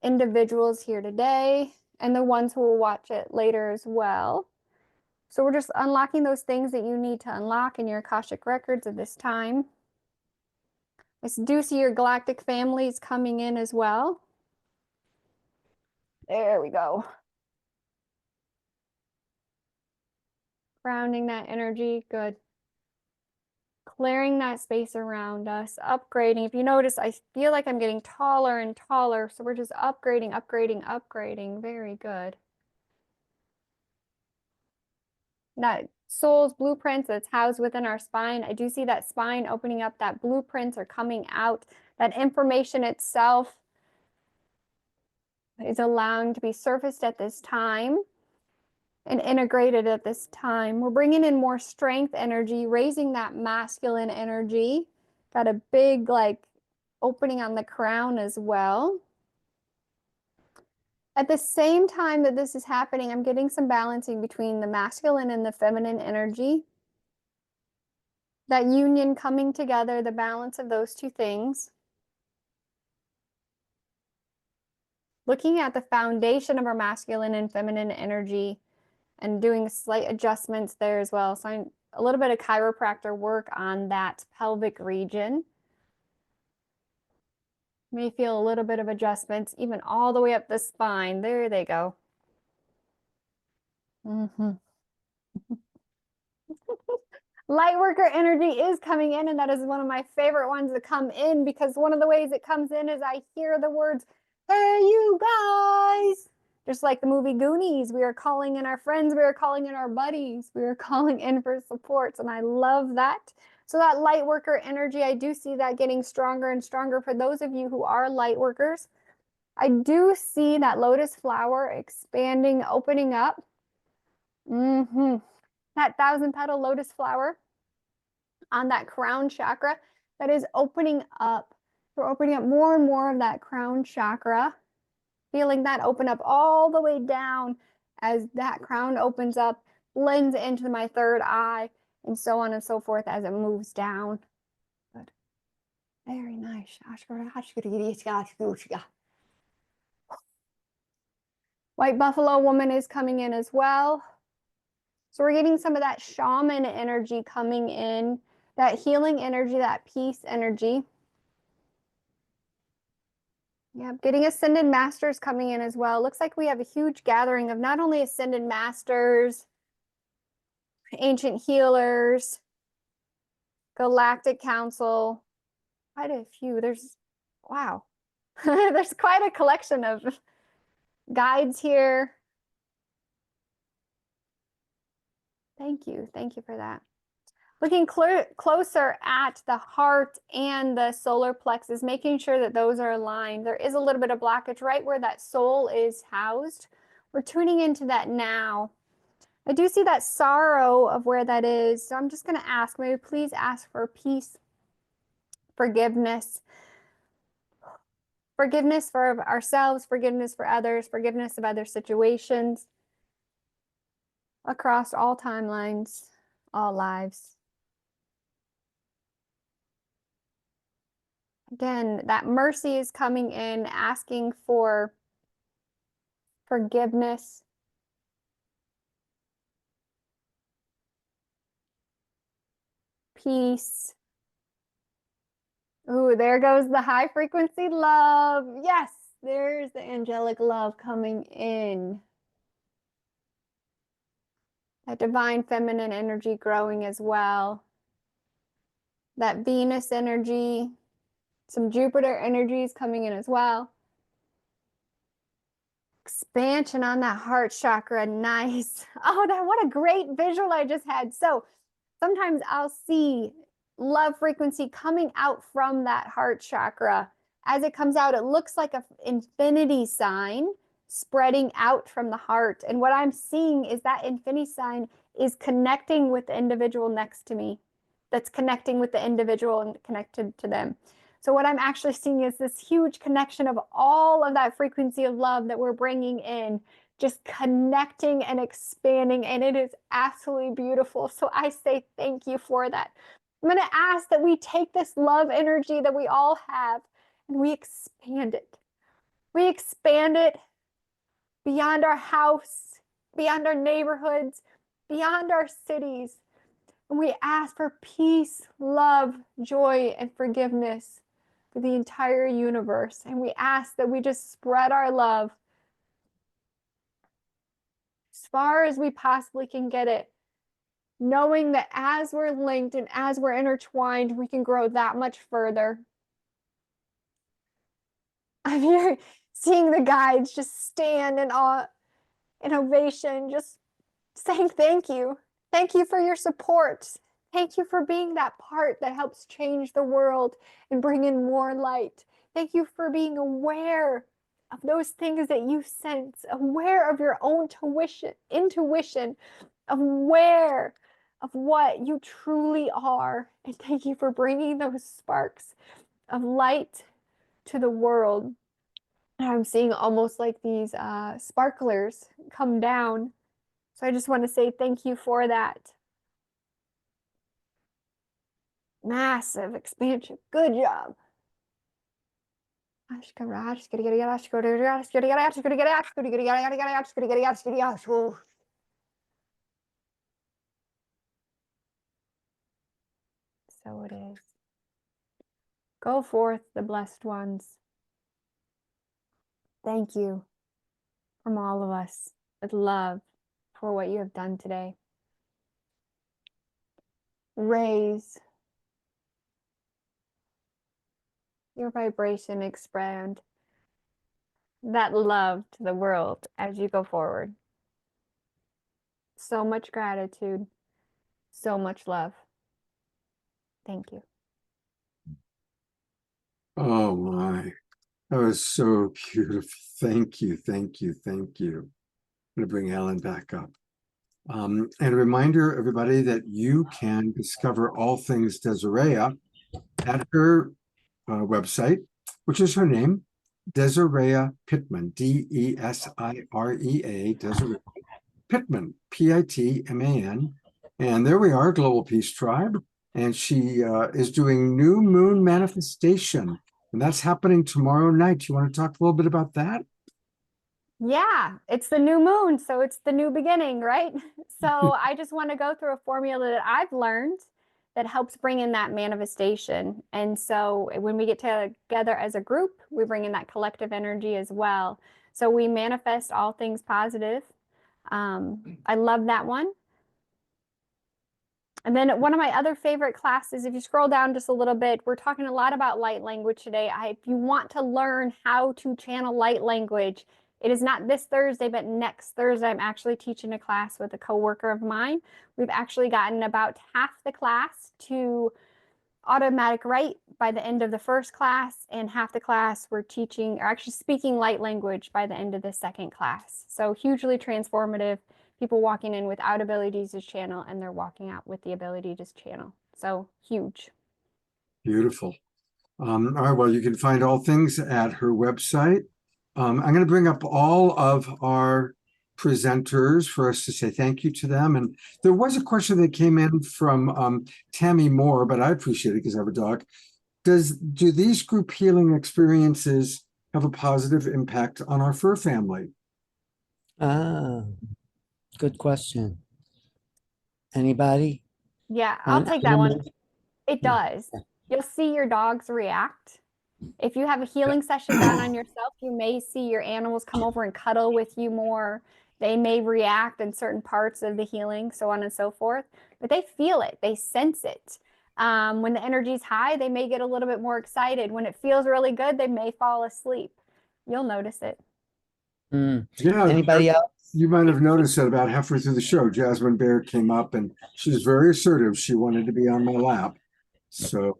individuals here today and the ones who will watch it later as well. So we're just unlocking those things that you need to unlock in your Akashic records at this time. I do see your galactic families coming in as well. There we go. Grounding that energy, good. Clearing that space around us, upgrading. If you notice, I feel like I'm getting taller and taller, so we're just upgrading, upgrading, upgrading. Very good. That soul's blueprints that's housed within our spine. I do see that spine opening up, that blueprints are coming out. That information itself is allowing to be surfaced at this time and integrated at this time. We're bringing in more strength energy, raising that masculine energy. Got a big like opening on the crown as well. At the same time that this is happening, I'm getting some balancing between the masculine and the feminine energy. That union coming together, the balance of those two things. Looking at the foundation of our masculine and feminine energy and doing slight adjustments there as well. So I'm a little bit of chiropractor work on that pelvic region. May feel a little bit of adjustments, even all the way up the spine. There they go. Light worker energy is coming in, and that is one of my favorite ones to come in, because one of the ways it comes in is I hear the words, "Hey, you guys." Just like the movie Goonies, we are calling in our friends, we are calling in our buddies, we are calling in for supports, and I love that. So that light worker energy, I do see that getting stronger and stronger for those of you who are light workers. I do see that lotus flower expanding, opening up. That 1,000-petal lotus flower on that crown chakra that is opening up. We're opening up more and more of that crown chakra, feeling that open up all the way down as that crown opens up, blends into my third eye, and so on and so forth as it moves down. Good. Very nice. White buffalo woman is coming in as well. So we're getting some of that shaman energy coming in, that healing energy, that peace energy. Yeah, getting ascended masters coming in as well. Looks like we have a huge gathering of not only ascended masters, ancient healers, galactic council, quite a few. Wow, there's quite a collection of guides here. Thank you for that. Looking closer at the heart and the solar plexus, making sure that those are aligned. There is a little bit of blockage right where that soul is housed. We're tuning into that now. I do see that sorrow of where that is. So I'm just going to ask, maybe please ask for peace, forgiveness. Forgiveness for ourselves, forgiveness for others, forgiveness of other situations across all timelines, all lives. Again, that mercy is coming in, asking for forgiveness. Peace. Ooh, there goes the high frequency love. Yes, there's the angelic love coming in. That divine feminine energy growing as well. That Venus energy. Some Jupiter energies coming in as well. Expansion on that heart chakra. Nice. Oh, what a great visual I just had. So sometimes I'll see love frequency coming out from that heart chakra. As it comes out, it looks like an infinity sign spreading out from the heart. And what I'm seeing is that infinity sign is connecting with the individual next to me. That's connecting with the individual and connected to them. So what I'm actually seeing is this huge connection of all of that frequency of love that we're bringing in, just connecting and expanding, and it is absolutely beautiful. So I say thank you for that. I'm going to ask that we take this love energy that we all have and we expand it. We expand it beyond our house, beyond our neighborhoods, beyond our cities. And we ask for peace, love, joy, and forgiveness for the entire universe. And we ask that we just spread our love as far as we possibly can get it, knowing that as we're linked and as we're intertwined, we can grow that much further. I'm here seeing the guides just stand in awe, in ovation, just saying thank you. Thank you for your support. Thank you for being that part that helps change the world and bring in more light. Thank you for being aware of those things that you sense, aware of your own intuition, aware of what you truly are. And thank you for bringing those sparks of light to the world. And I'm seeing almost like these sparklers come down. So I just want to say thank you for that. Massive expansion. Good job. so it is. Go forth, the blessed ones. Thank you from all of us with love for what you have done today. Raise your vibration, expand that love to the world as you go forward. So much gratitude, so much love. Thank you. Oh my, that was so beautiful. Thank you, thank you, thank you. I'm going to bring Alan back up. And a reminder, everybody, that you can discover all things Desiree at her website, which is her name, Desiree Pittman, Desira, Desiree Pittman, Pitman. And there we are, Global Peace Tribe. And she is doing New Moon Manifestation. And that's happening tomorrow night. You want to talk a little bit about that? Yeah, it's the new moon, so it's the new beginning, right? So I just want to go through a formula that I've learned that helps bring in that manifestation. And so when we get together as a group, we bring in that collective energy as well. So we manifest all things positive. I love that one. And then one of my other favorite classes, if you scroll down just a little bit, we're talking a lot about light language today. If you want to learn how to channel light language, it is not this Thursday, but next Thursday, I'm actually teaching a class with a coworker of mine. We've actually gotten about half the class to automatic write by the end of the first class, and half the class we're teaching, or actually speaking light language by the end of the second class. So hugely transformative. People walking in without abilities to channel, and they're walking out with the ability to channel. So huge. Beautiful. All right, well, you can find all things at her website. I'm going to bring up all of our presenters for us to say thank you to them. And there was a question that came in from Tammy Moore, but I appreciate it because I have a dog. Do these group healing experiences have a positive impact on our fur family? Good question. Anybody? Yeah, I'll take that one. It Yeah. does. You'll see your dogs react. If you have a healing session done on yourself, you may see your animals come over and cuddle with you more. They may react in certain parts of the healing, so on and so forth. But they feel it. They sense it. When the energy's high, they may get a little bit more excited. When it feels really good, they may fall asleep. You'll notice it. Yeah. Anybody else? You might have noticed that about halfway through the show, Jasmine Bear came up and she was very assertive. She wanted to be on my lap. So,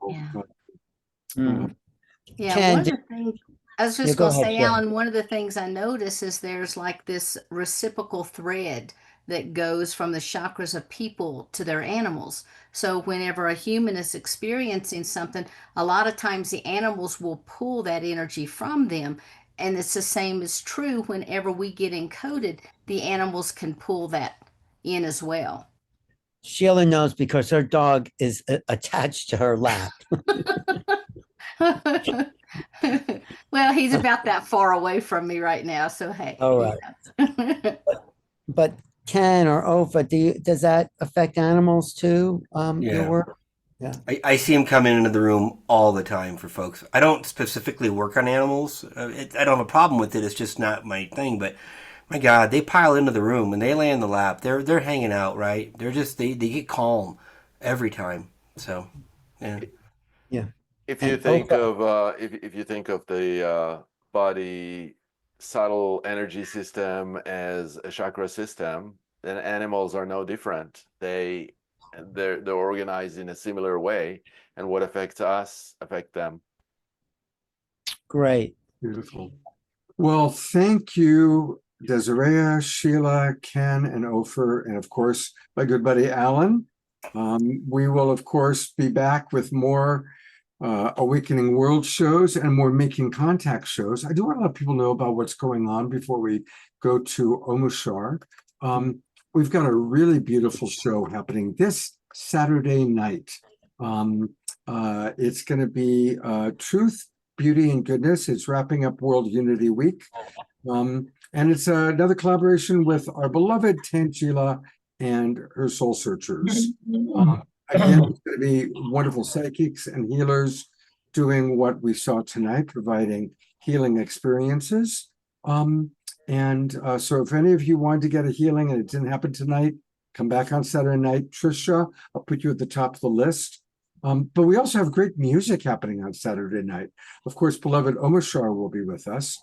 Yeah, one of the things I was just go going to ahead, say, Sheila. Alan, one of the things I notice is there's like this reciprocal thread that goes from the chakras of people to their animals. So whenever a human is experiencing something, a lot of times the animals will pull that energy from them. And it's the same is true whenever we get encoded, the animals can pull that in as well. Sheila knows because her dog is attached to her lap. Well, he's about that far away from me right now, so hey. All right. But Ken or Ofer, does that affect animals too? Yeah. Your work? Yeah. I see them coming into the room all the time for folks. I don't specifically work on animals. I don't have a problem with it. It's just not my thing. But my God, they pile into the room and they lay in the lap. They're hanging out, right? They're just they get calm every time. So, yeah. Yeah. If you think of if you think of the body subtle energy system as a chakra system, then animals are no different. They're organized in a similar way, and what affects us affect them. Great. beautiful. Well, thank you, Desiree, Sheila, Ken, and Ofer, and of course, my good buddy Alan. We will, of course, be back with more Awakening World shows and more Making Contact shows. I do want to let people know about what's going on before we go to Omushar. We've got a really beautiful show happening this Saturday night. It's going to be Truth, Beauty, and Goodness. It's wrapping up World Unity Week. And it's another collaboration with our beloved Tangela and her Soul Searchers. Again, it's going to be wonderful psychics and healers doing what we saw tonight, providing healing experiences. So if any of you wanted to get a healing and it didn't happen tonight, come back on Saturday night. Trisha, I'll put you at the top of the list. But we also have great music happening on Saturday night. Of course, beloved Omashar will be with us,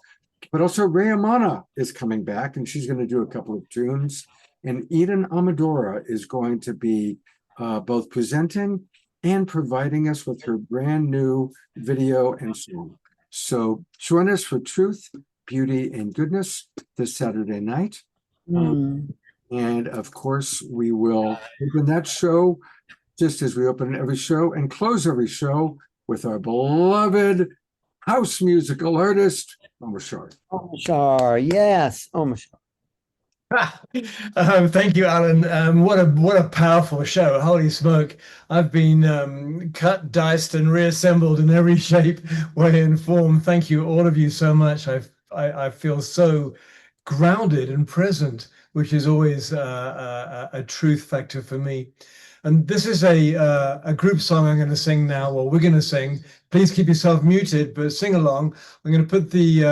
but also Ray Amana is coming back, and she's going to do a couple of tunes. And Eden Amadora is going to be both presenting and providing us with her brand new video and song. So join us for Truth, Beauty, and Goodness this Saturday night. And of course, we will open that show just as we open every show and close every show with our beloved house musical artist, Omashar. Omashar, yes, Omashar. Thank you, Alan. What a powerful show! Holy smoke! I've been cut, diced, and reassembled in every shape, way, and form. Thank you, all of you, so much. I feel so grounded and present, which is always a truth factor for me. And this is a group song I'm going to sing now, or we're going to sing. Please keep yourself muted, but sing along. I'm going to put the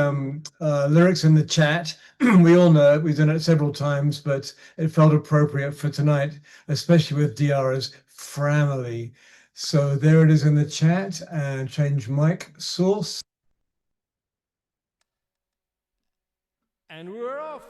lyrics in the chat. We all know it. We've done it several times, but it felt appropriate for tonight, especially with Diara's family. So there it is in the chat, and change mic source. And we're off.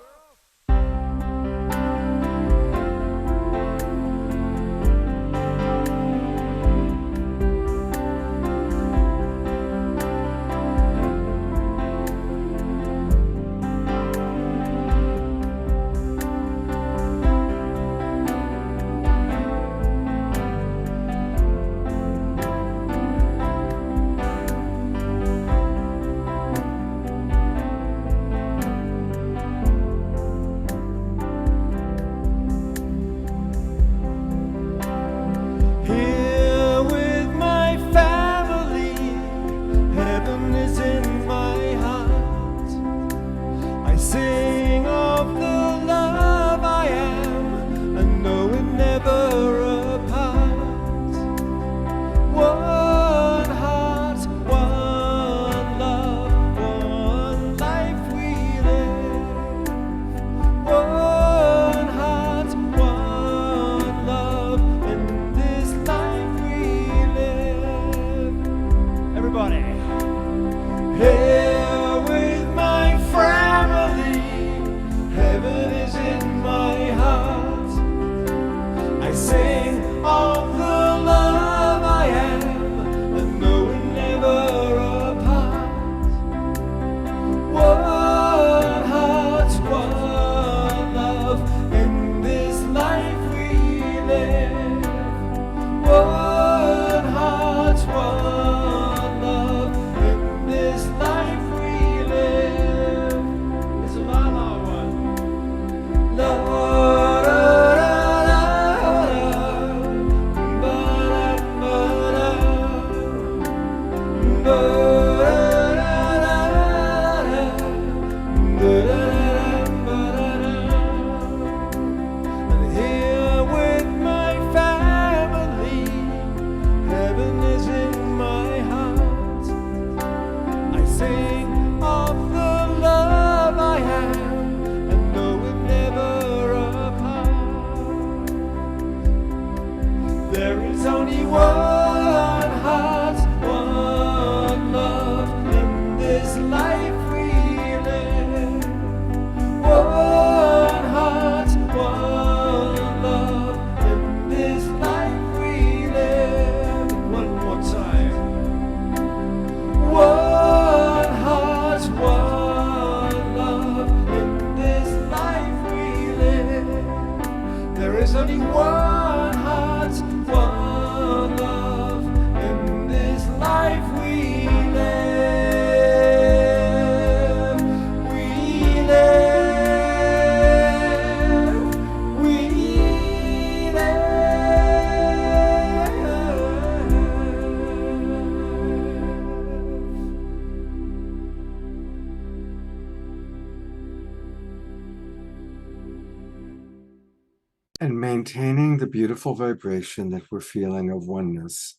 And maintaining the beautiful vibration that we're feeling of oneness,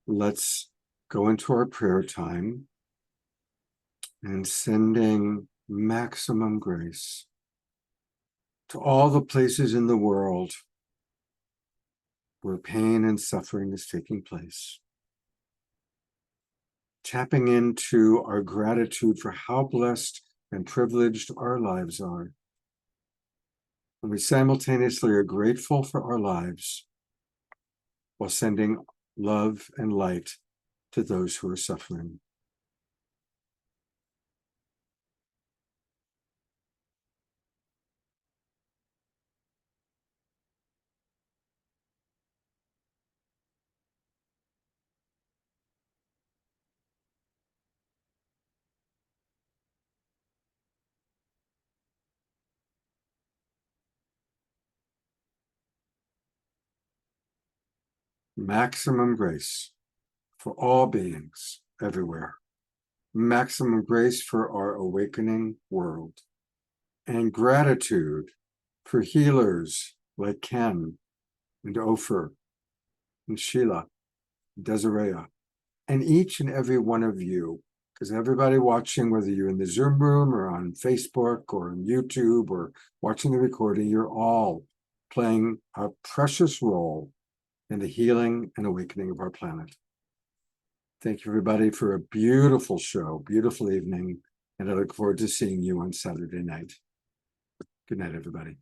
let's go into our prayer time and sending maximum grace to all the places in the world where pain and suffering is taking place. Tapping into our gratitude for how blessed and privileged our lives are. And we simultaneously are grateful for our lives while sending love and light to those who are suffering. Maximum grace for all beings everywhere. Maximum grace for our awakening world. And gratitude for healers like Ken and Ofer and Sheila, Desiree, and each and every one of you, because everybody watching, whether you're in the Zoom room or on Facebook or on YouTube or watching the recording, you're all playing a precious role in the healing and awakening of our planet. Thank you, everybody, for a beautiful show, beautiful evening, and I look forward to seeing you on Saturday night. Good night, everybody.